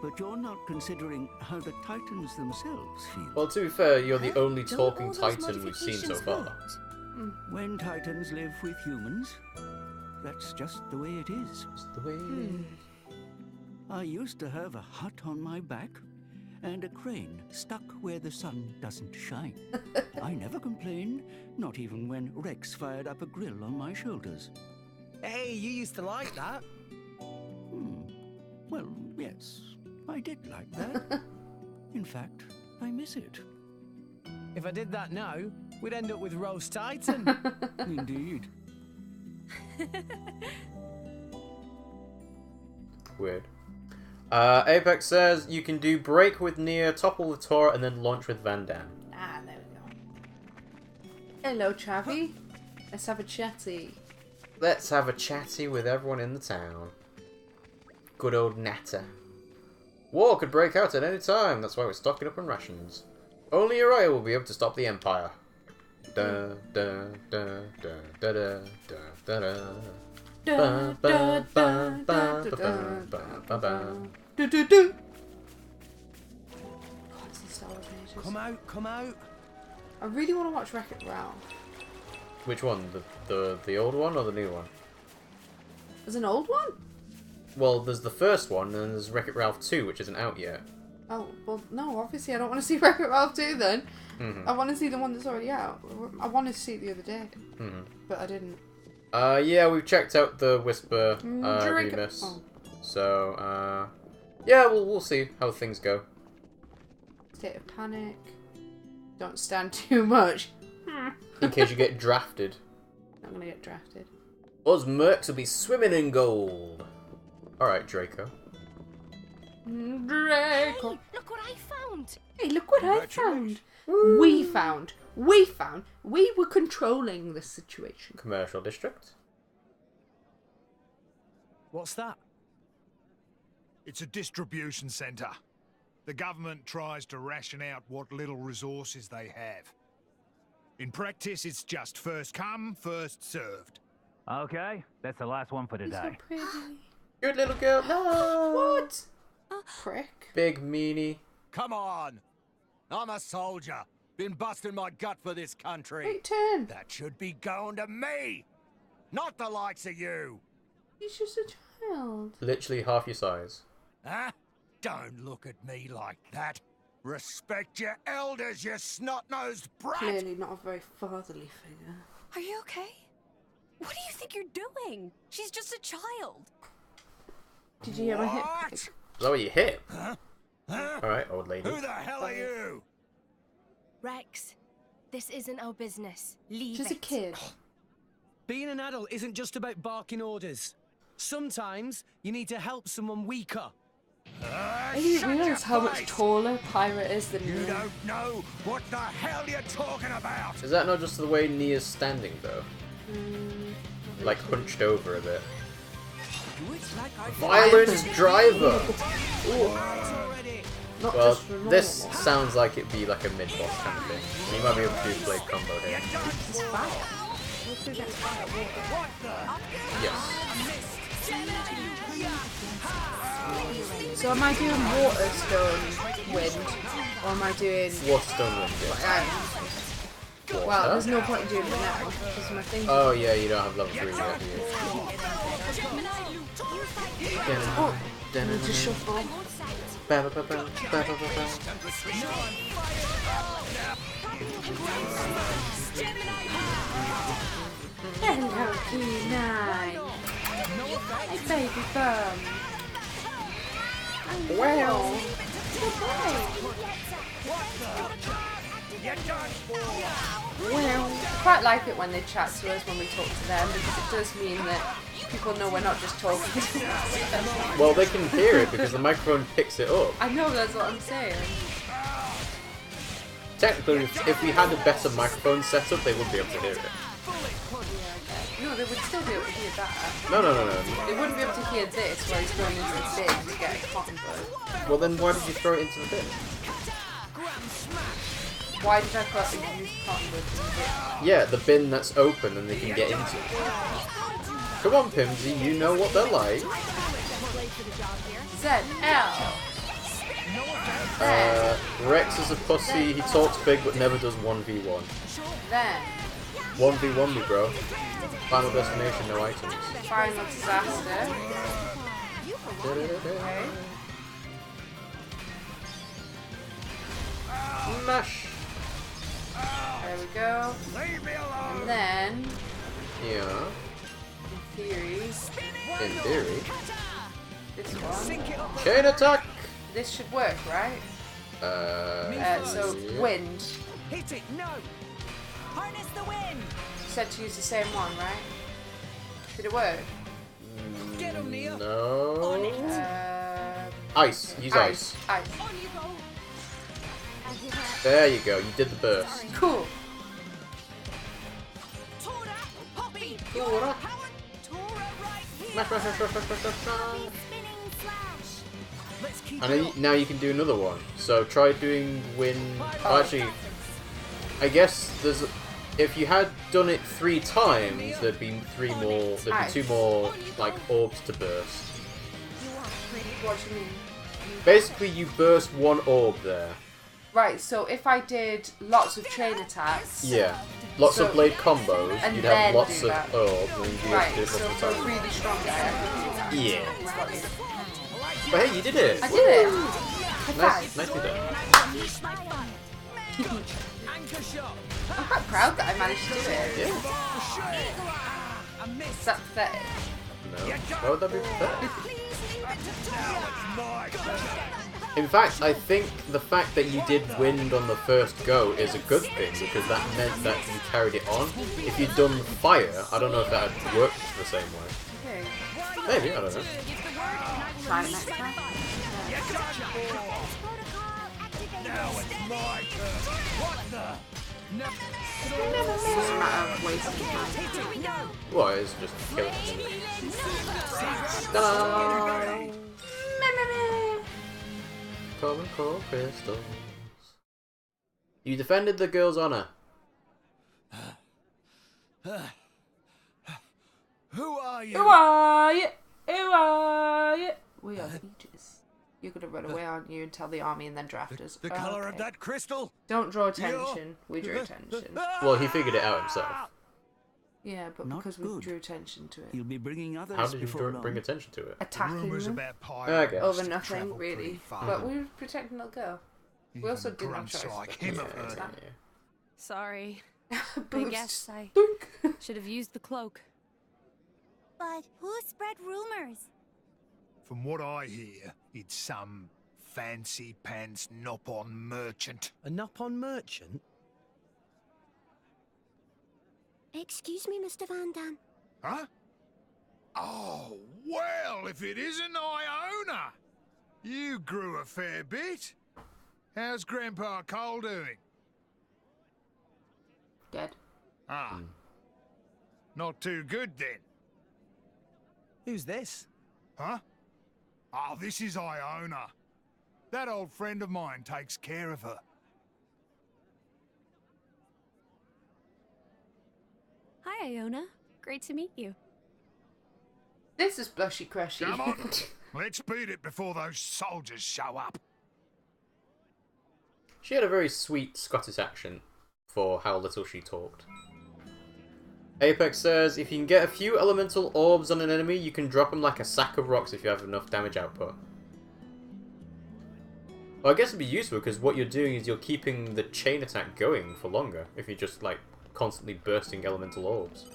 but you're not considering how the Titans themselves feel. Well, to be fair, you're the only Don't talking all those Titan we've seen so modifications far. hurt? When Titans live with humans, that's just the way it is. It's the way it is. I used to have a hut on my back and a crane stuck where the sun doesn't shine. I never complained, not even when Rex fired up a grill on my shoulders. Hey, you used to like that. Well, yes, I did like that. In fact, I miss it. If I did that now, we'd end up with roast Titan. Indeed. Weird. Apex says you can do break with Nia, topple the Tor, and then launch with Van Damme. Ah, there we go. Hello, Travi. Let's have a chatty. Let's have a chatty with everyone in the town. Good old Natter. War could break out at any time, that's why we're stocking up on rations. Only Uriah will be able to stop the Empire. Da da da da da da da da. Come out, come out. I really want to watch Wreck-It Ralph. Which one? The old one or the new one? There's an old one? Well, there's the first one, and there's Wreck-It Ralph 2, which isn't out yet. Oh, well, no, obviously I don't want to see Wreck-It Ralph 2 then. Mm-hmm. I want to see the one that's already out. I wanted to see it the other day, but I didn't. Yeah, we've checked out the Whisper remix. Oh. So, yeah, we'll see how things go. State of Panic. Don't stand too much. In case you get drafted. Not gonna get drafted. Us mercs will be swimming in gold. Alright, Draco. Draco! Hey, look what I found! Hey, look what I found! We found! We were controlling the situation. Commercial district. What's that? It's a distribution centre. The government tries to ration out what little resources they have. In practice, it's just first come, first served. Okay, that's the last one for today. So pretty. Good little girl. No. What? Prick. Big meanie. Come on. I'm a soldier. Been busting my gut for this country. Wait, turn. That should be going to me. Not the likes of you. He's just a child. Literally half your size. Huh? Don't look at me like that. Respect your elders, you snot-nosed brat. Clearly not a very fatherly figure. Are you okay? What do you think you're doing? She's just a child. Did you ever hit? Is that what you hit? Huh? Alright, old lady. Who the hell are you? Rex, this isn't our business. Leave She's it. a kid. Being an adult isn't just about barking orders. Sometimes you need to help someone weaker. I didn't realise how much taller Pirate is than you. Don't know what the hell you're talking about. Is that not just the way Nia's standing though? Like hunched over a bit. Violent driver! Well, this sounds like it'd be like a mid-boss kind of thing. So you might be able to do blade combo here. Yes. So am I doing water, stone, wind? Or am I doing... Water, stone, wind, yeah. Well, there's no point in doing it now, because my thing... Oh yeah, you don't have level 3 yet, do you? Oh, I need to shuffle. Hello, Key9. Hey, baby bum. Well. Well, I quite like it when they chat to us when we talk to them, because it does mean that people know we're not just talking to them. Well, they can hear it because the microphone picks it up. I know, that's what I'm saying. Technically, if we had a better microphone setup, they would be able to hear it. No, they would still be able to hear that. No. They wouldn't be able to hear this where he's going into the bin to get a cotton bud. Well, then why did you throw it into the bin? Why did I put a used cotton bud in the bin? Yeah, the bin that's open and they can get into. Come on, Pimmsy, you know what they're like. ZL. Rex is a pussy, he talks big but never does 1v1. Then 1v1 me, bro. Final destination, no items. Final disaster. Okay. Mash. There we go. And then Yeah. in theory. This one. Chain attack! This should work, right? So yeah. wind. Hit it, no! Harness the wind! You said to use the same one, right? Did it work? Get him, Nia! No. Ice. Use ice. There you go. You did the burst. Cool. And now you can do another one. So try doing wind. Actually, I guess there's. If you had done it 3 times, there'd be 3 more. There'd be 2 more like orbs to burst. What do you mean? Basically, you burst 1 orb there. Right. So if I did lots of train attacks. Yeah. Lots of blade combos. You'd have lots of orbs, and you'd right. do it So for a really strong guy, I could do that. Yeah. But hey, you did it. I did it. Nicely done. I'm quite proud that I managed to do it. Yeah. Is that pathetic? No. Why would that be pathetic? In fact, I think the fact that you did wind on the first go is a good thing, because that meant that you carried it on. If you'd done fire, I don't know if that had worked the same way. Okay. Maybe, I don't know. Try it next time. Now it's my turn. What the? It's just a matter of wasting time. Well, it's just killing it. Common core crystals. You defended the girl's honor. Who are you? Who are you? Who are you? We are leeches. You're gonna run away, aren't you, and tell the army and then draft us. The colour of that crystal? Don't draw attention. We drew attention. Well, he figured it out himself. Yeah, but because we drew attention to it. He'll be bringing others. How did you bring attention to it? Attacking them over nothing, really. But we were protecting little girl. We also didn't have choice. Like him have heard. Sorry. I guess I should have used the cloak. But who spread rumors? From what I hear, it's some fancy pants nop-on merchant. A nop-on merchant? Excuse me, Mr. Van Dam. Huh? Oh, well, if it isn't Iona! You grew a fair bit. How's Grandpa Cole doing? Dead. Ah. Not too good, then. Who's this? Huh? Oh, this is Iona. That old friend of mine takes care of her. Hi, Iona. Great to meet you. This is Blushy Crushy. Come on, let's beat it before those soldiers show up. She had a very sweet Scottish accent for how little she talked. Apex says, if you can get a few elemental orbs on an enemy, you can drop them like a sack of rocks if you have enough damage output. Well, I guess it'd be useful because what you're doing is you're keeping the chain attack going for longer if you're just like constantly bursting elemental orbs.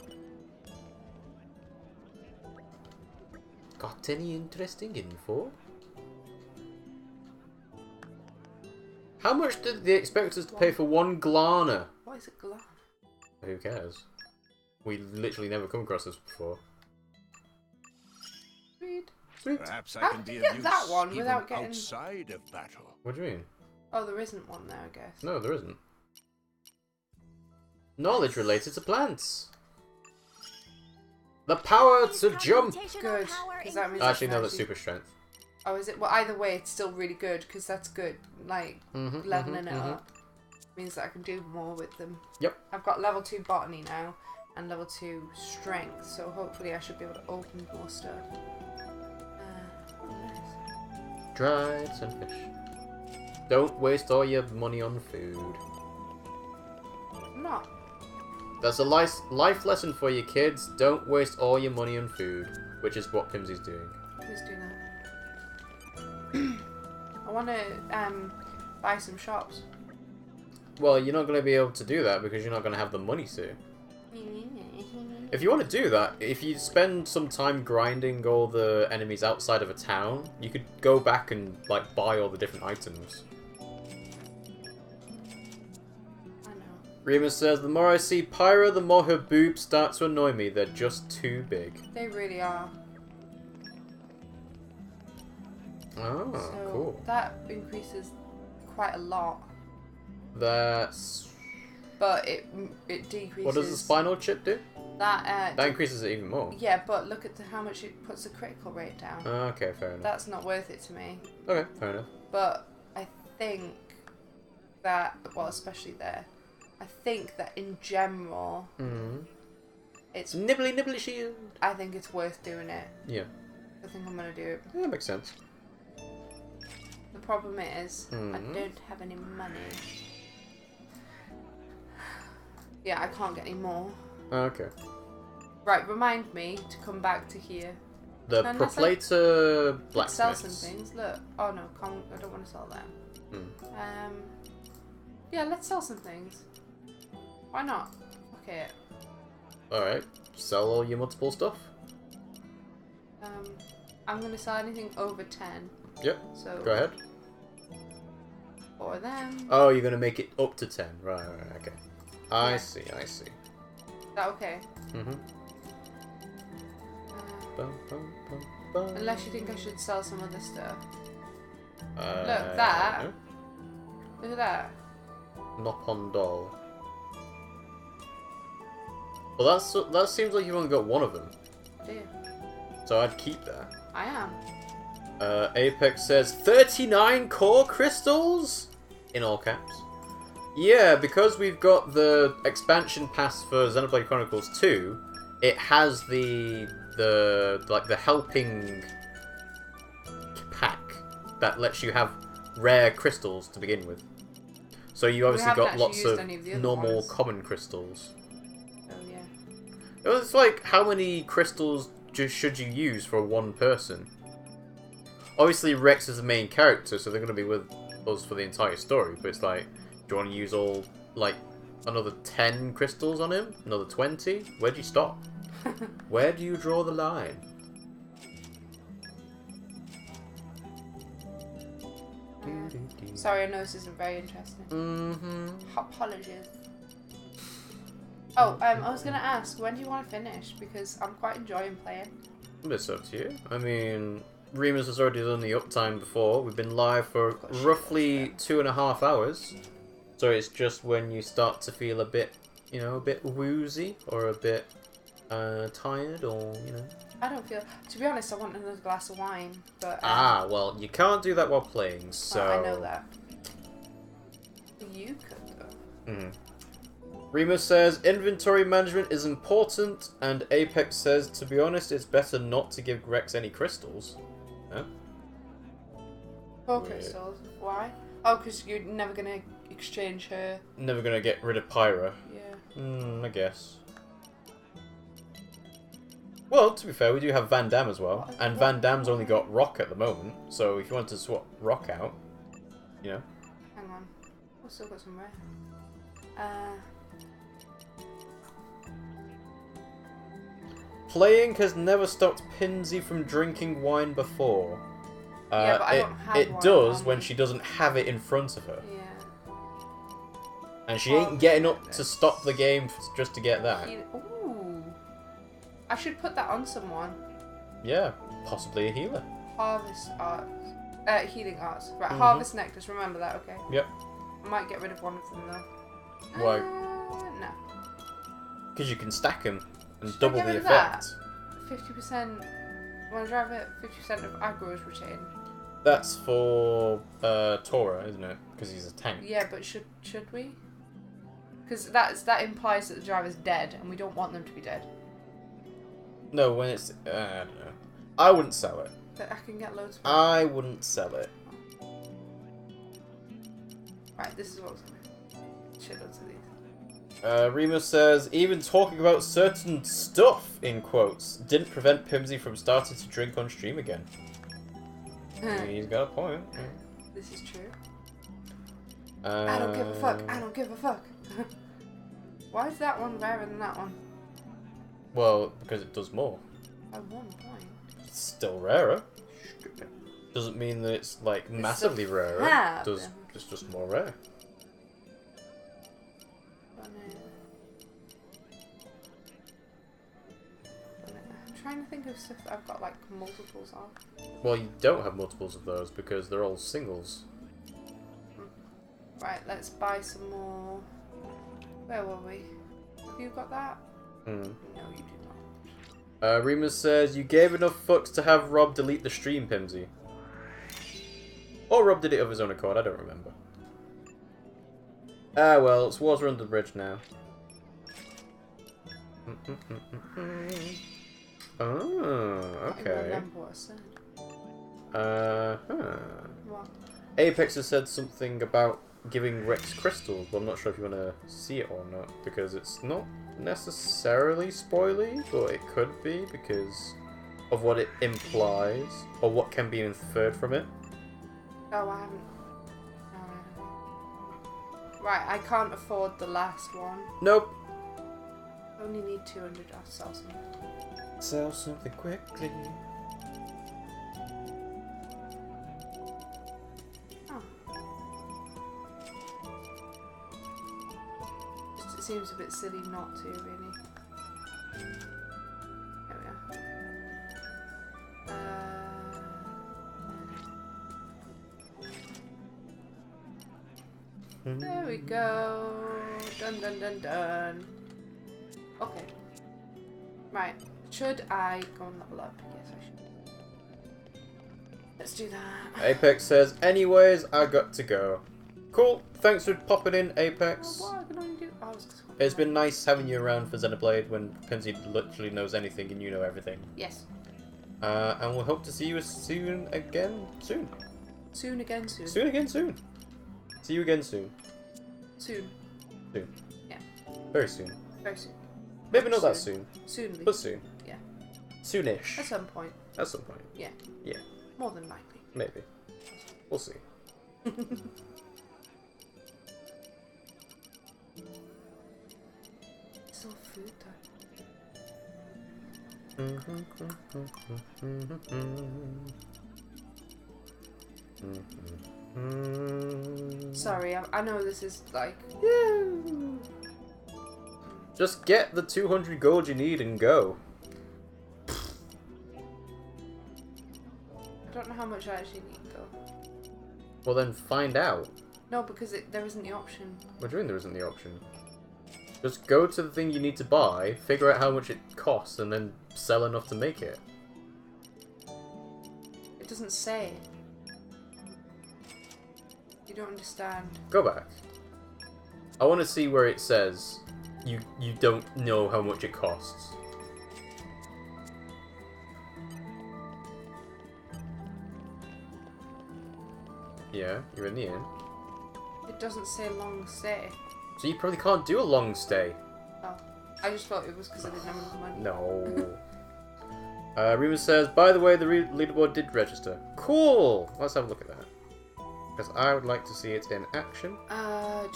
Got any interesting info? How much did they expect us to pay for 1 Glarner? What is a Glarner? Who cares? We literally never come across this before. Sweet. Perhaps I How can did be you of get use that one even without getting... outside of battle. What do you mean? Oh, there isn't one there, I guess. No, there isn't. Knowledge related to plants. The power to jump! Good, because that means... Actually, no, that's super strength. Oh, is it? Well, either way, it's still really good, because that's good. Like, leveling it up means that I can do more with them. Yep. I've got level 2 botany now, and level 2 strength, so hopefully I should be able to open more stuff. Dried sunfish. Don't waste all your money on food. I'm not. That's a life lesson for you kids. Don't waste all your money on food, which is what Pimmsy's doing. Who's doing that? I want to buy some shops. Well, you're not going to be able to do that because you're not going to have the money to. If you want to do that, if you spend some time grinding all the enemies outside of a town, you could go back and like buy all the different items. I know. Remus says, the more I see Pyra, the more her boobs start to annoy me. They're just too big. They really are. Oh, so cool. that increases quite a lot. That's... But it decreases... What does the spinal chip do? That increases it even more. Yeah, but look at how much it puts the critical rate down. Okay, fair enough. That's not worth it to me. Okay, fair enough. But I think that, well, especially there, I think that in general, it's nibbly shield. I think it's worth doing it. Yeah. I think I'm gonna do it. Yeah, that makes sense. The problem is, I don't have any money. Yeah, I can't get any more. Okay. Right, remind me to come back to here. The Proplator blacksmiths. Sell some things. Look. Oh no, I don't want to sell them. Yeah, let's sell some things. Why not? Okay. Alright. Sell all your multiple stuff. I'm gonna sell anything over 10. Yep. So go ahead. For them. Oh, you're gonna make it up to 10. Right, okay. I see. Is that okay? Unless you think I should sell some other stuff. Look, that. No. Look at that. Knock-on doll. Well, that seems like you've only got one of them. Do you? So I'd keep that. I am. Apex says 39 core crystals? In all caps. Yeah, because we've got the expansion pass for Xenoblade Chronicles 2, it has the helping pack that lets you have rare crystals to begin with. So you obviously got lots of normal common crystals. Oh yeah. It's like, how many crystals should you use for one person? Obviously Rex is the main character, so they're going to be with us for the entire story, but it's like, do you want to use all, like, another 10 crystals on him? Another 20? Where do you stop? Where do you draw the line? Sorry, I know this isn't very interesting. Apologies. Oh, I was going to ask, when do you want to finish? Because I'm quite enjoying playing. It's up to you. I mean, Remus has already done the uptime before. We've been live for roughly 2.5 hours. So it's just when you start to feel a bit, you know, a bit woozy or a bit tired, or, you know. I don't feel... To be honest, I want another glass of wine, but... well, you can't do that while playing, so... I know that. You could, though. Remus says, inventory management is important, and Apex says, to be honest, it's better not to give Rex any crystals. Huh? 4 crystals. Why? Oh, because you're never going to exchange her. Never going to get rid of Pyra. Yeah. I guess. Well, to be fair, we do have Van Damme as well, and Van Damme's only got Rock at the moment, so if you want to swap Rock out, you know. Hang on. I've still got some rare. Playing has never stopped Pimmsy from drinking wine before. Yeah, but I don't have it wine does on when me. she doesn't have it in front of her. Yeah. And she ain't getting up to stop the game just to get that. Ooh. I should put that on someone. Yeah, possibly a healer. Harvest arts. Healing arts. Right, Harvest nectars, remember that, okay? Yep. I might get rid of one of them though. Why? No. Because you can stack them and Should I double get the rid of effect. that? 50%. When I drive it, 50% of aggro is retained. That's for Tora, isn't it? Because he's a tank. Yeah, but should we? Because that implies that the driver's dead, and we don't want them to be dead. No, when it's... I don't know. I wouldn't sell it. But I can get loads of I wouldn't sell it. Right, this is what I was gonna... Shitloads of these. Remus says, even talking about certain stuff, in quotes, didn't prevent Pimmsy from starting to drink on stream again. He's got a point. This is true. I don't give a fuck. I don't give a fuck. Why is that one rarer than that one? Well, because it does more. By 1 point. It's still rarer. Doesn't mean that it's like massively rarer. It's just more rare. I'm trying to think of stuff that I've got like multiples of. Well, you don't have multiples of those because they're all singles. Right, let's buy some more. Where were we? Have you got that? No, you do not. Remus says, you gave enough fucks to have Rob delete the stream, Pimmsy. Or Rob did it of his own accord, I don't remember. Ah well, it's water under the bridge now. Oh, okay. What? Apex has said something about giving Rex crystals, but I'm not sure if you want to see it or not, because it's not necessarily spoily, but it could be because of what it implies, or what can be inferred from it. Oh, I haven't. Right, I can't afford the last one. Nope. I only need 200. I'll sell something. Sell something quickly. Oh. Just, it seems a bit silly not to, really. There we are. There we go. Dun dun dun dun. Okay. Right. Should I go and level up? Yes, I should. Let's do that. Apex says, anyways, I got to go. Cool. Thanks for popping in, Apex. What can I do? Oh, It's been nice having you around for Xenoblade when Pimmsy literally knows anything and you know everything. Yes. And we'll hope to see you soon again soon. Soon again soon. Soon again soon. See you again soon. Soon. Soon. Yeah. Very soon. Very soon. Maybe not that soon. Soonly. But soon. Yeah. Soonish. At some point. At some point. Yeah. Yeah. More than likely. Maybe. We'll see. It's all food time. Sorry, I know this is like... Just get the 200 gold you need and go. I don't know how much I actually need though. Well then find out. No, because there isn't the option. What do you mean there isn't the option? Just go to the thing you need to buy, figure out how much it costs, and then sell enough to make it. It doesn't say. You don't understand. Go back. I want to see where it says you don't know how much it costs. Yeah, you're in the inn. It doesn't say long stay. So you probably can't do a long stay. Oh. I just thought it was because I didn't have enough money. No. Remus says, by the way, the leaderboard did register. Cool! Let's have a look at that. Because I would like to see it in action.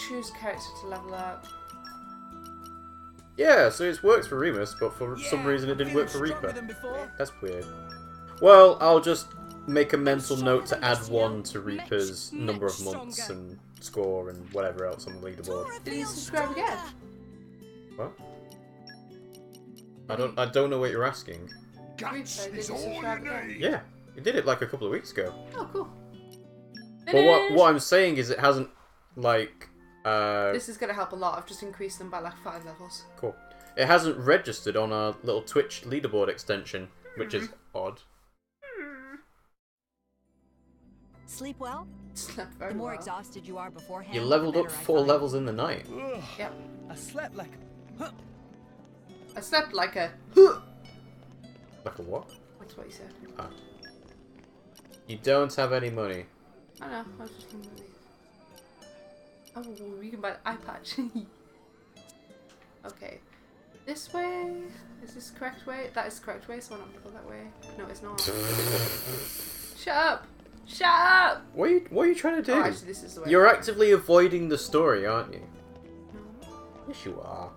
Choose character to level up. Yeah, so it works for Remus, but for some reason it didn't work for Reaper. That's weird. Well, I'll just make a mental note to add 1 to Reaper's number of months and score and whatever else on the leaderboard. Did you subscribe again? What? I don't know what you're asking. Did you subscribe again? Yeah, you did it like a couple of weeks ago. Oh, cool. But what I'm saying is it hasn't, like... this is going to help a lot. I've just increased them by like 5 levels. Cool. It hasn't registered on our little Twitch leaderboard extension, which is odd. Sleep well? Slept very The more well. exhausted you are beforehand, You the leveled up better I 4 find. levels in the night. Yep. I slept like... I slept like a... Like a what? That's what you said. Ah. You don't have any money. I know, I was just looking at these. Oh, we can buy the eye patch. Okay. This way? Is this the correct way? That is the correct way, so I'm not going to go that way. No, it's not. Shut up! Shut up! What are you trying to do? Oh, actually, this is the way. You're actively avoiding the story, aren't you? No. Yes, you are.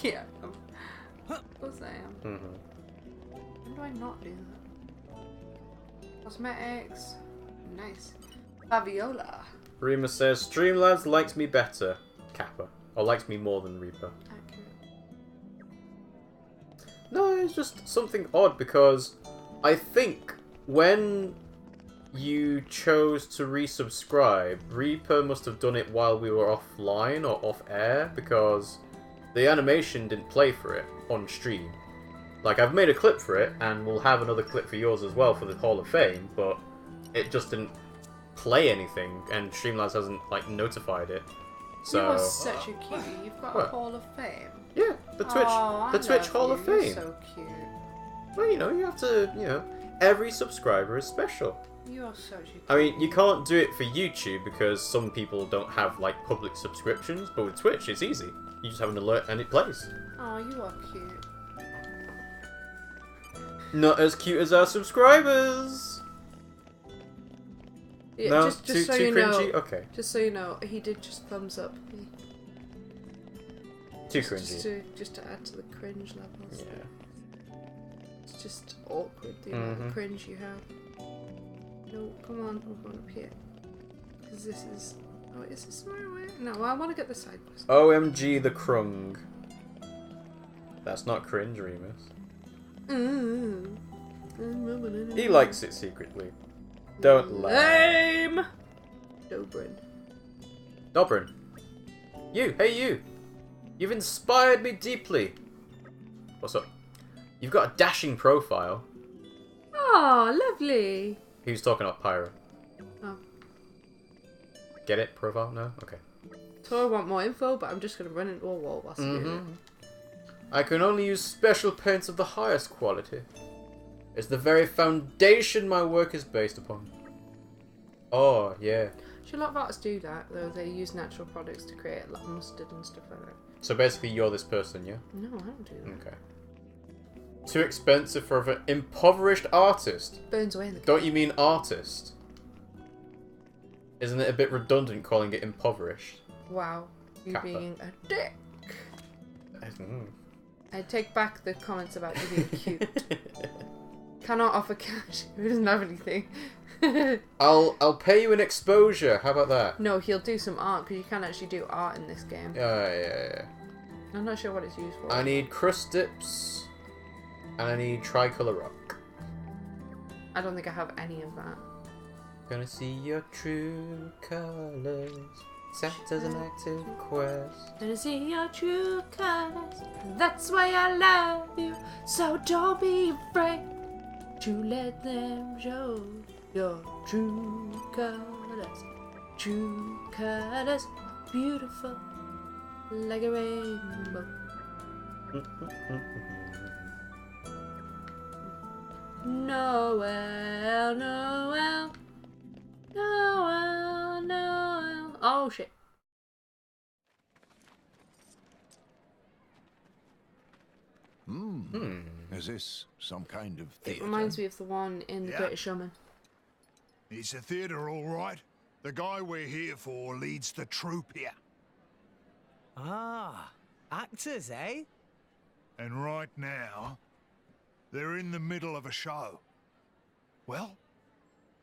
Yeah. Of course I am. Mm-hmm. When do I not do that? Cosmetics. Nice. Fabiola. Remus says, Streamlabs likes me better. Kappa. Or likes me more than Reaper. Accurate. No, it's just something odd because I think when you chose to resubscribe, Reaper must have done it while we were offline or off air because the animation didn't play for it on stream. Like, I've made a clip for it, and we'll have another clip for yours as well for the Hall of Fame, but it just didn't play anything, and Streamlabs hasn't, like, notified it. So... You are such a cutie. You've got a Hall of Fame. Yeah, the Twitch Hall of Fame. You're so cute. Well, you know, you have to, you know, every subscriber is special. You are such a cutie. I mean, you can't do it for YouTube because some people don't have, like, public subscriptions, but with Twitch, it's easy. You just have an alert and it plays. Oh, you are cute. Not as cute as our subscribers! Yeah, no, just too so you cringy? know, Okay. Just so you know, he did just thumbs up. Too cringy. Just to add to the cringe levels. Yeah. It's just awkward, the amount of cringe you have. No, come on, we're going up here. Because this is... Oh, is this my way? No, I want to get the side quest. OMG the Krung. That's not cringe, Remus. He likes it secretly. Don't lie. Lame! Dobrin. You, hey you! You've inspired me deeply. What's up? You've got a dashing profile. Oh, lovely. He was talking about Pyro. Oh. Get it? Profile? No? Okay. So I want more info, but I'm just going to run into a wall whilst doing it. I can only use special paints of the highest quality. It's the very foundation my work is based upon. Oh, yeah. A lot of artists do that, though. They use natural products to create like mustard and stuff like that. So basically you're this person, yeah? No, I don't do that. Okay. Too expensive for an impoverished artist. Burns away in the Don't you mean artist? Isn't it a bit redundant calling it impoverished? Wow. You Kappa. being a dick. I take back the comments about you being cute. Cannot offer cash. He doesn't have anything. I'll pay you an exposure. How about that? No, he'll do some art because you can actually do art in this game. Yeah. I'm not sure what it's used for. I need crust dips, and I need tricolor rock. I don't think I have any of that. Gonna see your true colors. Set as an active quest. Gonna see your true colors. That's why I love you. So don't be afraid to let them show your true colors. True colors, beautiful like a rainbow. Noel, Noel, Noel, Noel. Oh shit. Is this some kind of theatre? It reminds me of the one in The Greatest Showman. It's a theatre, all right. The guy we're here for leads the troupe here. Ah, actors, eh? And right now, they're in the middle of a show. Well,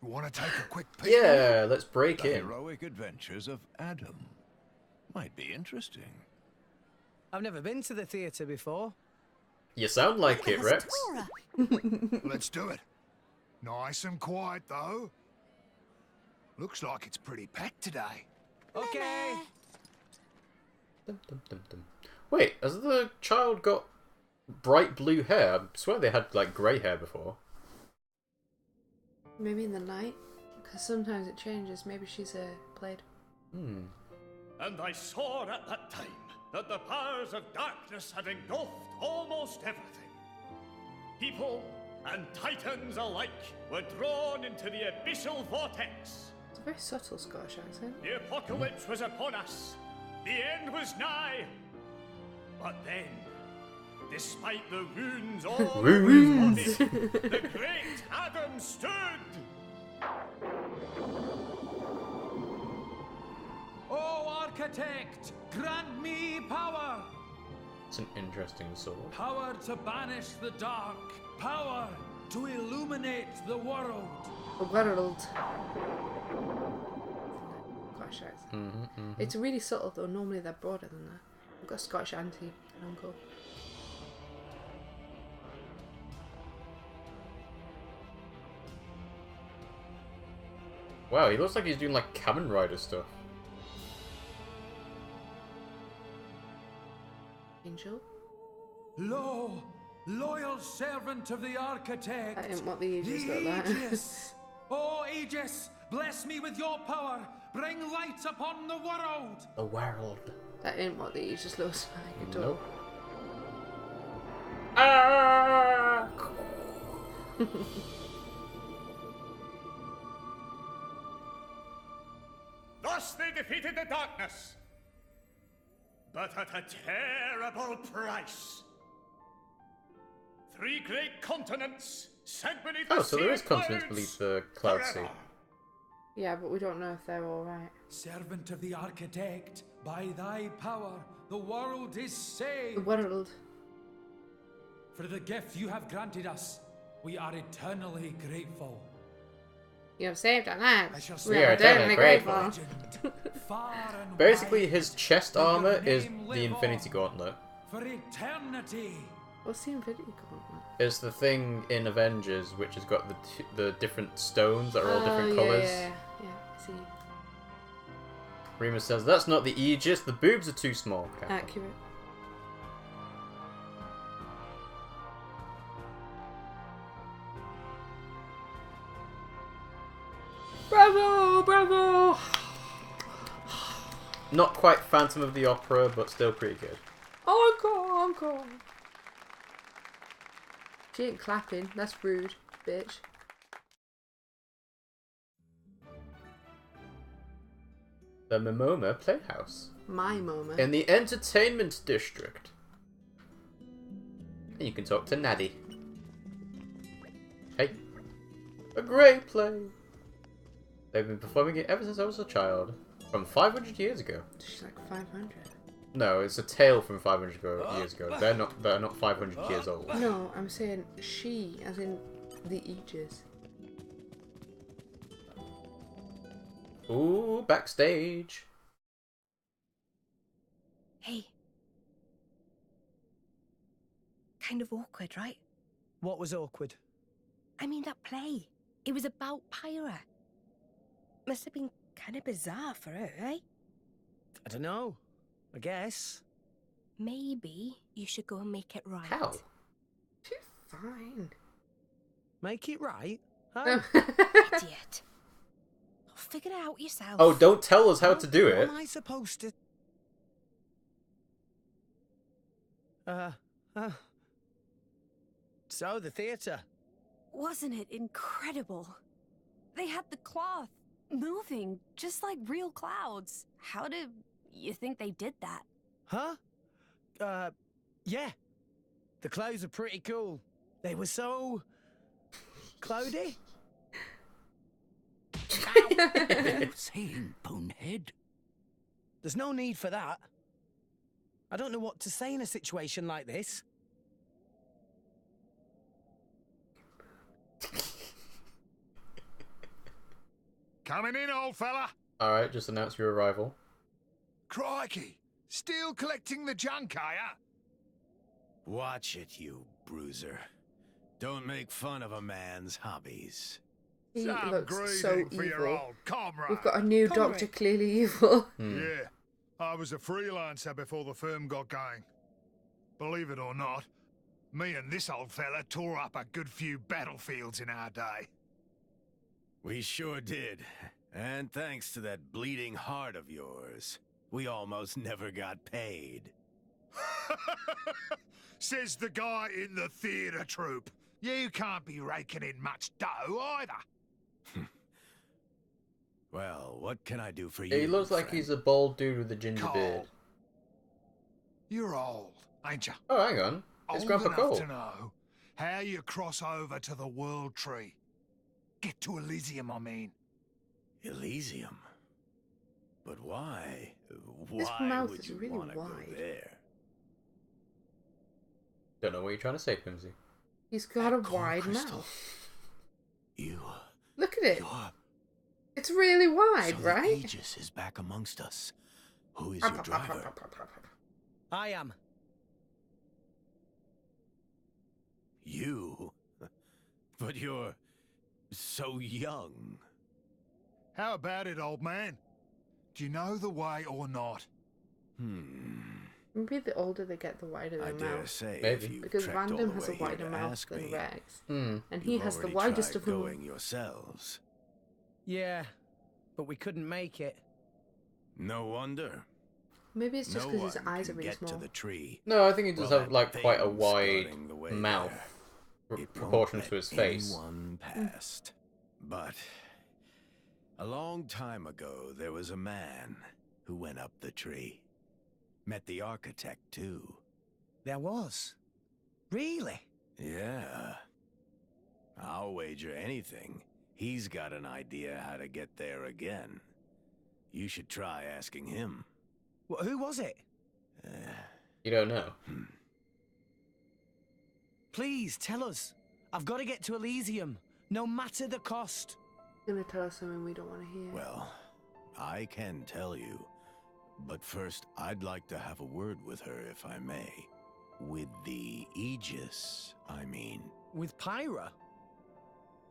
you want to take a quick peek? Yeah, let's break The in. heroic adventures of Adam. Might be interesting. I've never been to the theatre before. You sound like it, Rex. Let's do it. Nice and quiet, though. Looks like it's pretty packed today. Okay. Wait, has the child got bright blue hair? I swear they had, like, grey hair before. Maybe in the night? Because sometimes it changes. Maybe she's a played. And I saw at that time that the powers of darkness had engulfed almost everything. People and titans alike were drawn into the abyssal vortex. It's a very subtle Scottish accent. The apocalypse was upon us. The end was nigh. But then, despite the wounds all over his body, the great Adam stood. Oh, architect, grant me power. It's an interesting sword. Power to banish the dark. Power to illuminate the world. The world. Scottish accent. It's really subtle though. Normally they're broader than that. I've got a Scottish auntie and uncle. Wow, he looks like he's doing like Kamen Rider stuff. Angel? Lo, loyal servant of the architect. That ain't what the Aegis look like. Aegis! Oh, Aegis, bless me with your power. Bring light upon the world. The world. That ain't what the Aegis looks like at all. Nope. Ah! Thus they defeated the darkness, but at a terrible price. 3 great continents sank beneath the sea. Oh, so there is continents beneath the cloud sea. Yeah, but we don't know if they're alright. Servant of the architect, by thy power, the world is saved. The world. For the gift you have granted us, we are eternally grateful. You have saved our lives. We are eternally grateful. Basically, his chest armor is the Infinity Gauntlet. For eternity. What's the Infinity Gauntlet? It's the thing in Avengers which has got the different stones that are all different colours. Yeah, see. Rima says, that's not the Aegis, the boobs are too small. Okay. Accurate. Bravo! Bravo! Not quite Phantom of the Opera, but still pretty good. Encore! Encore! She ain't clapping. That's rude, bitch. The Myma Playhouse. My Myma. In the Entertainment District. And you can talk to Naddy. Hey. A great play. They've been performing it ever since I was a child. From 500 years ago. She's like 500. No, it's a tale from 500 years ago. They're not 500 years old. No, I'm saying she, as in the Aegis. Ooh, backstage. Hey. Kind of awkward, right? What was awkward? I mean, that play. It was about Pyra. Must have been kind of bizarre for her, eh? I don't know. I guess. Maybe you should go and make it right. How? She's fine. Make it right? Huh? Idiot. Figure it out yourself. Oh, don't tell us how to do it. What am I supposed to... So, the theatre. Wasn't it incredible? They had the cloth moving just like real clouds. How do you think they did that? Huh? Yeah. The clothes are pretty cool. They were so... cloudy. Saying, bonehead. There's no need for that. I don't know what to say in a situation like this. Coming in, old fella. Alright, just announce your arrival. Crikey. Still collecting the junk, are ya? Watch it, you bruiser. Don't make fun of a man's hobbies. He Some looks so greeting for your evil. old comrade. We've got a new doctor, clearly evil. Yeah. I was a freelancer before the firm got going. Believe it or not, me and this old fella tore up a good few battlefields in our day. We sure did. And thanks to that bleeding heart of yours, we almost never got paid. Says the guy in the theatre troupe. You can't be raking in much dough either. Well, what can I do for you? He looks like friend? he's a bald dude with a ginger Cole. beard. You're old, ain't you? Oh, hang on. It's Old Grandpa enough Cole. to know how you cross over to the World Tree. Get to Elysium, I mean. Elysium? But why? His Why mouth would is you really want to go wide. there? Don't know what you're trying to say, Pimmsy. He's got a wide mouth. You. Look at it. It's really wide, So right? the Aegis is back amongst us. Who is your driver? I am. You? But you're so young. How about it, old man? Do you know the way or not? Maybe the older they get, the wider their I mouth. dare say, Maybe. if you Because trekked all Random the has a way here wider to mouth ask than me, Rex. Hmm. And he you've has the already widest tried of them. going yourselves. Yeah, but we couldn't make it. No wonder. Maybe it's just No because his one eyes can are really get small. to the tree. No, I think he does Well, have that like quite a thing's wide guarding the way mouth, there. It proportionate won't to his let face. anyone past. But a long time ago, there was a man who went up the tree. Met the architect too. There was. Really? Yeah. I'll wager anything. He's got an idea how to get there again. You should try asking him. Well, who was it? You don't know. Please, tell us. I've got to get to Elysium, no matter the cost. He's gonna tell us something we don't want to hear. Well, I can tell you. But first, I'd like to have a word with her, if I may. With the Aegis, I mean. With Pyra?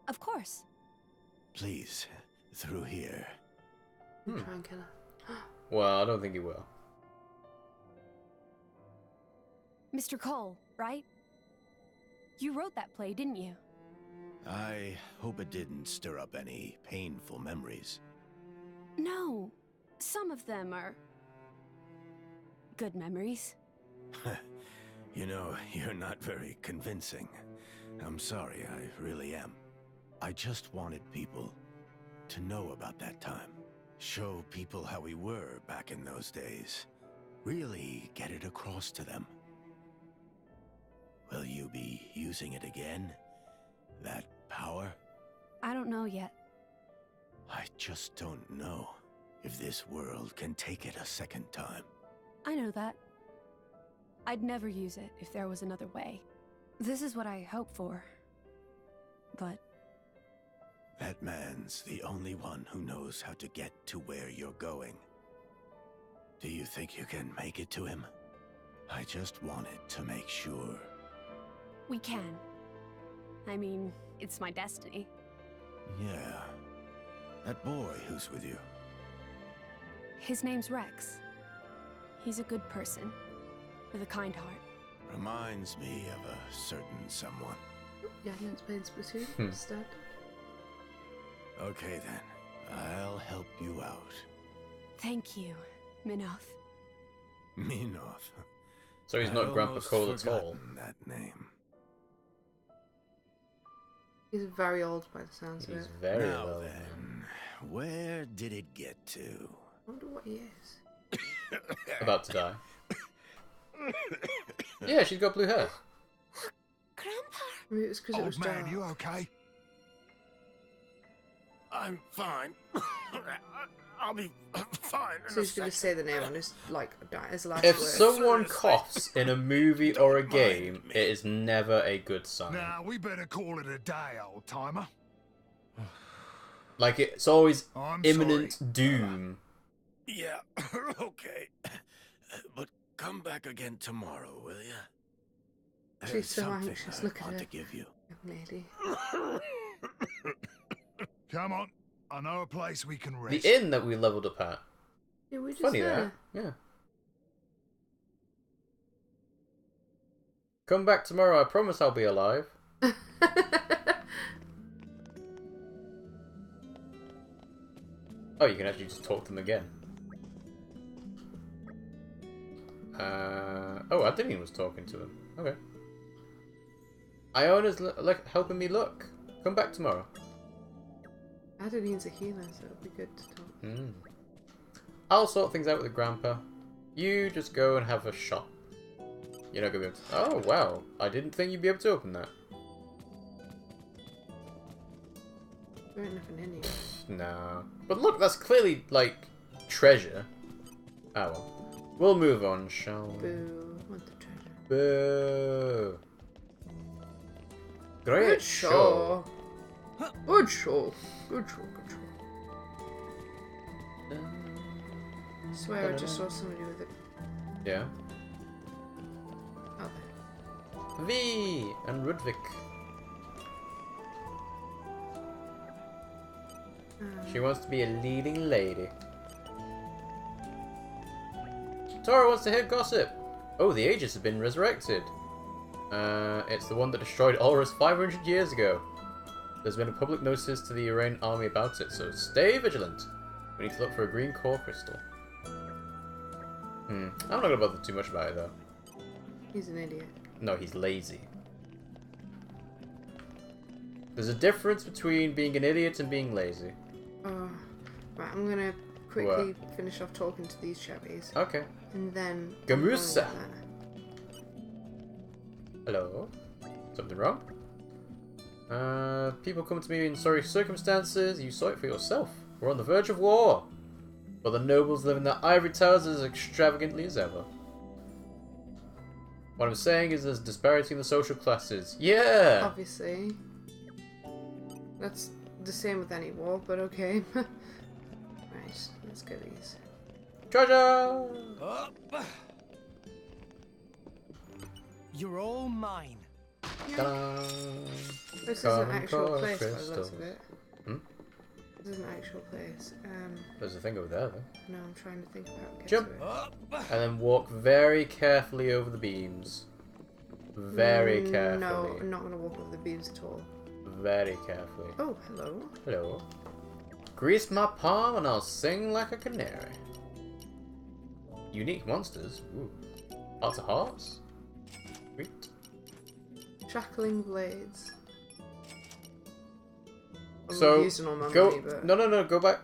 Of course. Please, through here. Try and kill her. Well, I don't think he will. Mr. Cole, right? You wrote that play, didn't you? I hope it didn't stir up any painful memories. No. Some of them are good memories. You know, you're not very convincing. I'm sorry, I really am. I just wanted people to know about that time. Show people how we were back in those days. Really get it across to them. Will you be using it again? That power? I don't know yet. I just don't know if this world can take it a second time. I know that. I'd never use it if there was another way. This is what I hope for. But that man's the only one who knows how to get to where you're going. Do you think you can make it to him? I just wanted to make sure. we can. I mean, it's my destiny. Yeah. That boy who's with you. His name's Rex. He's a good person, with a kind heart. Reminds me of a certain someone. Yeah, he wants playing Splatoon instead. Okay then, I'll help you out. Thank you, Minoth. Minoth. So he's not Grandpa Cole at all. That name. He's very old by the sounds of it. He's very now old. Then, where did it get to? I wonder what he is. About to die. Yeah, she's got blue hair. Grandpa! Maybe it was because it was Old man, dark. you okay? I'm fine. I'll be fine. So he's going to say the name on his, like, his last If word. someone coughs in a movie or a game, it is never a good sign. Nah, we better call it a day, old timer. Like, it's always I'm imminent sorry. doom. Yeah, okay. But come back again tomorrow, will you? She's so anxious. I Look at want her. to give you. Young lady. Come on, I know a place we can The rest. inn that we leveled up at. Yeah, we just Funny there. that. Yeah. Come back tomorrow, I promise I'll be alive. Oh, you can actually just talk to them again. Oh, Adeline was talking to them. Okay. Iona's helping me look. Come back tomorrow. Adeline's a healer, so it'll be good to talk. I'll sort things out with the grandpa. You just go and have a shop. You're not gonna be able to... Oh, wow. I didn't think you'd be able to open that. There ain't nothing in here. No. But look, that's clearly, like, treasure. Oh, well. We'll move on, shall we? Boo. Want the treasure. Boo. Good Great show. Good show. Good show. Good show. I swear I just saw somebody with it. Yeah. Oh, there. V and Rudvik. She wants to be a leading lady. Tora wants to hear gossip. Oh, the Aegis has been resurrected. It's the one that destroyed Ulrus 500 years ago. There's been a public notice to the Urayan army about it, so stay vigilant. We need to look for a green core crystal. I'm not gonna bother too much about it though. He's an idiot. No, he's lazy. There's a difference between being an idiot and being lazy. Right, I'm gonna quickly finish off talking to these chappies. Okay. And then... Gamusa! Hello? Something wrong? People come to me in sorry circumstances. You saw it for yourself. We're on the verge of war. But the nobles live in their ivory towers as extravagantly as ever. What I'm saying is there's disparity in the social classes. Yeah! Obviously. That's the same with any war, but okay. Right, let's get these. Treasure! You're all mine. Yeah. This is an actual place by the looks of it. This is an actual place. There's a thing over there though. No, I'm trying to think about getting Jump! to it. And then walk very carefully over the beams. Very carefully. No, I'm not going to walk over the beams at all. Very carefully. Oh, hello. Hello. Grease my palm and I'll sing like a canary. Unique monsters. Ooh. Hearts of hearts. Sweet. Shackling blades. So go. Money, but... No. Go back.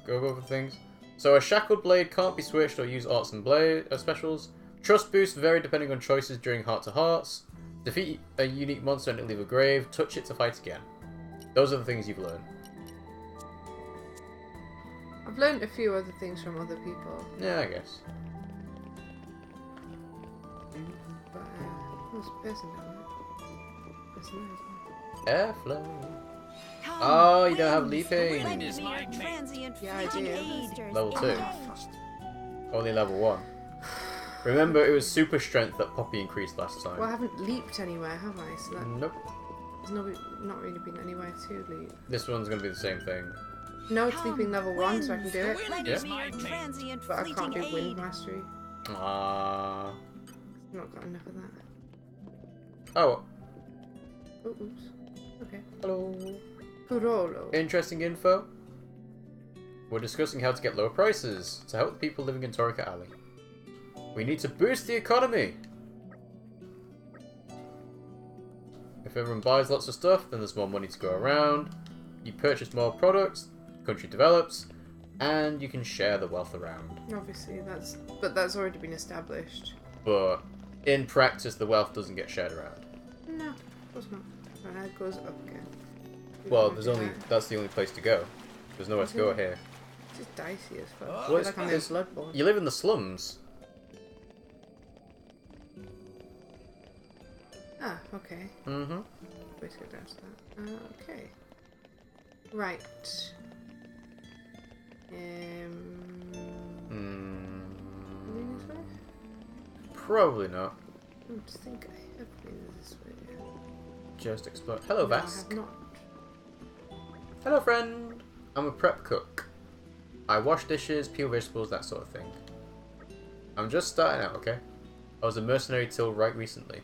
Go over things. So a shackled blade can't be switched or use arts and blade specials. Trust boosts vary depending on choices during Heart to Hearts. Defeat a unique monster and it leave a grave. Touch it to fight again. Those are the things you've learned. I've learned a few other things from other people. Yeah, I guess. But there's a person down there. Airflow. Oh, you don't have leaping. Yeah, I do. Level 2. Only level 1. Remember, it was super strength that Poppy increased last time. Well, I haven't leaped anywhere, have I? So that nope. There's not really been anywhere to leap. This one's going to be the same thing. No, it's leaping level 1, so I can do it. Yeah. But I can't do wind mastery. Ah. I've not got enough of that. Oh. Oh, oops. Okay. Hello. Kurolo. Interesting info. We're discussing how to get lower prices to help the people living in Torika Alley. We need to boost the economy. If everyone buys lots of stuff, then there's more money to go around. You purchase more products, the country develops, and you can share the wealth around. Obviously, that's already been established. But in practice, the wealth doesn't get shared around. No, of course not. And it goes up again. Well, that's the only place to go. There's nowhere to go here. It's just dicey as fuck. Well, like I'm in Bloodborne. You live in the slums. Ah, okay. Mm-hmm. Wait to go down to that. Okay. Right. Moving this way? Probably not. I don't think I have been this way. Just explore. Hello, No, I Vask. have not. Hello, friend. I'm a prep cook. I wash dishes, peel vegetables, that sort of thing. I'm just starting out, okay? I was a mercenary till right recently.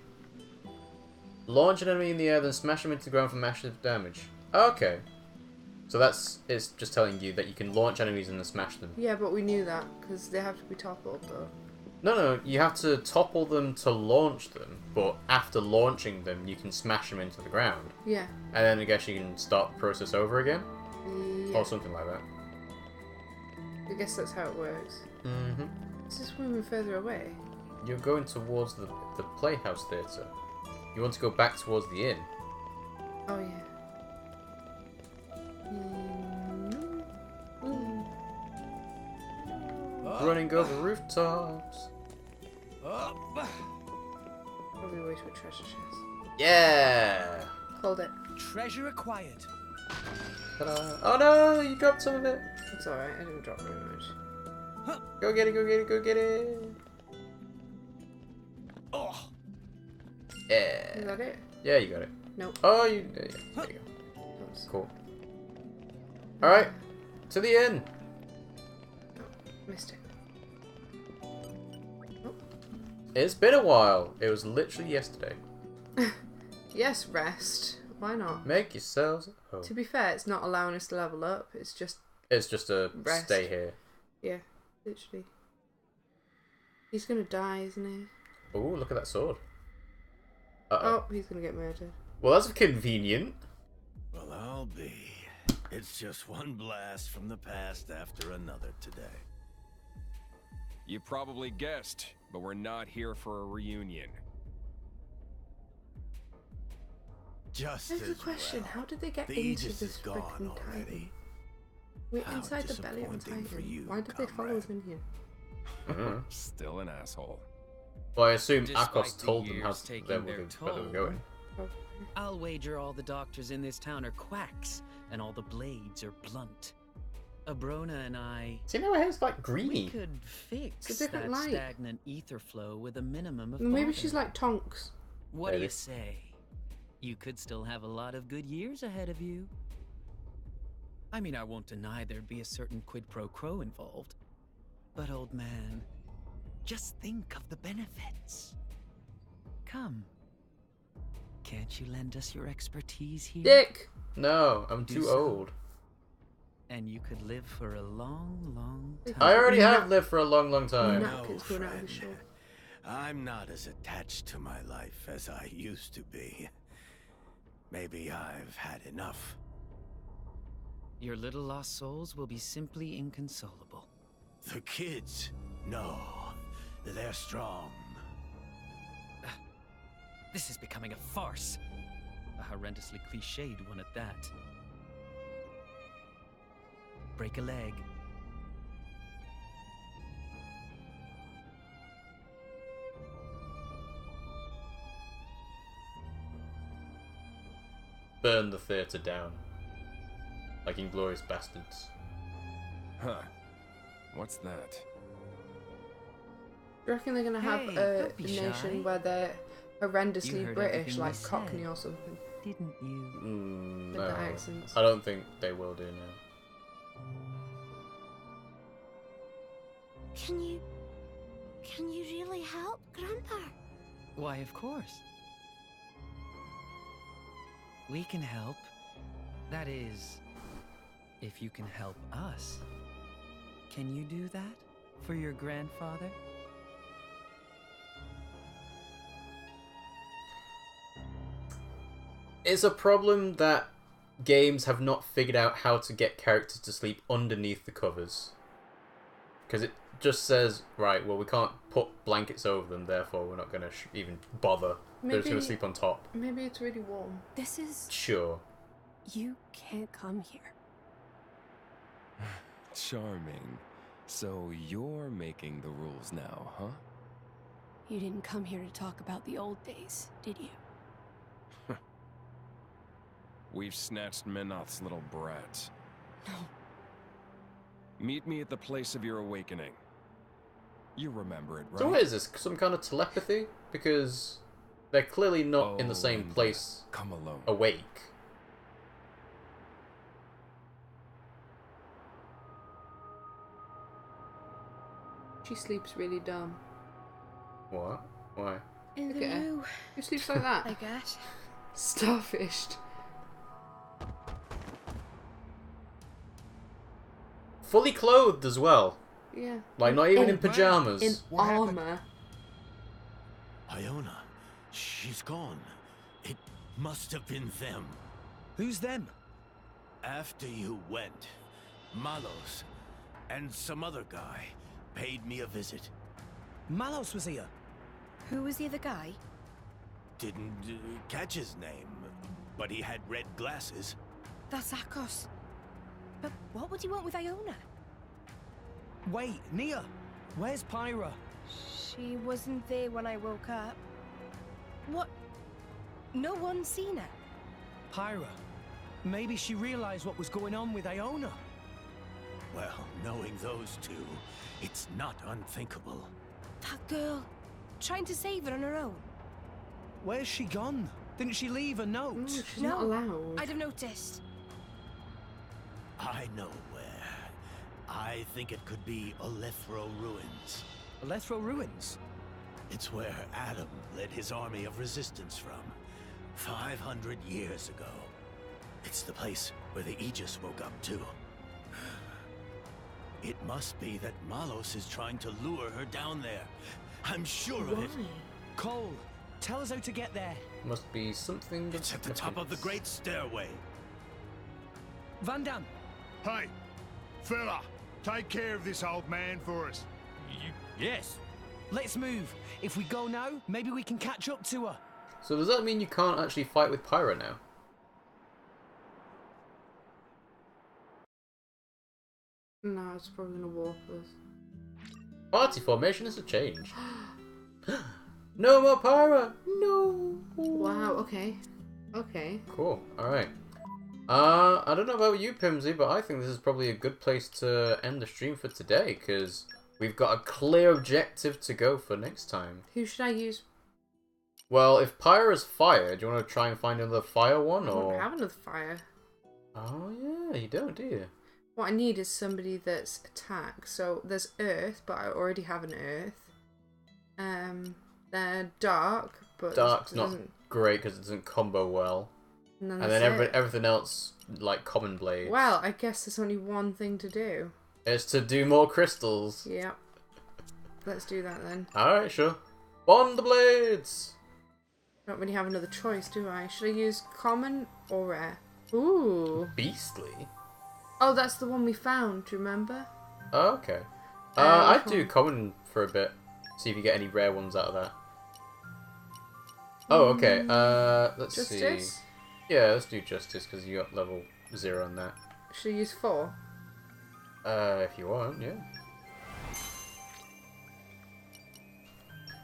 Launch an enemy in the air, then smash him into the ground for massive damage. Okay. So it's just telling you that you can launch enemies and then smash them. Yeah, but we knew that, because they have to be toppled, though. No, you have to topple them to launch them, but after launching them, you can smash them into the ground. Yeah. And then I guess you can start the process over again? Yeah. Or something like that. I guess that's how it works. Mm-hmm. It's just moving further away. You're going towards the Playhouse Theatre. You want to go back towards the inn. Oh, yeah. Running over rooftops. Probably wait for a treasure chest. Yeah! Hold it. Treasure acquired. Ta-da. Oh no, you dropped some of it. It's alright, I didn't drop very much. Go get it, go get it, go get it. Oh. Yeah. Is that it? Yeah, you got it. Nope. Oh, yeah, there you go. Cool. Alright, To the inn. Missed it. It's been a while. It was literally yesterday. Yes, rest. Why not? Make yourselves at home. To be fair, it's not allowing us to level up. It's just a rest. stay here. Yeah, literally. He's gonna die, isn't he? Oh, look at that sword. Oh, he's gonna get murdered. Well, that's convenient. Well, I'll be. It's just one blast from the past after another today. You probably guessed, but we're not here for a reunion. Just There's a as question. well. How did they get The into Aegis this is gone freaking already. Titan? We're How inside the belly of a disappointing for Titan. you, Why did they follow us in here? Still an asshole. Well, I assume Despite Akos the told them how years to taking where their they were going. I'll wager all the doctors in this town are quacks, and all the blades are blunt. Abrona and I... See, now my hair's like greeny. We could fix It's a different that light. stagnant ether flow with a minimum of Maybe bother. she's like Tonks. What do Maybe. you say? You could still have a lot of good years ahead of you. I mean, I won't deny there'd be a certain quid pro quo involved. But old man, just think of the benefits. Come. Can't you lend us your expertise here? Dick! No, I'm Do too so. old. And you could live for a long, long time. I already have lived for a long, long time. No, friend. I'm not as attached to my life as I used to be. Maybe I've had enough. Your little lost souls will be simply inconsolable. The kids, no. They're strong. This is becoming a farce. A horrendously cliched one at that. Break a leg. Burn the theatre down. Like Inglourious Bastards. Huh. What's that? Do you reckon they're gonna have Hey, a don't be nation shy. where they're You horrendously heard British, everything like we said. Cockney or something? Didn't you? With No, the accents. I don't think they will do now. Can you really help, Grandpa? Why, of course. We can help. That is, if you can help us. Can you do that for your grandfather? It's a problem that games have not figured out how to get characters to sleep underneath the covers. Because it just says, right, well, we can't put blankets over them, therefore we're not going to even bother. They're just going to sleep on top. Maybe it's really warm. This is... Sure. You can't come here. Charming. So you're making the rules now, huh? You didn't come here to talk about the old days, did you? We've snatched Menoth's little brat. No. Meet me at the place of your awakening. You remember it, right? So what is this? Some kind of telepathy? Because they're clearly not in the same and, place come alone. awake. She sleeps really dumb. What? Why? In Look the at her. loo, Who sleeps like that? I guess. Starfished. Fully clothed as well. Yeah. Like, not even in pajamas. In armor. Iona, she's gone. It must have been them. Who's them? After you went, Malos and some other guy paid me a visit. Malos was here. Who was the other guy? Didn't catch his name, but he had red glasses. That's Akos. But what would he want with Iona? Wait, Nia, where's Pyra? She wasn't there when I woke up. What? No one's seen her. Pyra. Maybe she realized what was going on with Iona. Well, knowing those two, it's not unthinkable. That girl, trying to save her on her own. Where's she gone? Didn't she leave a note? She's not allowed. I'd have noticed. I know where. I think it could be Olethro Ruins. Olethro Ruins? It's where Adam led his army of resistance from 500 years ago. It's the place where the Aegis woke up too. It must be that Malos is trying to lure her down there. I'm sure of it. Cole, tell us how to get there. Must be something. It's at the top of the great stairway. Van Dam. Hey, fella, take care of this old man for us. Yes. Let's move. If we go now, maybe we can catch up to her. So does that mean you can't actually fight with Pyra now? No, it's probably gonna warp us. Party formation has changed. No more Pyra! No! Wow, okay. Okay. Cool, alright. I don't know about you, Pimmsy, but I think this is probably a good place to end the stream for today, because we've got a clear objective to go for next time. Who should I use? Well, if Pyra's fire, do you want to try and find another fire one, I or...? don't have another fire. Oh, yeah, you don't, do you? What I need is somebody that's attack. So there's earth, but I already have an earth. They're dark, but Dark's not great because it doesn't combo well. And then everything else, like common blades. Well, I guess there's only one thing to do. It's to do more crystals. Yep. Let's do that then. Alright, sure. Bond the blades! I don't really have another choice, do I? Should I use common or rare? Ooh. Beastly? Oh, that's the one we found, do you remember? Oh, okay. I'd do common for a bit. See if you get any rare ones out of that. Oh, okay. Let's Justice? see. Yeah, let's do Justice, because you got level 0 on that. Should I use 4? If you want, yeah.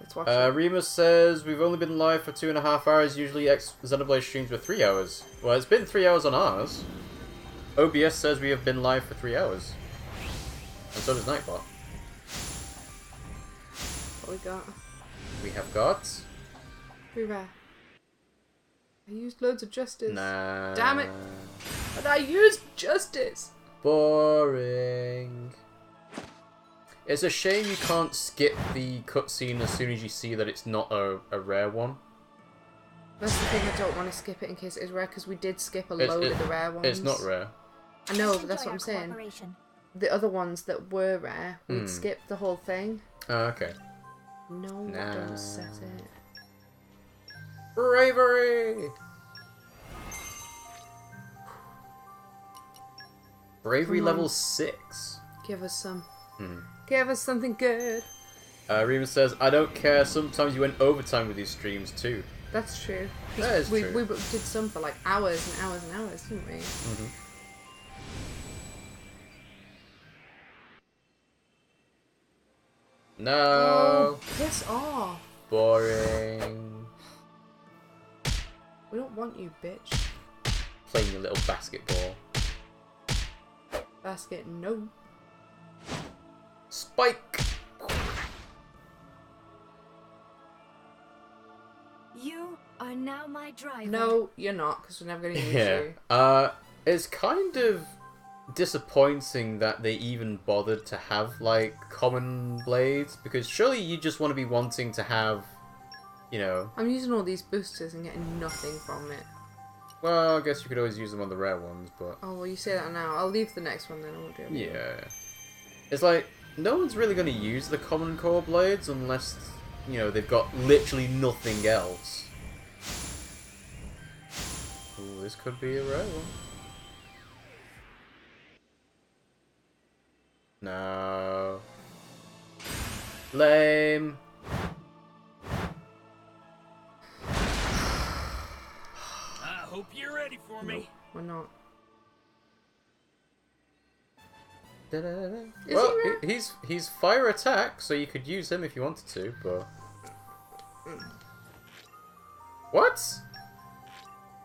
Let's watch Remus says, we've only been live for 2.5 hours. Usually Xenoblade streams were 3 hours. Well, it's been 3 hours on ours. OBS says we have been live for 3 hours. And so does Nightbot. What we got? We have got... Pretty rare. I used loads of Justice. Nah. Damn it! But I used Justice! Boring. It's a shame you can't skip the cutscene as soon as you see that it's not a rare one. That's the thing, I don't want to skip it in case it is rare, because we did skip a load of the rare ones. It's not rare. I know, but that's what I'm saying. The other ones that were rare, we'd skip the whole thing. Oh, okay. No, don't set it. Bravery! Bravery level 6. Give us some. Give us something good. Remus says, I don't care, sometimes you went overtime with these streams too. That's true. That is we, true. We did some for like hours and hours and hours, didn't we? No. Oh, piss off. Boring. We don't want you, bitch. Playing your little basketball. Basket, no. Spike! You are now my driver. No, you're not, because we're never going to use you. It's kind of disappointing that they even bothered to have, like, common blades, because surely you just want to be wanting to have, you know... I'm using all these boosters and getting nothing from it. Well, I guess you could always use them on the rare ones, but... Oh, well, you say that now. I'll leave the next one then, I won't do it. Yeah. It's like, no one's really going to use the common core blades unless, you know, they've got literally nothing else. Ooh, this could be a rare one. No. Lame. I hope you're ready for me. We're not. Well, he's fire attack, so you could use him if you wanted to, but... What?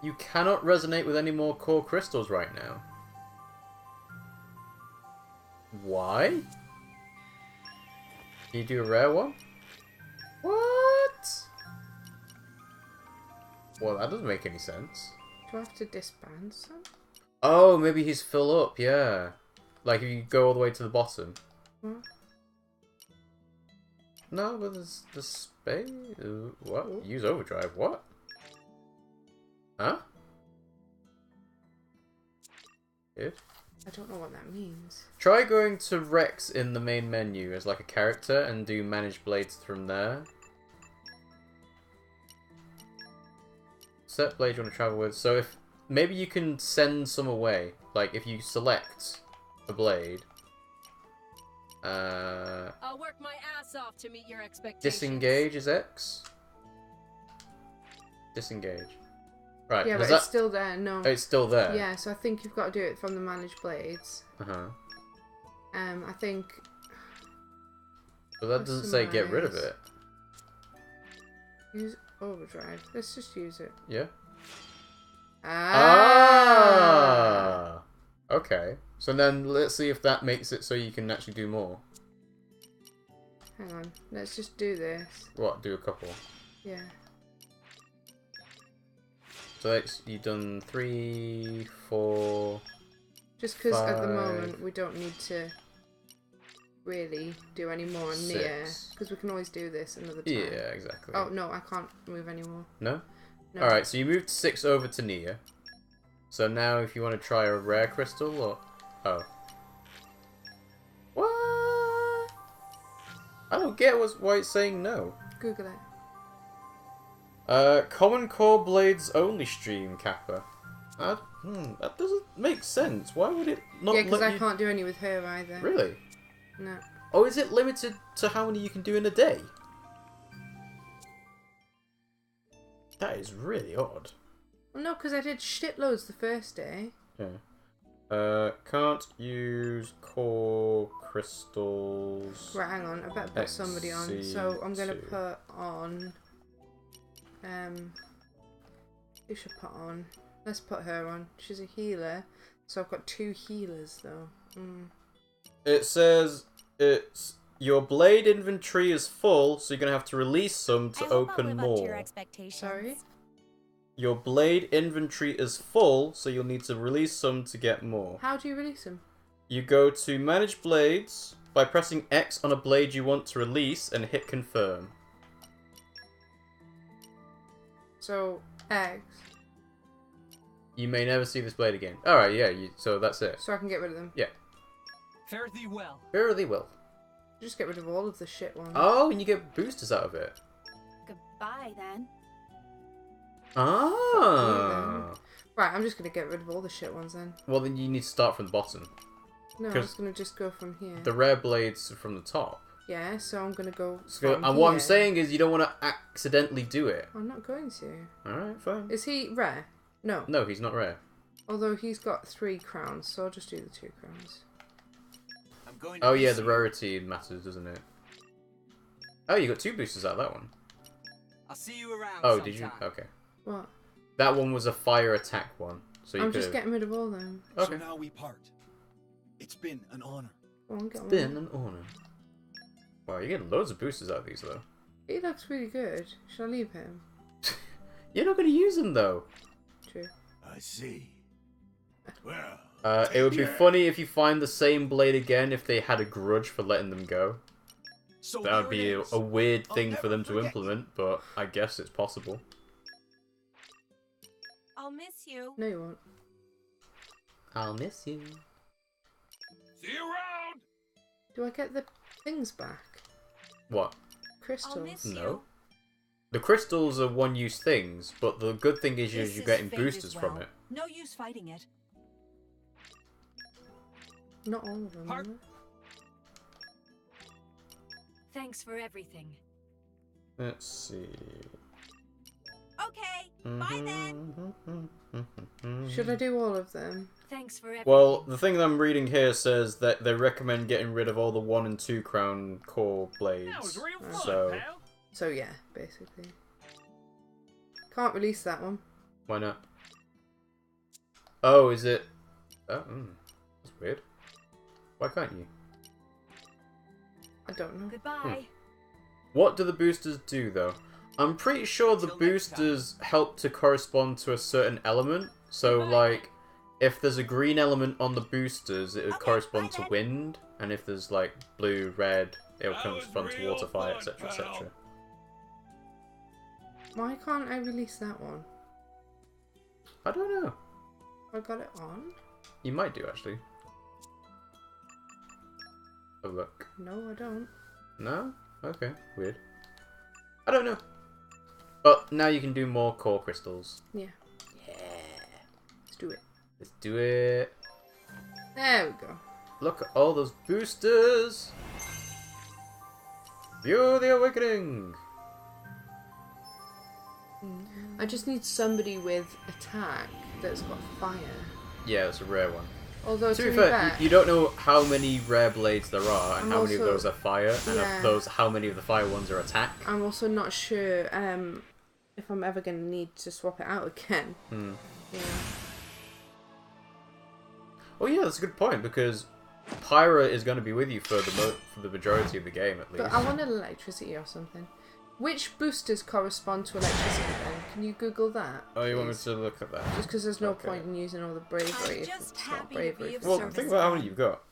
You cannot resonate with any more core crystals right now. Why? Can you do a rare one? What? Well, that doesn't make any sense. Do I have to disband some? Oh, maybe he's full up, yeah. Like if you go all the way to the bottom. What? No, but there's the space. What? Use overdrive. What? Huh? If? I don't know what that means. Try going to Rex in the main menu as like a character and do manage blades from there. Set blade you want to travel with. So if maybe you can send some away. Like if you select a blade. I'll work my ass off to meet your expectations. Disengage is X. Disengage. Right. Yeah, but it's still there. No. Oh, it's still there. Yeah, so I think you've got to do it from the manage blades. I think. But that doesn't say get rid of it. Use overdrive. Let's just use it. Yeah. Ah. Okay. So then let's see if that makes it so you can actually do more. Hang on. Let's just do this. What? Do a couple. Yeah. So that's, you've done 3, 4. Just because at the moment we don't need to really do any more on Nia, because we can always do this another time. Yeah, exactly. Oh no, I can't move anymore. No? No. Alright, so you moved 6 over to Nia. So now if you want to try a rare crystal or... Oh. What? I don't get why it's saying no. Google it. Common core blades only stream, Kappa. That doesn't make sense. Why would it not Yeah, because let I you... can't do any with her either. Really? No. Oh, is it limited to how many you can do in a day? That is really odd. Well, no, because I did shitloads the first day. Yeah. Can't use core crystals. Right, hang on. I better put somebody on. So I'm going to put on... who should put on? Let's put her on. She's a healer. So I've got 2 healers, though. It says it's... Your blade inventory is full, so you're going to have to release some to open more. Sorry? Your blade inventory is full, so you'll need to release some to get more. How do you release them? You go to Manage Blades by pressing X on a blade you want to release and hit Confirm. So, X. You may never see this blade again. Alright, yeah, so that's it. So I can get rid of them? Yeah. Fare thee well. Fare thee well. Just get rid of all of the shit ones. Oh, and you get boosters out of it. Goodbye, then. Ah. Right, I'm just going to get rid of all the shit ones then. Well, then you need to start from the bottom. No, I'm just going to just go from here. The rare blades are from the top. Yeah, so I'm going to go And what I'm saying is you don't want to accidentally do it. I'm not going to. Alright, fine. Is he rare? No. No, he's not rare. Although he's got 3 crowns, so I'll just do the 2 crowns. Oh yeah, the rarity matters, doesn't it? Oh, you got 2 boosters out of that one. I'll see you around. Oh, did you? Okay. What? That one was a fire attack one. So I'm just getting rid of all them. Okay. So now we part. It's been an honor. It's been an honor. Wow, you're getting loads of boosters out of these though. He looks really good. Should I leave him? You're not going to use them though. True. I see. Well, it would be funny if you find the same blade again if they had a grudge for letting them go. So that would be a weird thing for them to implement, but I guess it's possible. I'll miss you. No, you won't. I'll miss you. See you around. Do I get the things back? What? Crystals. No. The crystals are one-use things, but the good thing is you're getting boosters from it. No use fighting it. Not all of them. Thanks for everything. Let's see. Okay, bye then. Should I do all of them? Thanks for everything. Well, the thing that I'm reading here says that they recommend getting rid of all the 1 and 2 crown core blades. So yeah, basically. Can't release that one. Why not? Oh, is it? Oh, that's weird. Why can't you? I don't know. Goodbye. What do the boosters do though? I'm pretty sure the boosters help to correspond to a certain element. So like, if there's a green element on the boosters, it would correspond to wind, and if there's like blue, red, it would correspond to water, fire, etc., etc. Why can't I release that one? I don't know. I got it on? You might do, actually. Have a look. No, I don't. No? Okay, weird. I don't know. But now you can do more core crystals. Yeah. Yeah. Let's do it. Let's do it. There we go. Look at all those boosters. View the awakening. I just need somebody with attack that's got fire. Yeah, it's a rare one. Although to be fair, you don't know how many rare blades there are, and how many of those are fire, and of those, how many of the fire ones are attack. I'm also not sure if I'm ever going to need to swap it out again. Yeah. Oh yeah, that's a good point, because Pyra is going to be with you for the majority of the game, at least. But I wanted electricity or something. Which boosters correspond to electricity then? Can you Google that? Oh, you want me to look at that? Just because there's no point in using all the bravery if it's not bravery. Well, think about how many you've got.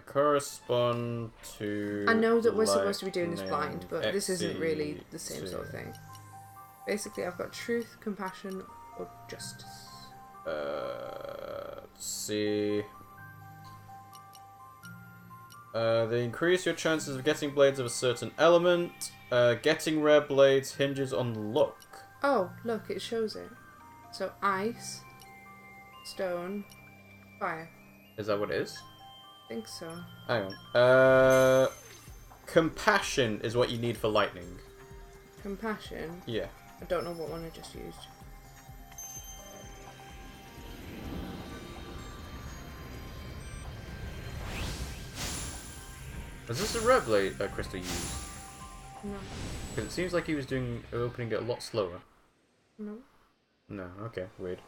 Correspond to... I know that we're supposed to be doing this blind, but this isn't really the same sort of thing. Basically, I've got truth, compassion, or justice. Let's see... they increase your chances of getting blades of a certain element. Getting rare blades hinges on luck. Oh, look, it shows it. So ice, stone, fire. Is that what it is? I think so. Hang on. Compassion is what you need for lightning. Compassion? Yeah. I don't know what one I just used. Is this a rare blade crystal you used? No. Because it seems like he was opening it a lot slower. No. No, okay, weird.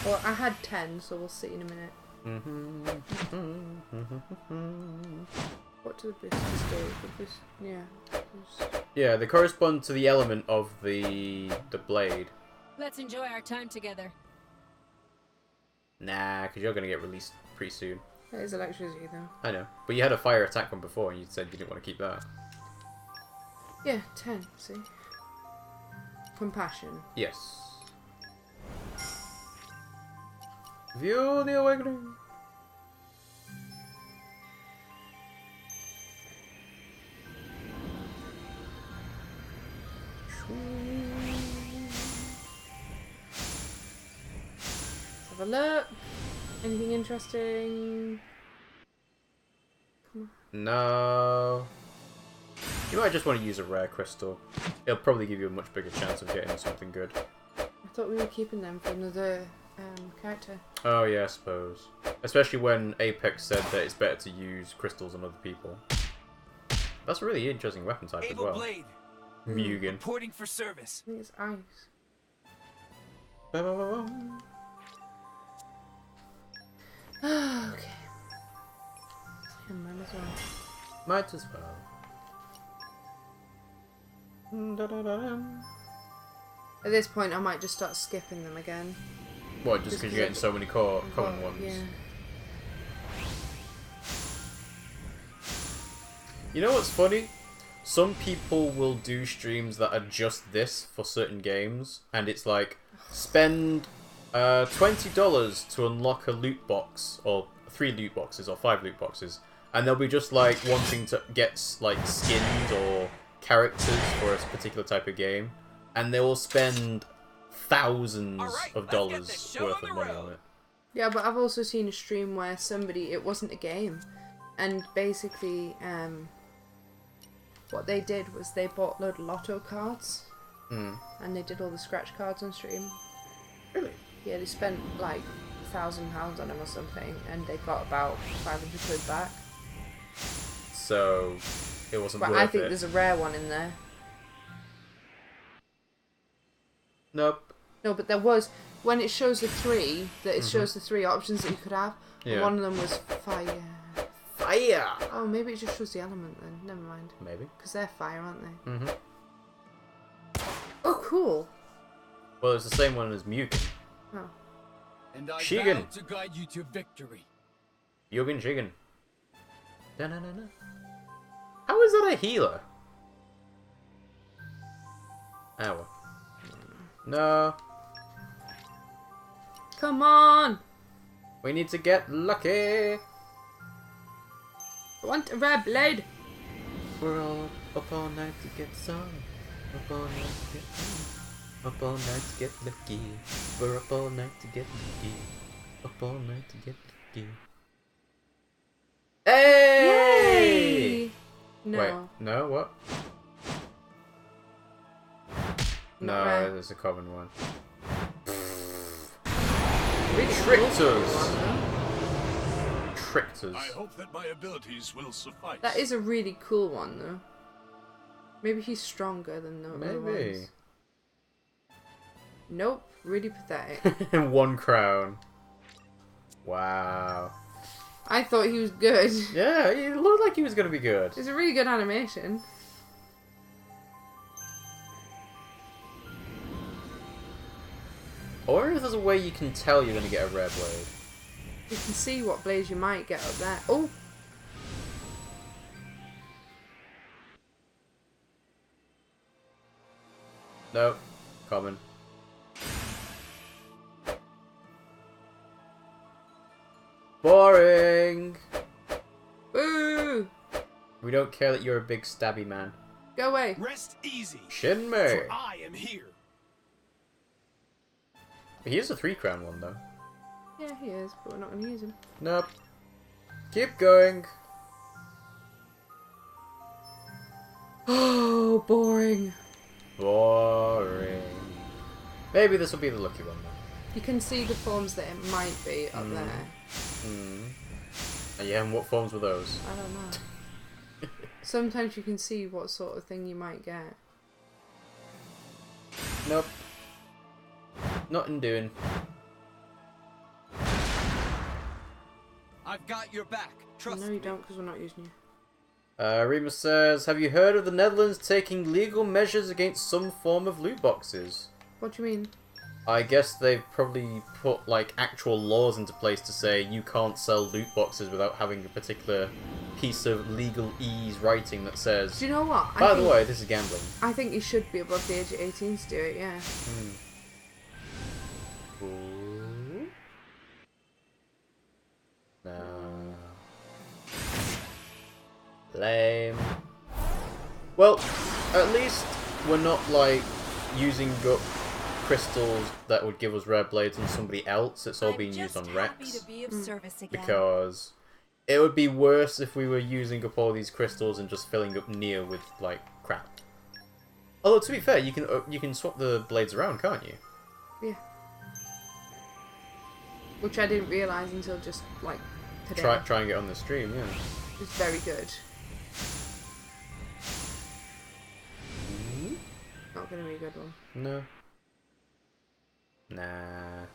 Well, I had 10, so we'll see in a minute. What do the boosters do? Yeah, they correspond to the element of the blade. Let's enjoy our time together. Nah, because you're going to get released pretty soon. That is electricity, though. I know. But you had a fire attack one before, and you said you didn't want to keep that. Yeah, 10, see? Compassion. Yes. View the awakening. Let's have a look. Anything interesting? Come on. No. You might just want to use a rare crystal. It'll probably give you a much bigger chance of getting something good. I thought we were keeping them for another character. Oh yeah, I suppose. Especially when Apex said that it's better to use crystals on other people. That's a really interesting weapon type as well. Blade. Mugen. Reporting for service. I think it's ice. Okay. Yeah, might as well. Might as well. At this point, I might just start skipping them again. What, just because you're getting so many common ones? Yeah. You know what's funny? Some people will do streams that are just this for certain games, and it's like, spend $20 to unlock a loot box, or 3 loot boxes, or 5 loot boxes, and they'll be just like wanting to get like skins or characters for a particular type of game, and they will spend thousands of dollars worth of money on it. Yeah, but I've also seen a stream where somebody, it wasn't a game, and basically what they did was they bought a load of lotto cards, and they did all the scratch cards on stream. Really? Yeah, they spent like £1,000 on them or something, and they got about 500 quid back. So it wasn't worth it. But I think there's a rare one in there. Nope. No, but there was, when it shows the 3, that it shows the 3 options that you could have, and one of them was fire. Fire! Oh, maybe it just shows the element then. Never mind. Maybe. Because they're fire, aren't they? Mm-hmm. Oh, cool. Well, it's the same one as Mugen. Oh. And I Shigen. vow to guide you to victory. Yugen Shigen. Da-na-na-na. How is that a healer? Ow. No. Come on! We need to get lucky. I want a red blade. We're all up all night to get some. Up all night to get some. Up all night to get lucky. We're up all night to get lucky. Up all night to get lucky. Hey! Yay! No. Wait, no, what? Not no, rare. there's a common one. Really Tricked cool us. one, though. Tricked us. I hope that my abilities will suffice. That is a really cool one, though. Maybe he's stronger than the other Maybe. ones. Nope, really pathetic. 1 crown. Wow. I thought he was good. Yeah, he looked like he was gonna be good. It's a really good animation. I wonder if there's a way you can tell you're gonna get a rare blade. You can see what blades you might get up there. Oh! Nope. Common. Boring! Boo! We don't care that you're a big stabby man. Go away. Rest easy. Shinmei! For I am here. He is a 3 crown one though. Yeah, he is, but we're not going to use him. Nope. Keep going. Oh, boring. Boring. Maybe this will be the lucky one then. You can see the forms that it might be up there. Yeah, and what forms were those? I don't know. Sometimes you can see what sort of thing you might get. Nope. Nothing doing. I've got your back. Trust me. No, you don't, because we're not using you. Rima says, have you heard of the Netherlands taking legal measures against some form of loot boxes? What do you mean? I guess they've probably put like actual laws into place to say you can't sell loot boxes without having a particular piece of legalese writing that says. Do you know what? By the way, this is gambling. I think you should be above the age of 18 to do it. Yeah. Ooh. No. Lame. Well, at least we're not like using up crystals that would give us rare blades on somebody else. It's all being used on Rex. Because it would be worse if we were using up all these crystals and just filling up Nia with like crap. Although to be fair, you can swap the blades around, can't you? Yeah. Which I didn't realise until just like today. Try and get on the stream, yeah. It's very good. Not gonna be a good one. No. Nah.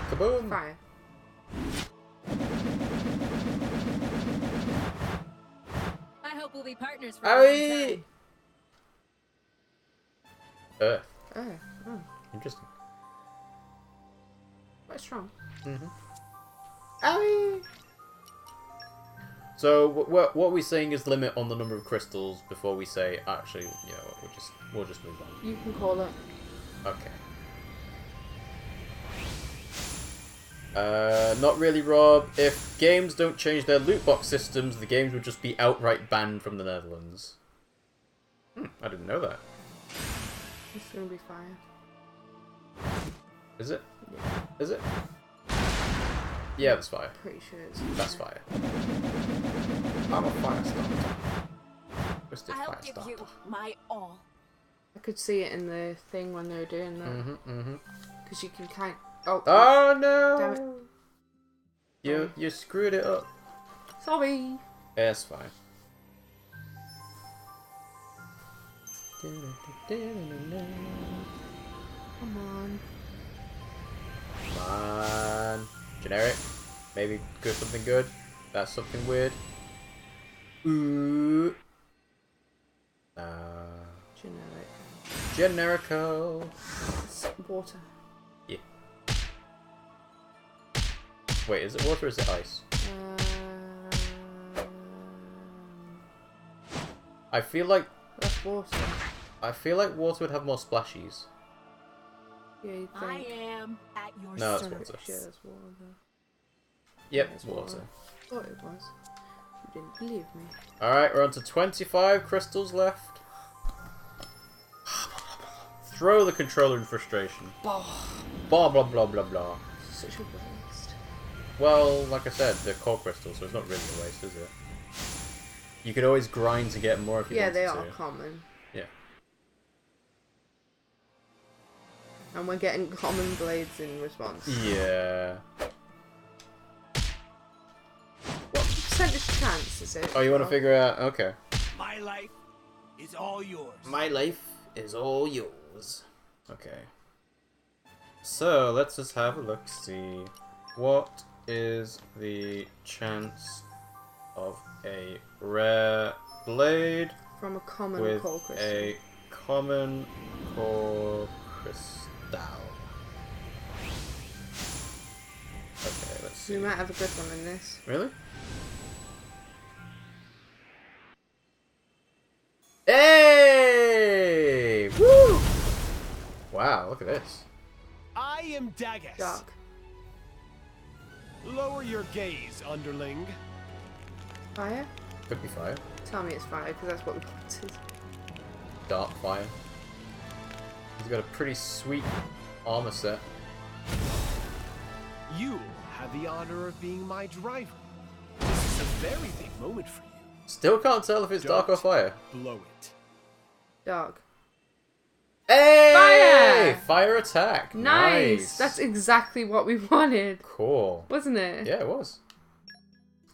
Kaboom! Fire. I hope we'll be partners for a long time. Earth. Oh. Interesting. Quite strong. Owie! So what we're saying is limit on the number of crystals before we say actually, you know, we'll just move on. You can call it. Okay. Not really, Rob. If games don't change their loot box systems, the games would just be outright banned from the Netherlands. I didn't know that. It's gonna be fire. Is it? Yeah. Is it? Yeah, that's fire. Pretty sure it's That's fire. I'm a fire starter. Twisted I'll fire give starter. you my all. I could see it in the thing when they were doing that. Because you can kind. Oh no! Damn it! You screwed it up. Sorry. Yeah, it's fine. Come on. Come on. Generic. Maybe good something good. That's something weird. Ooh. Generic. Generico. It's water. Yeah. Wait, is it water or is it ice? I feel like... That's water. I feel like water would have more splashies. Yeah, you think. I am at your No, it's service. water. Yeah, it's water. Yep, it's water. I thought it was. You didn't believe me. Alright, we're on to 25 crystals left. Throw the controller in frustration. Blah blah blah blah blah. Such a waste. Well, like I said, they're core crystals, so it's not really a waste, is it? You could always grind to get more if you wanted to. Yeah, they are common. Yeah. And we're getting common blades in response. Yeah. What percentage chance is it? Oh, you want to figure out? Okay. My life is all yours. My life is all yours. Okay. So, let's just have a look, see. What is the chance of a rare blade from a common with core crystal? a common core crystal? Okay, let's see. We might have a good one in this. Really? Hey! Woo! Wow, look at this. I am Dagus. Dark. Lower your gaze, underling. Fire? Could be fire. Tell me it's fire, because that's what the point is. Dark fire. He's got a pretty sweet armor set. You have the honor of being my driver. This is a very big moment for you. Still can't tell if it's dark or fire. Blow it. Dark. Hey! Fire! Fire attack. Nice! That's exactly what we wanted. Cool. Wasn't it? Yeah, it was.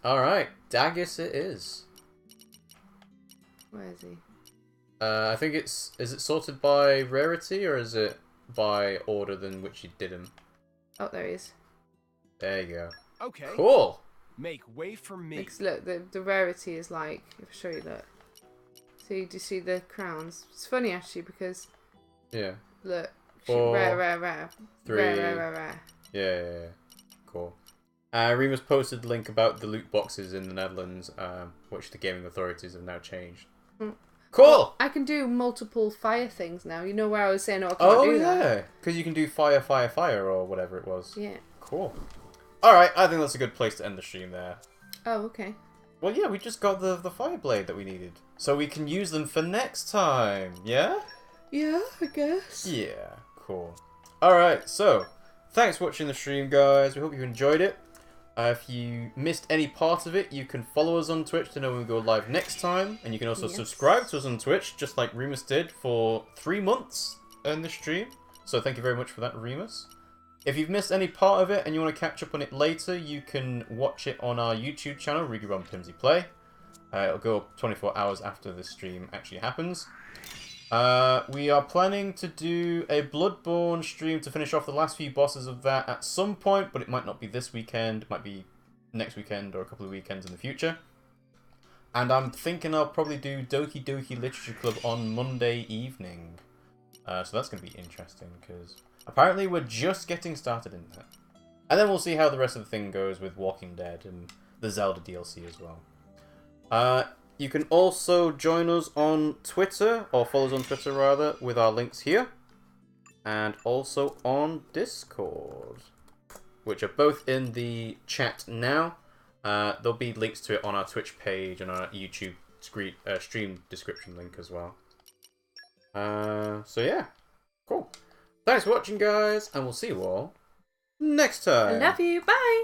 Alright, Dagus it is. Where is he? I think it's... Is it sorted by rarity or is it by order than which you did him? Oh, there he is. There you go. Okay. Cool! Make way for me. Because look, the rarity is like... If I show you that. See, do you see the crowns? It's funny actually because... Yeah. Look. 4, rare. 3. Rare. Yeah. Cool. Remus posted the link about the loot boxes in the Netherlands, which the gaming authorities have now changed. Cool! Well, I can do multiple fire things now. You know where I was saying, oh, I can't do that. Oh, yeah. Because you can do fire, or whatever it was. Yeah. Cool. Alright, I think that's a good place to end the stream there. Oh, okay. Well, yeah, we just got the fire blade that we needed. So we can use them for next time, yeah? Yeah, I guess. Yeah, cool. Alright, so, thanks for watching the stream, guys. We hope you enjoyed it. If you missed any part of it, you can follow us on Twitch to know when we go live next time. And you can also subscribe to us on Twitch, just like Remus did for 3 months in the stream. So thank you very much for that, Remus. If you've missed any part of it and you want to catch up on it later, you can watch it on our YouTube channel, RiggyRob and Pimmsy Play. It'll go up 24 hours after the stream actually happens. We are planning to do a Bloodborne stream to finish off the last few bosses of that at some point, but it might not be this weekend, it might be next weekend or a couple of weekends in the future. And I'm thinking I'll probably do Doki Doki Literature Club on Monday evening. So that's going to be interesting, because apparently we're just getting started in that. And then we'll see how the rest of the thing goes with Walking Dead and the Zelda DLC as well. You can also join us on Twitter, or follow us on Twitter rather, with our links here. And also on Discord, which are both in the chat now. There'll be links to it on our Twitch page and our YouTube stream description link as well. So yeah, cool. Thanks for watching, guys, and we'll see you all next time. I love you, bye!